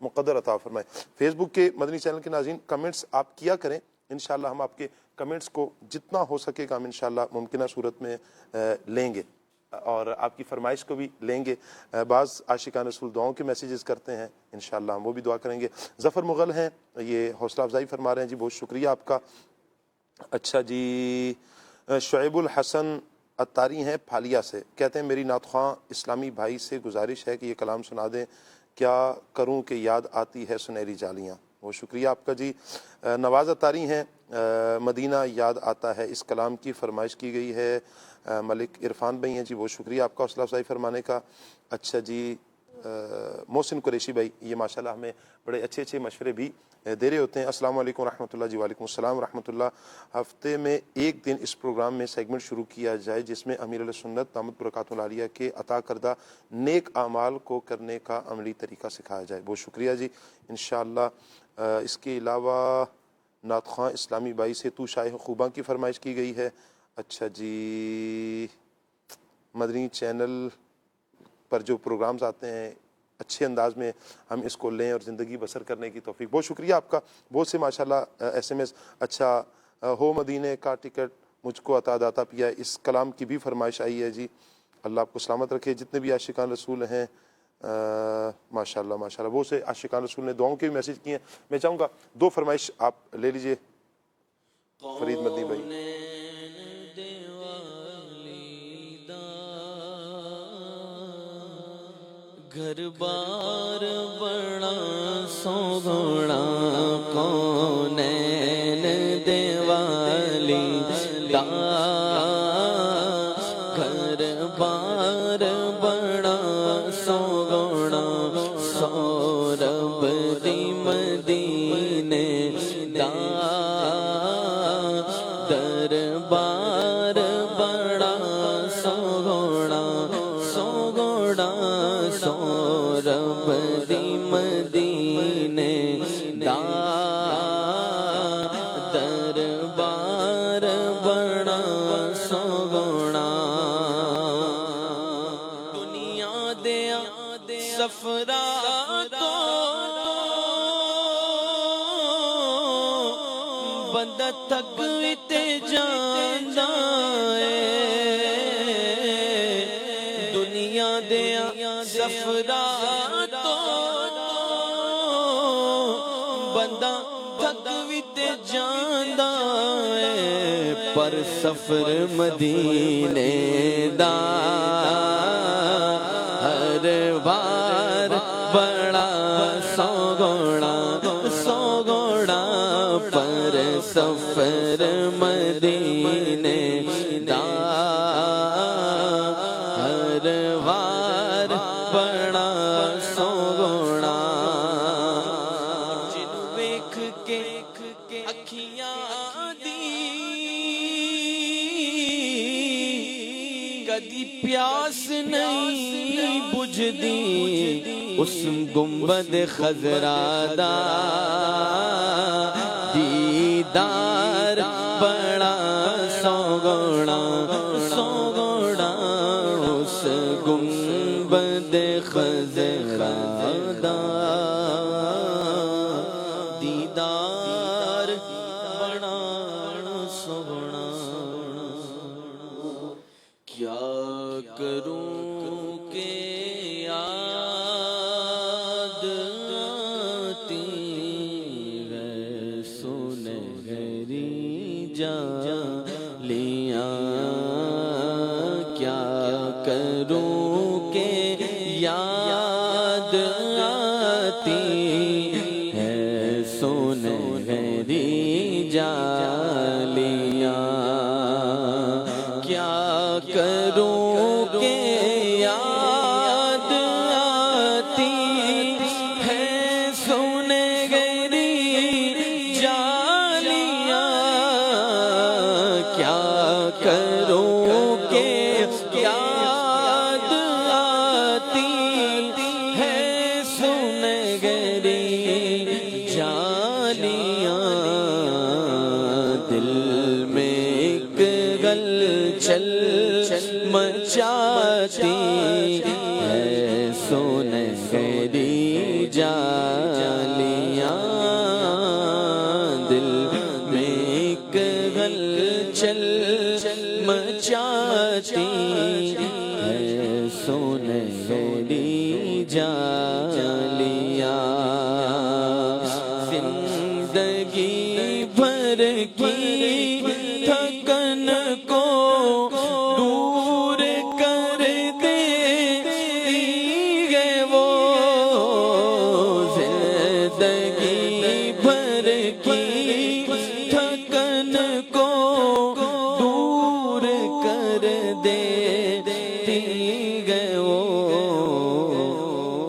مقدر عطا فرمائے۔ فیس بک کے مدنی چینل کے ناظرین کمنٹس آپ کیا کریں، انشاءاللہ ہم آپ کے کمنٹس کو جتنا ہو سکے گا ہم انشاءاللہ ممکنہ صورت میں لیں گے اور آپ کی فرمائش کو بھی لیں گے۔ بعض عاشقان رسول دعاؤں کے میسیجز کرتے ہیں، انشاءاللہ ہم وہ بھی دعا کریں گے۔ ظفر مغل ہیں، یہ حوصلہ افزائی فرما رہے ہیں، جی بہت شکریہ آپ کا۔ اچھا جی، شعیب الحسن اتاری ہیں پھالیا سے، کہتے ہیں میری نعت خواں اسلامی بھائی سے گزارش ہے کہ یہ کلام سنا دیں، کیا کروں کہ یاد آتی ہے سنہری جالیاں۔ بہت شکریہ آپ کا جی۔ نواز اتاری ہیں، مدینہ یاد آتا ہے، اس کلام کی فرمائش کی گئی ہے۔ ملک عرفان بھائی ہیں، جی بہت شکریہ آپ کا حوصلہ افزائی فرمانے کا۔ اچھا جی، محسن قریشی بھائی، یہ ماشاءاللہ ہمیں بڑے اچھے اچھے مشورے بھی دے رہے ہوتے ہیں۔ السلام علیکم ورحمۃ اللہ، جی وعلیکم السلام ورحمۃ اللہ۔ ہفتے میں ایک دن اس پروگرام میں سیگمنٹ شروع کیا جائے جس میں امیر علیہ سنت دامت برکاتہ العالیہ کے عطا کردہ نیک اعمال کو کرنے کا عملی طریقہ سکھایا جائے۔ بہت شکریہ جی، انشاءاللہ۔ اس کے علاوہ نعت خواں اسلامی بھائی سے تو شاہ خوباں کی فرمائش کی گئی ہے۔ اچھا جی، مدنی چینل پر جو پروگرامز آتے ہیں اچھے انداز میں ہم اس کو لیں اور زندگی بسر کرنے کی توفیق۔ بہت شکریہ آپ کا، بہت سے ماشاءاللہ ایس ایم ایس۔ اچھا، ہو مدینے کا ٹکٹ مجھ کو عطا داتا پیا، اس کلام کی بھی فرمائش آئی ہے جی، اللہ آپ کو سلامت رکھے۔ جتنے بھی عاشقان رسول ہیں ماشاءاللہ ماشاءاللہ، بہت سے عاشقان رسول نے دعاؤں کے بھی میسیج کیے ہیں۔ میں چاہوں گا دو فرمائش آپ لے لیجئے، فرید مدنی بھائی۔ گھر بار بڑا سوگوڑا کونین دیوالی دا، گھر بار بڑا سوگوڑا سورب دی مدینے دا، دربار بڑا سوگوڑا سوگوڑا سورب دی مدینے دا، دربار بڑا سوگوڑا۔ دنیا دیا سفرا تو بندہ تھک ویتے جاندا ہے، دنیا دیا سفرا تو بندہ تھک ویتے جاندا ہے، پر سفر مدینے دا ہر بار بڑا سوگوڑا سوگوڑا، پر سفر مدینے دا ہر بار بڑا سوگوڑا۔ جنوں ویکھ کے اکھیاں دی کدی پیاس نہیں بجھدی، اس گنبد خضرا دا دیدار بڑا سوگوڑا سوگوڑا، اس گنبد خضرا دا دیدار بڑا سوگوڑا۔ کیا کروں کہ یاد آتی ہے سنہری جالیاں، کیا کروں کہ یاد آتی ہے سنہری جالیاں، کیا کروں کہ یاد آتی ہے سنہری جالیاں، کیا کروں کہ یاد سنہری جالیاں دل میں ایک ہلچل مچاتی ہے سنہری جالیاں زندگی بھر کی تھکن کو دور کر دیتی ہے وہ زندگی بھر کی تھکن کو دور کر دیتی ہے وہ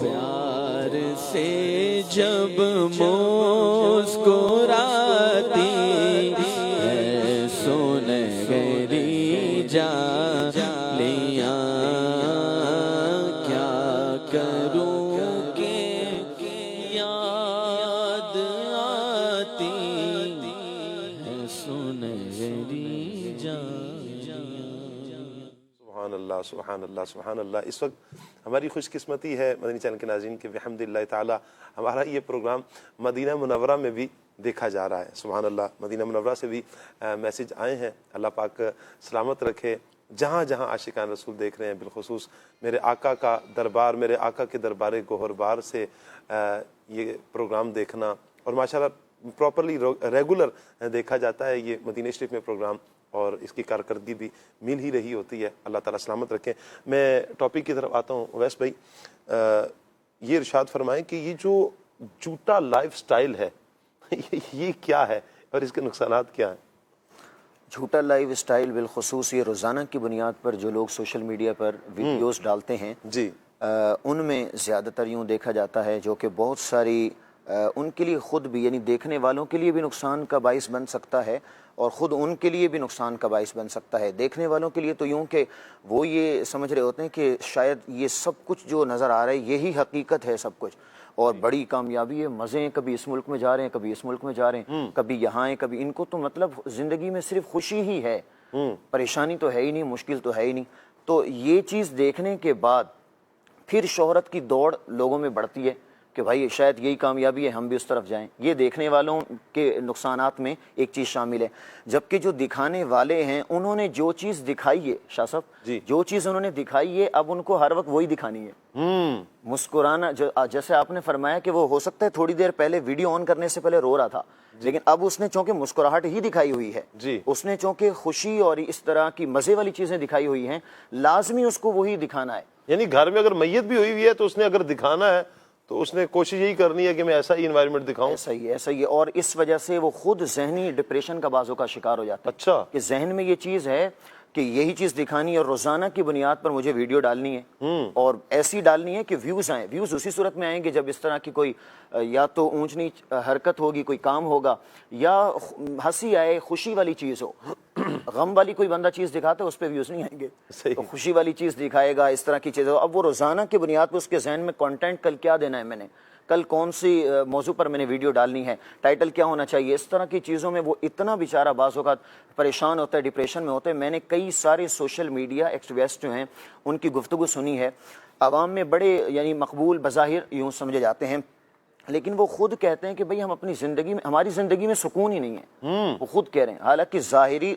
پیار سے جب مسکراتی ہے سنہری جالیاں کیا کروں کہ یاد آتی ہے سنہری جالیاں. سبحان اللہ سبحان اللہ سبحان اللہ. اس وقت ہماری خوش قسمتی ہے مدنی چینل کے ناظرین کہ بحمداللہ تعالی ہمارا یہ پروگرام مدینہ منورہ میں بھی دیکھا جا رہا ہے. سبحان اللہ. مدینہ منورہ سے بھی میسج آئے ہیں. اللہ پاک سلامت رکھے جہاں جہاں عاشقان رسول دیکھ رہے ہیں. بالخصوص میرے آقا کا دربار, میرے آقا کے دربار گوہربار سے یہ پروگرام دیکھنا, اور ماشاءاللہ پراپرلی ریگولر دیکھا جاتا ہے یہ مدینہ شریف میں پروگرام, اور اس کی کارکردگی بھی مل ہی رہی ہوتی ہے. اللہ تعالیٰ سلامت رکھیں. میں ٹاپک کی طرف آتا ہوں. اویس بھائی, یہ ارشاد فرمائیں کہ یہ جو جھوٹا لائف سٹائل ہے یہ کیا ہے اور اس کے نقصانات کیا ہیں؟ جھوٹا لائف سٹائل بالخصوص یہ روزانہ کی بنیاد پر جو لوگ سوشل میڈیا پر ویڈیوز ڈالتے ہیں جی, ان میں زیادہ تر یوں دیکھا جاتا ہے جو کہ بہت ساری ان کے لیے خود بھی یعنی دیکھنے والوں کے لیے بھی نقصان کا باعث بن سکتا ہے اور خود ان کے لیے بھی نقصان کا باعث بن سکتا ہے. دیکھنے والوں کے لیے تو یوں کہ وہ یہ سمجھ رہے ہوتے ہیں کہ شاید یہ سب کچھ جو نظر آ رہا ہے یہی حقیقت ہے سب کچھ, اور بڑی کامیابی ہے, مزے ہیں, کبھی اس ملک میں جا رہے ہیں, کبھی اس ملک میں جا رہے ہیں, کبھی یہاں ہیں, کبھی ان کو تو مطلب زندگی میں صرف خوشی ہی ہے, پریشانی تو ہے ہی نہیں, مشکل تو ہے ہی نہیں. تو یہ چیز دیکھنے کے بعد پھر شہرت کی دوڑ لوگوں میں بڑھتی ہے کہ بھائی شاید یہی کامیابی ہے, ہم بھی اس طرف جائیں. یہ دیکھنے والوں کے نقصانات میں ایک چیز شامل ہے. جبکہ جو دکھانے والے ہیں انہوں نے جو چیز دکھائی ہے شاہ صاحب, جو چیز انہوں نے دکھائی ہے اب ان کو ہر وقت وہی دکھانی ہے. مسکرانا, جیسے آپ نے فرمایا کہ وہ ہو سکتا ہے تھوڑی دیر پہلے ویڈیو آن کرنے سے پہلے رو رہا تھا, لیکن اب اس نے چونکہ مسکراہٹ ہی دکھائی ہوئی ہے, اس نے چونکہ خوشی اور اس طرح کی مزے والی چیزیں دکھائی ہوئی ہیں, لازمی اس کو وہی دکھانا ہے. یعنی گھر میں اگر میت بھی ہوئی ہوئی ہے تو اس نے اگر دکھانا ہے تو اس نے کوشش یہی کرنی ہے کہ میں ایسا ہی انوائرمنٹ دکھاؤں. ایسا ہی ہے, اور اس وجہ سے وہ خود ذہنی ڈپریشن کا بعضوں کا شکار ہو جاتا ہے. اچھا, کہ ذہن میں یہ چیز ہے کہ یہی چیز دکھانی ہے اور روزانہ کی بنیاد پر مجھے ویڈیو ڈالنی ہے, اور ایسی ڈالنی ہے کہ ویوز آئیں. ویوز اسی صورت میں آئیں گے جب اس طرح کی کوئی یا تو اونچ نیچ حرکت ہوگی, کوئی کام ہوگا, یا ہنسی آئے, خوشی والی چیز ہو. غم والی کوئی بندہ چیز دکھاتا ہے اس پہ ویوز نہیں آئیں گے, تو خوشی والی چیز دکھائے گا, اس طرح کی چیز. اب وہ روزانہ کی بنیاد پر اس کے ذہن میں کانٹینٹ کل کیا دینا ہے, میں نے کل کون سی موضوع پر میں نے ویڈیو ڈالنی ہے, ٹائٹل کیا ہونا چاہیے, اس طرح کی چیزوں میں وہ اتنا بیچارہ بعض اوقات پریشان ہوتا ہے, ڈپریشن میں ہوتا ہے. میں نے کئی سارے سوشل میڈیا ایکٹیوسٹ جو ہیں ان کی گفتگو سنی ہے. عوام میں بڑے یعنی مقبول بظاہر یوں سمجھے جاتے ہیں, لیکن وہ خود کہتے ہیں کہ بھئی ہم اپنی زندگی میں, ہماری زندگی میں سکون ہی نہیں ہے. وہ خود کہہ رہے ہیں, حالانکہ ظاہری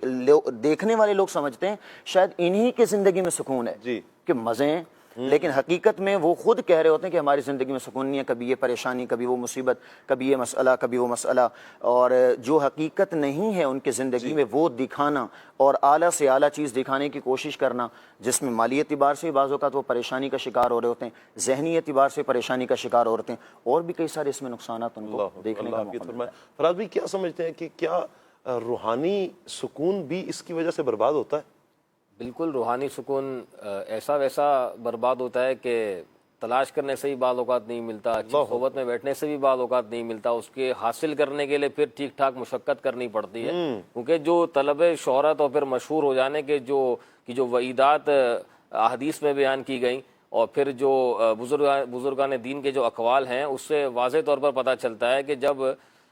دیکھنے والے لوگ سمجھتے ہیں شاید انہی کے زندگی میں سکون ہے کہ مزے ہیں, لیکن حقیقت میں وہ خود کہہ رہے ہوتے ہیں کہ ہماری زندگی میں سکون نہیں ہے, کبھی یہ پریشانی, کبھی وہ مصیبت, کبھی یہ مسئلہ, کبھی وہ مسئلہ. اور جو حقیقت نہیں ہے ان کے زندگی میں وہ دکھانا اور اعلیٰ سے اعلیٰ چیز دکھانے کی کوشش کرنا, جس میں مالی اعتبار سے بعض اوقات وہ پریشانی کا شکار ہو رہے ہوتے ہیں, ذہنی اعتبار سے پریشانی کا شکار ہو رہے ہیں, اور بھی کئی سارے اس میں نقصانات ان کو دیکھنے کا موقع ملتا ہے. فراز بھائی کیا سمجھتے ہیں کہ کیا روحانی سکون بھی اس کی وجہ سے برباد ہوتا ہے؟ بالکل, روحانی سکون ایسا ویسا برباد ہوتا ہے کہ تلاش کرنے سے بھی بعض اوقات نہیں ملتا, اچھی صحبت میں بیٹھنے سے بھی بعض اوقات نہیں ملتا, اس کے حاصل کرنے کے لیے پھر ٹھیک ٹھاک مشقت کرنی پڑتی ہے. کیونکہ جو طلب شہرت اور پھر مشہور ہو جانے کے جو وعیدات احادیث میں بیان کی گئیں, اور پھر جو بزرگان دین کے جو اقوال ہیں, اس سے واضح طور پر پتہ چلتا ہے کہ جب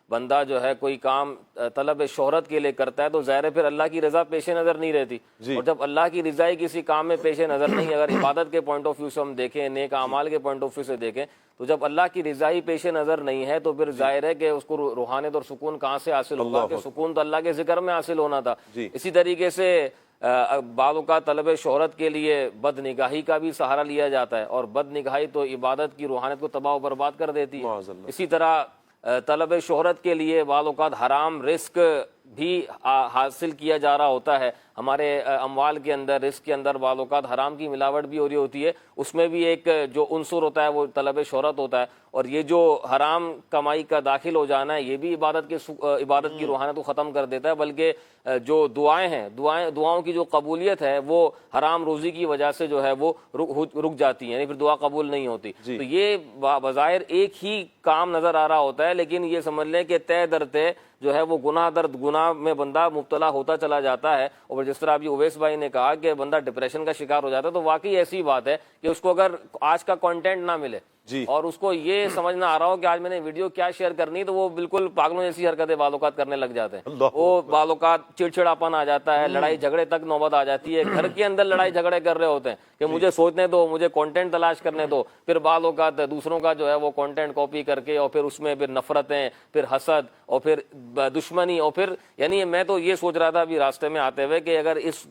بندہ جو ہے کوئی کام طلب شہرت کے لیے کرتا ہے تو ظاہر ہے پھر اللہ کی رضا پیش نظر نہیں رہتی. اور جب اللہ کی رضا کسی کام میں پیش نظر نہیں, اگر عبادت کے پوائنٹ آف ویو سے ہم دیکھیں, نیک اعمال کے پوائنٹ آف ویو سے دیکھیں, تو جب اللہ کی رضا پیش نظر نہیں ہے تو پھر ظاہر ہے کہ اس کو روحانیت اور سکون کہاں سے حاصل ہوگا, کہ سکون تو اللہ کے ذکر میں حاصل ہونا تھا. اسی طریقے سے بعض اوقات طلب شہرت کے لیے بد نگاہی کا بھی سہارا لیا جاتا ہے, اور بد نگاہی تو عبادت کی روحانیت کو تباہ و برباد کر دیتی ہے. اسی طرح طلب شہرت کے لیے بعض اوقات حرام رزق بھی حاصل کیا جا رہا ہوتا ہے. ہمارے اموال کے اندر, رزق کے اندر بعض اوقات حرام کی ملاوٹ بھی ہو رہی ہوتی ہے. اس میں بھی ایک جو عنصر ہوتا ہے وہ طلب شہرت ہوتا ہے, اور یہ جو حرام کمائی کا داخل ہو جانا ہے یہ بھی عبادت کی روحانیت کو ختم کر دیتا ہے. بلکہ جو دعائیں ہیں, دعاؤں کی جو قبولیت ہے وہ حرام روزی کی وجہ سے جو ہے وہ رک جاتی ہے, یعنی پھر دعا قبول نہیں ہوتی. تو یہ بظاہر ایک ہی کام نظر آ رہا ہوتا ہے, لیکن یہ سمجھ لیں کہ طے در طے جو ہے وہ گناہ درد گناہ میں بندہ مبتلا ہوتا چلا جاتا ہے. اور جس طرح ابھی اویس بھائی نے کہا کہ بندہ ڈپریشن کا شکار ہو جاتا ہے, تو واقعی ایسی بات ہے کہ اس کو اگر آج کا کنٹینٹ نہ ملے اور اس کو یہ سمجھ نہ آ رہا ہو کہ آج میں نے ویڈیو کیا شیئر کرنی, تو وہ بالکل پاگلوں جیسی حرکتیں بعض اوقات کرنے لگ جاتے ہیں. وہ بعض اوقات چڑچڑاپن آ جاتا ہے, لڑائی جھگڑے تک نوبت آ جاتی ہے, گھر کے اندر لڑائی جھگڑے کر رہے ہوتے ہیں کہ مجھے سوچنے دو, مجھے کنٹینٹ تلاش کرنے دو. پھر بعض اوقات دوسروں کا جو ہے وہ کنٹینٹ کاپی کر کے, اور پھر اس میں پھر نفرتیں, پھر حسد, اور پھر دشمنی, اور پھر یعنی میں تو یہ سوچ رہا تھا ابھی راستے میں آتے ہوئے کہ اگر اس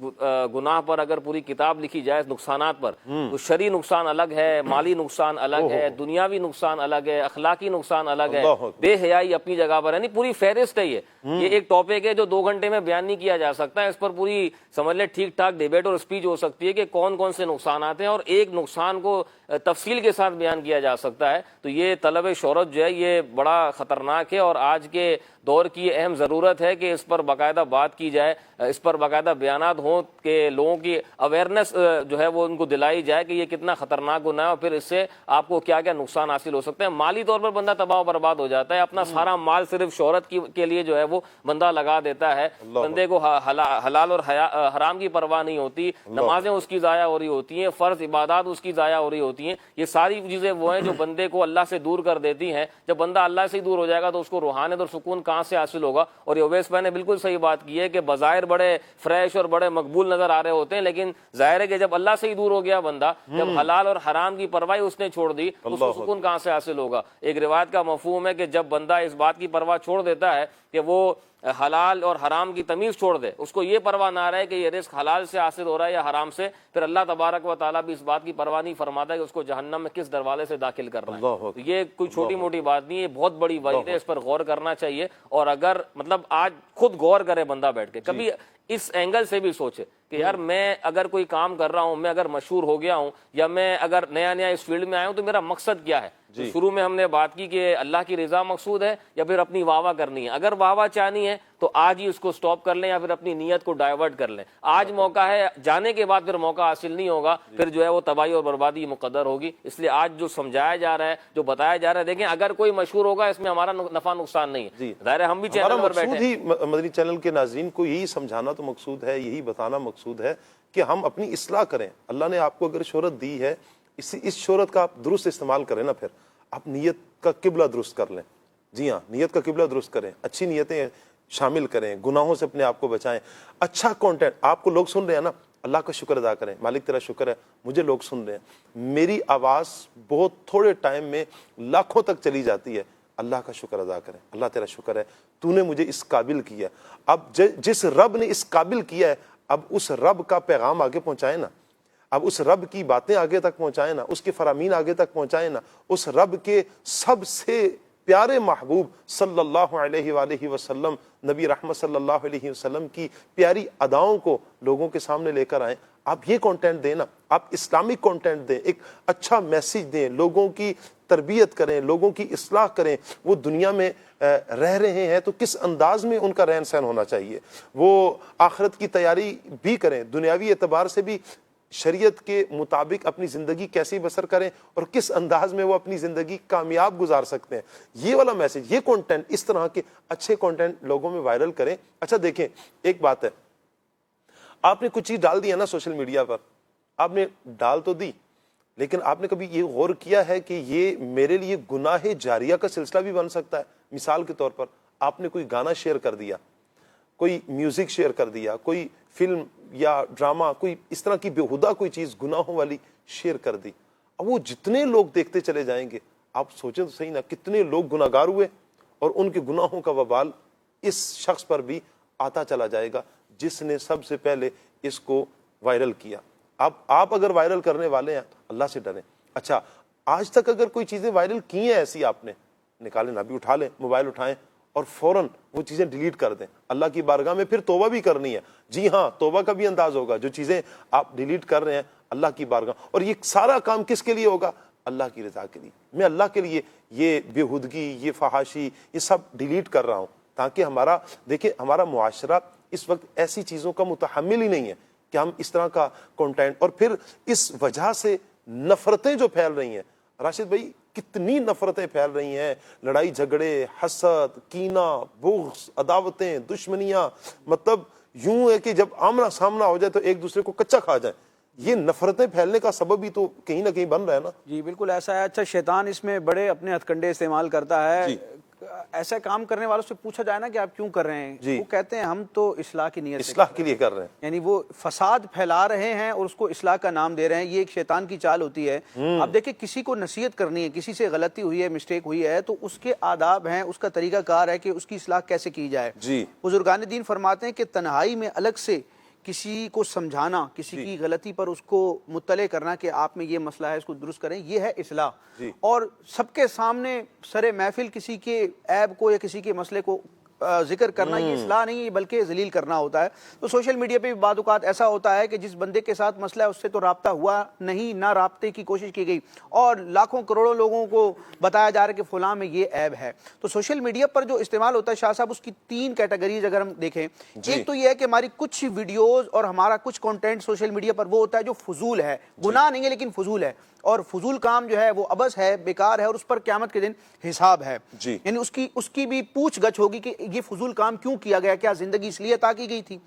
گناہ پر اگر پوری کتاب لکھی جائے نقصانات پر, تو شرعی نقصان الگ ہے, مالی نقصان الگ ہے, دنیاوی نقصان الگ ہے, اخلاقی نقصان الگ ہے, بے حیائی اپنی جگہ پر, یعنی پوری فہرست ہے. یہ ایک ٹاپک ہے جو 2 گھنٹے میں بیان نہیں کیا جا سکتا ہے. اس پر پوری سمجھ لیں ٹھیک ٹھاک ڈیبیٹ اور اسپیچ ہو سکتی ہے کہ کون کون سے نقصانات ہیں, اور ایک نقصان کو تفصیل کے ساتھ بیان کیا جا سکتا ہے. تو یہ طلب شہرت جو ہے یہ بڑا خطرناک ہے, اور آج کے دور کی اہم ضرورت ہے کہ اس پر باقاعدہ بات کی جائے, اس پر باقاعدہ بیانات ہوں کہ لوگوں کی اویئرنیس جو ہے وہ ان کو دلائی جائے کہ یہ کتنا خطرناک گناہ ہے, اور پھر اس سے آپ کو کیا کیا نقصان حاصل ہو سکتے ہیں. مالی طور پر بندہ تباہ و برباد ہو جاتا ہے, اپنا سارا مال صرف شہرت کے لیے جو ہے وہ بندہ لگا دیتا ہے. بندے کو حلال اور حرام کی پرواہ نہیں ہوتی, نمازیں اس کی ضائع ہو رہی ہوتی ہیں, فرض عبادات اس کی ضائع ہو رہی ہوتی ہیں. یہ ساری چیزیں وہ ہیں جو بندے کو اللہ سے دور کر دیتی ہیں. جب بندہ اللہ سے دور ہو جائے گا تو اس کو روحانیت اور سکون کہاں سے حاصل ہوگا. اور یہ اویس بھائی نے بالکل صحیح بات کی ہے کہ بظاہر بڑے فریش اور بڑے مقبول نظر آ رہے ہوتے ہیں, لیکن ظاہر ہے کہ جب اللہ سے ہی دور ہو گیا بندہ, جب حلال اور حرام کی پرواہ اس نے چھوڑ دی, تو اس کو سکون کہاں سے حاصل ہوگا. ایک روایت کا مفہوم ہے کہ جب بندہ اس بات کی پرواہ چھوڑ دیتا ہے کہ وہ حلال اور حرام کی تمیز چھوڑ دے, اس کو یہ پرواہ نہ رہے کہ یہ رزق حلال سے حاصل ہو رہا ہے یا حرام سے, پھر اللہ تبارک و تعالیٰ بھی اس بات کی پرواہ نہیں فرماتا کہ اس کو جہنم میں کس دروازے سے داخل کر رہا ہے. تو یہ کوئی چھوٹی موٹی بات نہیں ہے, بہت بڑی وعید ہے, اس پر غور کرنا چاہیے. اور اگر مطلب آج خود غور کرے بندہ بیٹھ کے, کبھی اس اینگل سے بھی سوچے کہ یار میں اگر کوئی کام کر رہا ہوں, میں اگر مشہور ہو گیا ہوں, یا میں اگر نیا اس فیلڈ میں آیا ہوں, تو میرا مقصد کیا ہے. شروع میں ہم نے بات کی کہ اللہ کی رضا مقصود ہے یا پھر اپنی واہ واہ کرنی ہے. اگر واہ واہ چاہنی ہے تو آج ہی اس کو سٹاپ کر لیں, یا پھر اپنی نیت کو ڈائیورٹ کر لیں. آج موقع ہے, جانے کے بعد پھر موقع حاصل نہیں ہوگا, پھر جو ہے وہ تباہی اور بربادی مقدر ہوگی. اس لیے آج جو سمجھایا جا رہا ہے, جو بتایا جا رہا ہے, دیکھیں اگر کوئی مشہور ہوگا اس میں ہمارا نفع نقصان نہیں ہے. ظاہر ہے ہم بھی چینل پر بیٹھے ہیں, مدنی چینل کے ناظرین کو یہی سمجھانا تو مقصود ہے, یہی بتانا مقصود ہے کہ ہم اپنی اصلاح کریں. اللہ نے آپ کو اگر شہرت دی ہے, اس شہرت کا آپ درست استعمال کریں نا, پھر آپ نیت کا قبلہ درست کر لیں. جی ہاں, نیت کا قبلہ درست کریں, اچھی نیتیں شامل کریں, گناہوں سے اپنے آپ کو بچائیں. اچھا کنٹینٹ, آپ کو لوگ سن رہے ہیں نا, اللہ کا شکر ادا کریں, مالک تیرا شکر ہے مجھے لوگ سن رہے ہیں, میری آواز بہت تھوڑے ٹائم میں لاکھوں تک چلی جاتی ہے. اللہ کا شکر ادا کریں, اللہ تیرا شکر ہے تو نے مجھے اس قابل کیا. اب جس رب نے اس قابل کیا ہے, اب اس رب کا پیغام آگے پہنچائیں نا, اب اس رب کی باتیں آگے تک پہنچائیں نا, اس کے فرامین آگے تک پہنچائیں نا, اس رب کے سب سے پیارے محبوب صلی اللہ علیہ وآلہ وسلم, نبی رحمت صلی اللہ علیہ وسلم کی پیاری اداؤں کو لوگوں کے سامنے لے کر آئیں. آپ یہ کنٹینٹ دیں نا, آپ اسلامک کنٹینٹ دیں, ایک اچھا میسیج دیں, لوگوں کی تربیت کریں, لوگوں کی اصلاح کریں. وہ دنیا میں رہ رہے ہیں تو کس انداز میں ان کا رہن سہن ہونا چاہیے, وہ آخرت کی تیاری بھی کریں, دنیاوی اعتبار سے بھی شریعت کے مطابق اپنی زندگی کیسے بسر کریں, اور کس انداز میں وہ اپنی زندگی کامیاب گزار سکتے ہیں. یہ والا میسج, یہ کنٹینٹ, اس طرح کے اچھے کنٹینٹ لوگوں میں وائرل کریں. اچھا دیکھیں, ایک بات ہے, آپ نے کچھ چیز ڈال دی ہے نا سوشل میڈیا پر, آپ نے ڈال تو دی, لیکن آپ نے کبھی یہ غور کیا ہے کہ یہ میرے لیے گناہ جاریہ کا سلسلہ بھی بن سکتا ہے. مثال کے طور پر آپ نے کوئی گانا شیئر کر دیا, کوئی میوزک شیئر کر دیا, کوئی فلم یا ڈرامہ, کوئی اس طرح کی بےہودہ کوئی چیز گناہوں والی شیئر کر دی, اب وہ جتنے لوگ دیکھتے چلے جائیں گے, آپ سوچیں تو صحیح نا کتنے لوگ گناہ گار ہوئے, اور ان کے گناہوں کا وبال اس شخص پر بھی آتا چلا جائے گا جس نے سب سے پہلے اس کو وائرل کیا. اب آپ اگر وائرل کرنے والے ہیں اللہ سے ڈریں. اچھا, آج تک اگر کوئی چیزیں وائرل کی ہیں ایسی, آپ نے نکالیں نا, ابھی اٹھا لیں, موبائل اٹھائیں اور فوراً وہ چیزیں ڈیلیٹ کر دیں. اللہ کی بارگاہ میں پھر توبہ بھی کرنی ہے. جی ہاں, توبہ کا بھی انداز ہوگا. جو چیزیں آپ ڈیلیٹ کر رہے ہیں اللہ کی بارگاہ, اور یہ سارا کام کس کے لیے ہوگا؟ اللہ کی رضا کے لیے. میں اللہ کے لیے یہ بےہودگی, یہ فحاشی, یہ سب ڈیلیٹ کر رہا ہوں, تاکہ ہمارا, دیکھیں ہمارا معاشرہ اس وقت ایسی چیزوں کا متحمل ہی نہیں ہے کہ ہم اس طرح کا کنٹینٹ, اور پھر اس وجہ سے نفرتیں جو پھیل رہی ہیں, راشد بھائی کتنی نفرتیں پھیل رہی ہیں, لڑائی جھگڑے, حسد, کینہ, بغض, عداوتیں, دشمنیاں, مطلب یوں ہے کہ جب آمنا سامنا ہو جائے تو ایک دوسرے کو کچا کھا جائیں. یہ نفرتیں پھیلنے کا سبب بھی تو کہیں نہ کہیں بن رہا ہے نا. جی بالکل ایسا ہے. اچھا, شیطان اس میں بڑے اپنے ہتھ کنڈے استعمال کرتا ہے. ایسا کام کرنے والوں سے پوچھا جائے نا کہ آپ کیوں کر رہے ہیں, وہ کہتے ہیں ہم تو اصلاح کی نیت, اصلاح کے لیے کر رہے ہیں. یعنی وہ فساد پھیلا رہے ہیں اور اس کو اصلاح کا نام دے رہے ہیں. یہ ایک شیطان کی چال ہوتی ہے. اب دیکھیں, کسی کو نصیحت کرنی ہے, کسی سے غلطی ہوئی ہے, مسٹیک ہوئی ہے, تو اس کے آداب ہیں, اس کا طریقہ کار ہے کہ اس کی اصلاح کیسے کی جائے. بزرگان دین فرماتے ہیں کہ تنہائی میں الگ سے کسی کو سمجھانا, کسی کی غلطی پر اس کو مطلع کرنا کہ آپ میں یہ مسئلہ ہے, اس کو درست کریں, یہ ہے اصلاح. اور سب کے سامنے سر محفل کسی کے عیب کو یا کسی کے مسئلے کو ذکر کرنا, یہ اصلاح نہیں ہے بلکہ ذلیل کرنا ہوتا ہے. تو سوشل میڈیا پہ بھی بعض اوقات ایسا ہوتا ہے کہ جس بندے کے ساتھ مسئلہ ہے اس سے تو رابطہ ہوا نہیں, نہ رابطے کی کوشش کی گئی, اور لاکھوں کروڑوں لوگوں کو بتایا جا رہا ہے کہ فلاں میں یہ عیب ہے. تو سوشل میڈیا پر جو استعمال ہوتا ہے شاہ صاحب, اس کی 3 کیٹیگریز اگر ہم دیکھیں. ایک تو یہ ہے کہ ہماری کچھ ویڈیوز اور ہمارا کچھ کنٹینٹ سوشل میڈیا پر وہ ہوتا ہے جو فضول ہے, گناہ نہیں ہے لیکن فضول ہے, اور فضول کام جو ہے وہ عبث ہے, بیکار ہے, اور اس پر قیامت کے دن حساب ہے. یعنی اس کی بھی پوچھ گچھ ہوگی کہ یہ فضول کام کیوں کیا گیا, کیا زندگی اس لیے عطا کی گئی تھی.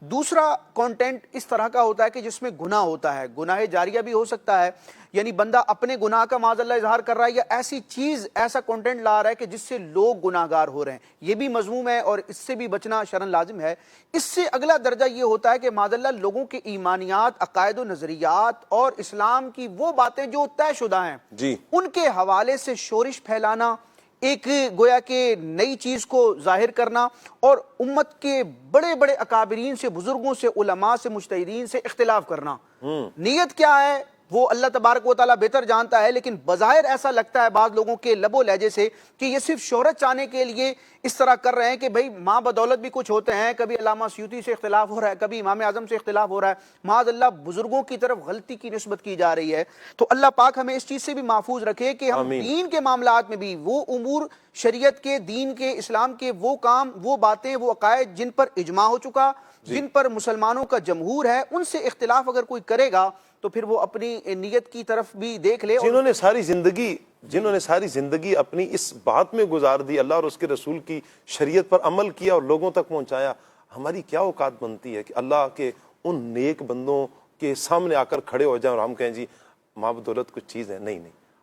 دوسرا کنٹینٹ اس طرح کا ہوتا ہے کہ جس میں گناہ ہوتا ہے, گناہ جاریہ بھی ہو سکتا ہے, یعنی بندہ اپنے گناہ کا معاذ اللہ اظہار کر رہا ہے, یا ایسی چیز, ایسا کنٹینٹ لا رہا ہے کہ جس سے لوگ گناہ گار ہو رہے ہیں. یہ بھی مذموم ہے اور اس سے بھی بچنا شرعاً لازم ہے. اس سے اگلا درجہ یہ ہوتا ہے کہ معاذ اللہ لوگوں کے ایمانیات, عقائد و نظریات اور اسلام کی وہ باتیں جو طے شدہ ہیں, ان کے حوالے سے شورش پھیلانا, ایک گویا کہ نئی چیز کو ظاہر کرنا, اور امت کے بڑے بڑے اکابرین سے, بزرگوں سے, علماء سے, مجتہدین سے اختلاف کرنا. نیت کیا ہے وہ اللہ تبارک و تعالیٰ بہتر جانتا ہے, لیکن بظاہر ایسا لگتا ہے بعض لوگوں کے لب و لہجے سے کہ یہ صرف شہرت چاہنے کے لیے اس طرح کر رہے ہیں کہ بھئی ماں بدولت بھی کچھ ہوتے ہیں. کبھی علامہ سیوطی سے اختلاف ہو رہا ہے, کبھی امام اعظم سے اختلاف ہو رہا ہے, معاذ اللہ بزرگوں کی طرف غلطی کی نسبت کی جا رہی ہے. تو اللہ پاک ہمیں اس چیز سے بھی محفوظ رکھے کہ ہم دین کے معاملات میں بھی وہ امور, شریعت کے, دین کے, اسلام کے وہ کام, وہ باتیں, وہ عقائد جن پر اجماع ہو چکا, جن پر مسلمانوں کا جمہور ہے, ان سے اختلاف اگر کوئی کرے گا تو پھر وہ اپنی نیت کی طرف بھی دیکھ لے. جنہوں نے ساری زندگی اپنی اس بات میں گزار دی, اللہ اور اس کے رسول کی شریعت پر عمل کیا اور لوگوں تک پہنچایا, ہماری کیا اوقات بنتی ہے کہ اللہ کے ان نیک بندوں کے سامنے آ کر کھڑے ہو جائیں اور ہم کہیں جی ماں بدولت کچھ چیز ہے. نہیں,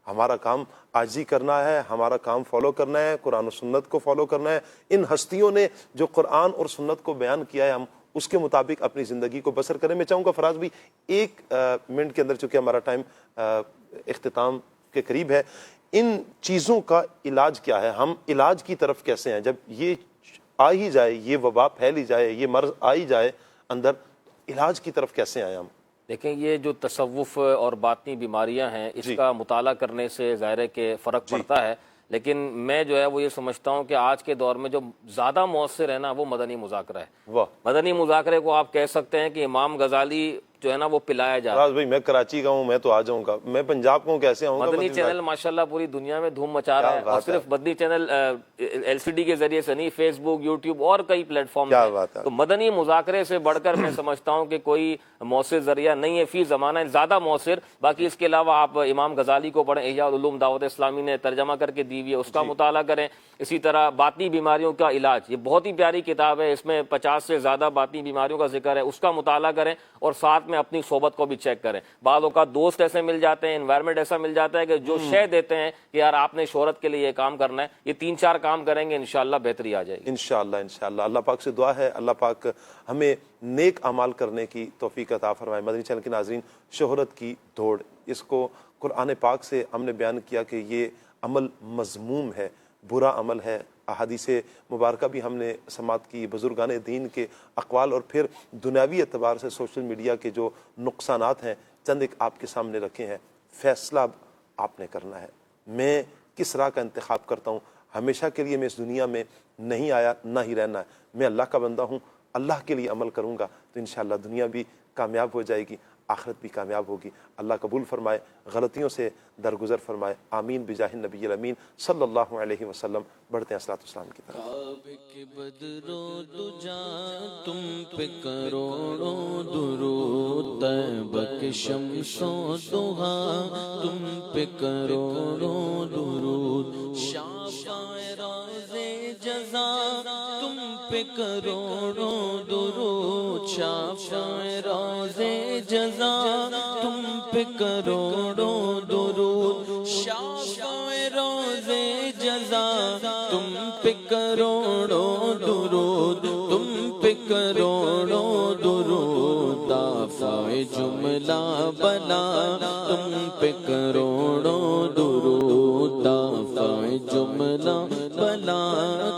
ہمارا کام عاجزی کرنا ہے, ہمارا کام فالو کرنا ہے, قرآن و سنت کو فالو کرنا ہے. ان ہستیوں نے جو قرآن اور سنت کو بیان کیا ہے, ہم اس کے مطابق اپنی زندگی کو بسر کریں. میں چاہوں گا فراز بھی 1 منٹ کے اندر, چونکہ ہمارا ٹائم اختتام کے قریب ہے, ان چیزوں کا علاج کیا ہے, ہم علاج کی طرف کیسے ہیں؟ جب یہ آ ہی جائے, یہ وبا پھیل ہی جائے, یہ مرض آ ہی جائے اندر, علاج کی طرف کیسے آئیں ہم؟ دیکھیں, یہ جو تصوف اور باطنی بیماریاں ہیں, اس کا مطالعہ کرنے سے ظاہر ہے کہ فرق پڑتا ہے, لیکن میں جو ہے وہ یہ سمجھتا ہوں کہ آج کے دور میں جو زیادہ مؤثر ہے نا وہ مدنی مذاکرہ ہے. مدنی مذاکرے کو آپ کہہ سکتے ہیں کہ امام غزالی جو ہے نا وہ پلایا جا رہا ہے. بھائی میں کراچی کا ہوں, میں تو آ جاؤں گا, میں پنجاب کا ہوں, کیسے آؤں گا؟ مدنی چینل ماشاءاللہ پوری دنیا میں دھوم مچا رہا ہے, اور صرف مدنی چینل LCD کے ذریعے سے نہیں, فیس بک, یوٹیوب اور کئی پلیٹ فارم ہیں. تو مدنی مذاکرے سے بڑھ کر میں سمجھتا ہوں کہ کوئی مؤثر ذریعہ نہیں ہے فی زمانہ, زیادہ مؤثر. باقی اس کے علاوہ آپ امام غزالی کو پڑھیں, احیاء العلوم دعوت اسلامی نے ترجمہ کر کے دی ہوئی ہے, اس کا مطالعہ کریں. اسی طرح باطنی بیماریوں کا علاج, یہ بہت ہی پیاری کتاب ہے, اس میں 50 سے زیادہ باطنی بیماریوں کا ذکر ہے, اس کا مطالعہ کریں. اور ساتھ میں اپنی صحبت کو بھی چیک کریں. بعض اوقات دوست ایسے مل جاتے ہیں, انوائرمنٹ ایسا مل جاتا ہے کہ جو شے دیتے ہیں کہ یار آپ نے شہرت کے لیے یہ کام کرنا ہے, یہ 3-4 کام کریں گے انشاءاللہ بہتری آ جائے گی. انشاءاللہ اللہ پاک سے دعا ہے اللہ پاک ہمیں نیک اعمال کرنے کی توفیق عطا فرمائے. مدنی چینل کے ناظرین, شہرت کی دوڑ, اس کو قرآن پاک سے ہم نے بیان کیا کہ یہ عمل مذموم ہے, برا عمل ہے. احادیث مبارکہ بھی ہم نے سماعت کی, بزرگان دین کے اقوال, اور پھر دنیاوی اعتبار سے سوشل میڈیا کے جو نقصانات ہیں چند ایک آپ کے سامنے رکھے ہیں. فیصلہ آپ نے کرنا ہے, میں کس راہ کا انتخاب کرتا ہوں. ہمیشہ کے لیے میں اس دنیا میں نہیں آیا, نہ ہی رہنا ہے. میں اللہ کا بندہ ہوں, اللہ کے لیے عمل کروں گا تو انشاءاللہ دنیا بھی کامیاب ہو جائے گی, آخرت بھی کامیاب ہوگی. اللہ قبول فرمائے, غلطیوں سے درگزر فرمائے. آمین بجاہ النبی الامین صلی اللہ علیہ وسلم. بڑھتے ہیں صلاۃ والسلام کی طرف. کعبے کے بدرو دجا تم پہ کروڑوں درود, طیبہ کے شمس و ضحیٰ تم پہ کروڑوں درود, شافعِ راز جزا تم پہ کروڑوں درود, شافعِ راز جزا تم پہ کروڑوں درود, شافعِ راز جزا تم پہ کروڑوں درود, تم پہ کروڑوں درود, دافع جملہ بلا تم پہ کروڑوں درود, دافع جملہ بلا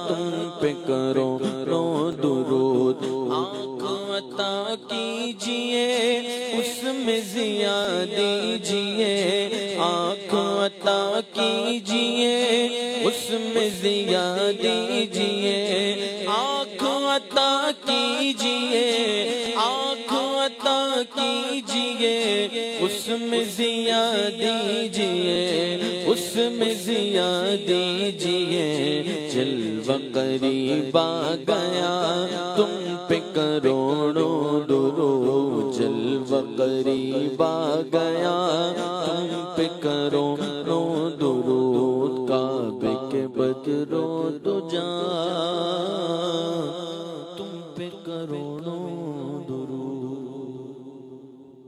تم پہ کروڑوں درود. آنکھ عطا کیجئے اس میں ضیا دیجئے, آنکھ عطا کیجئے اس میں ضیا دیجئے, آنکھ عطا کیجئے, آنکھ عطا کیجئے اس میں ضیا دیجئے, اس میں ضیا دیجئے. جلوہ قریب آ گیا تم پہ کروڑوں درود, جلوہ قریب آ گیا تم پہ کروڑوں درود, کعبے کے بدرو دجا تم پہ کروڑوں درود.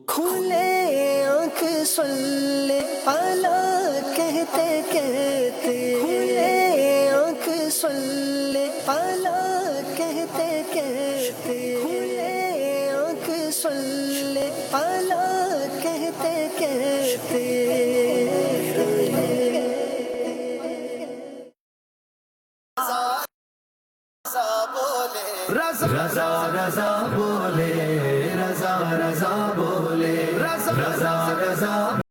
کھلے آنکھ صلی علی کہتے کہتے, کھلے آنکھ صلی علی کہتے کہتے, کھلے آنکھ صلی علی کہتے کہتے. رضا رضا بولے, رضا رضا بولے, رضا رضا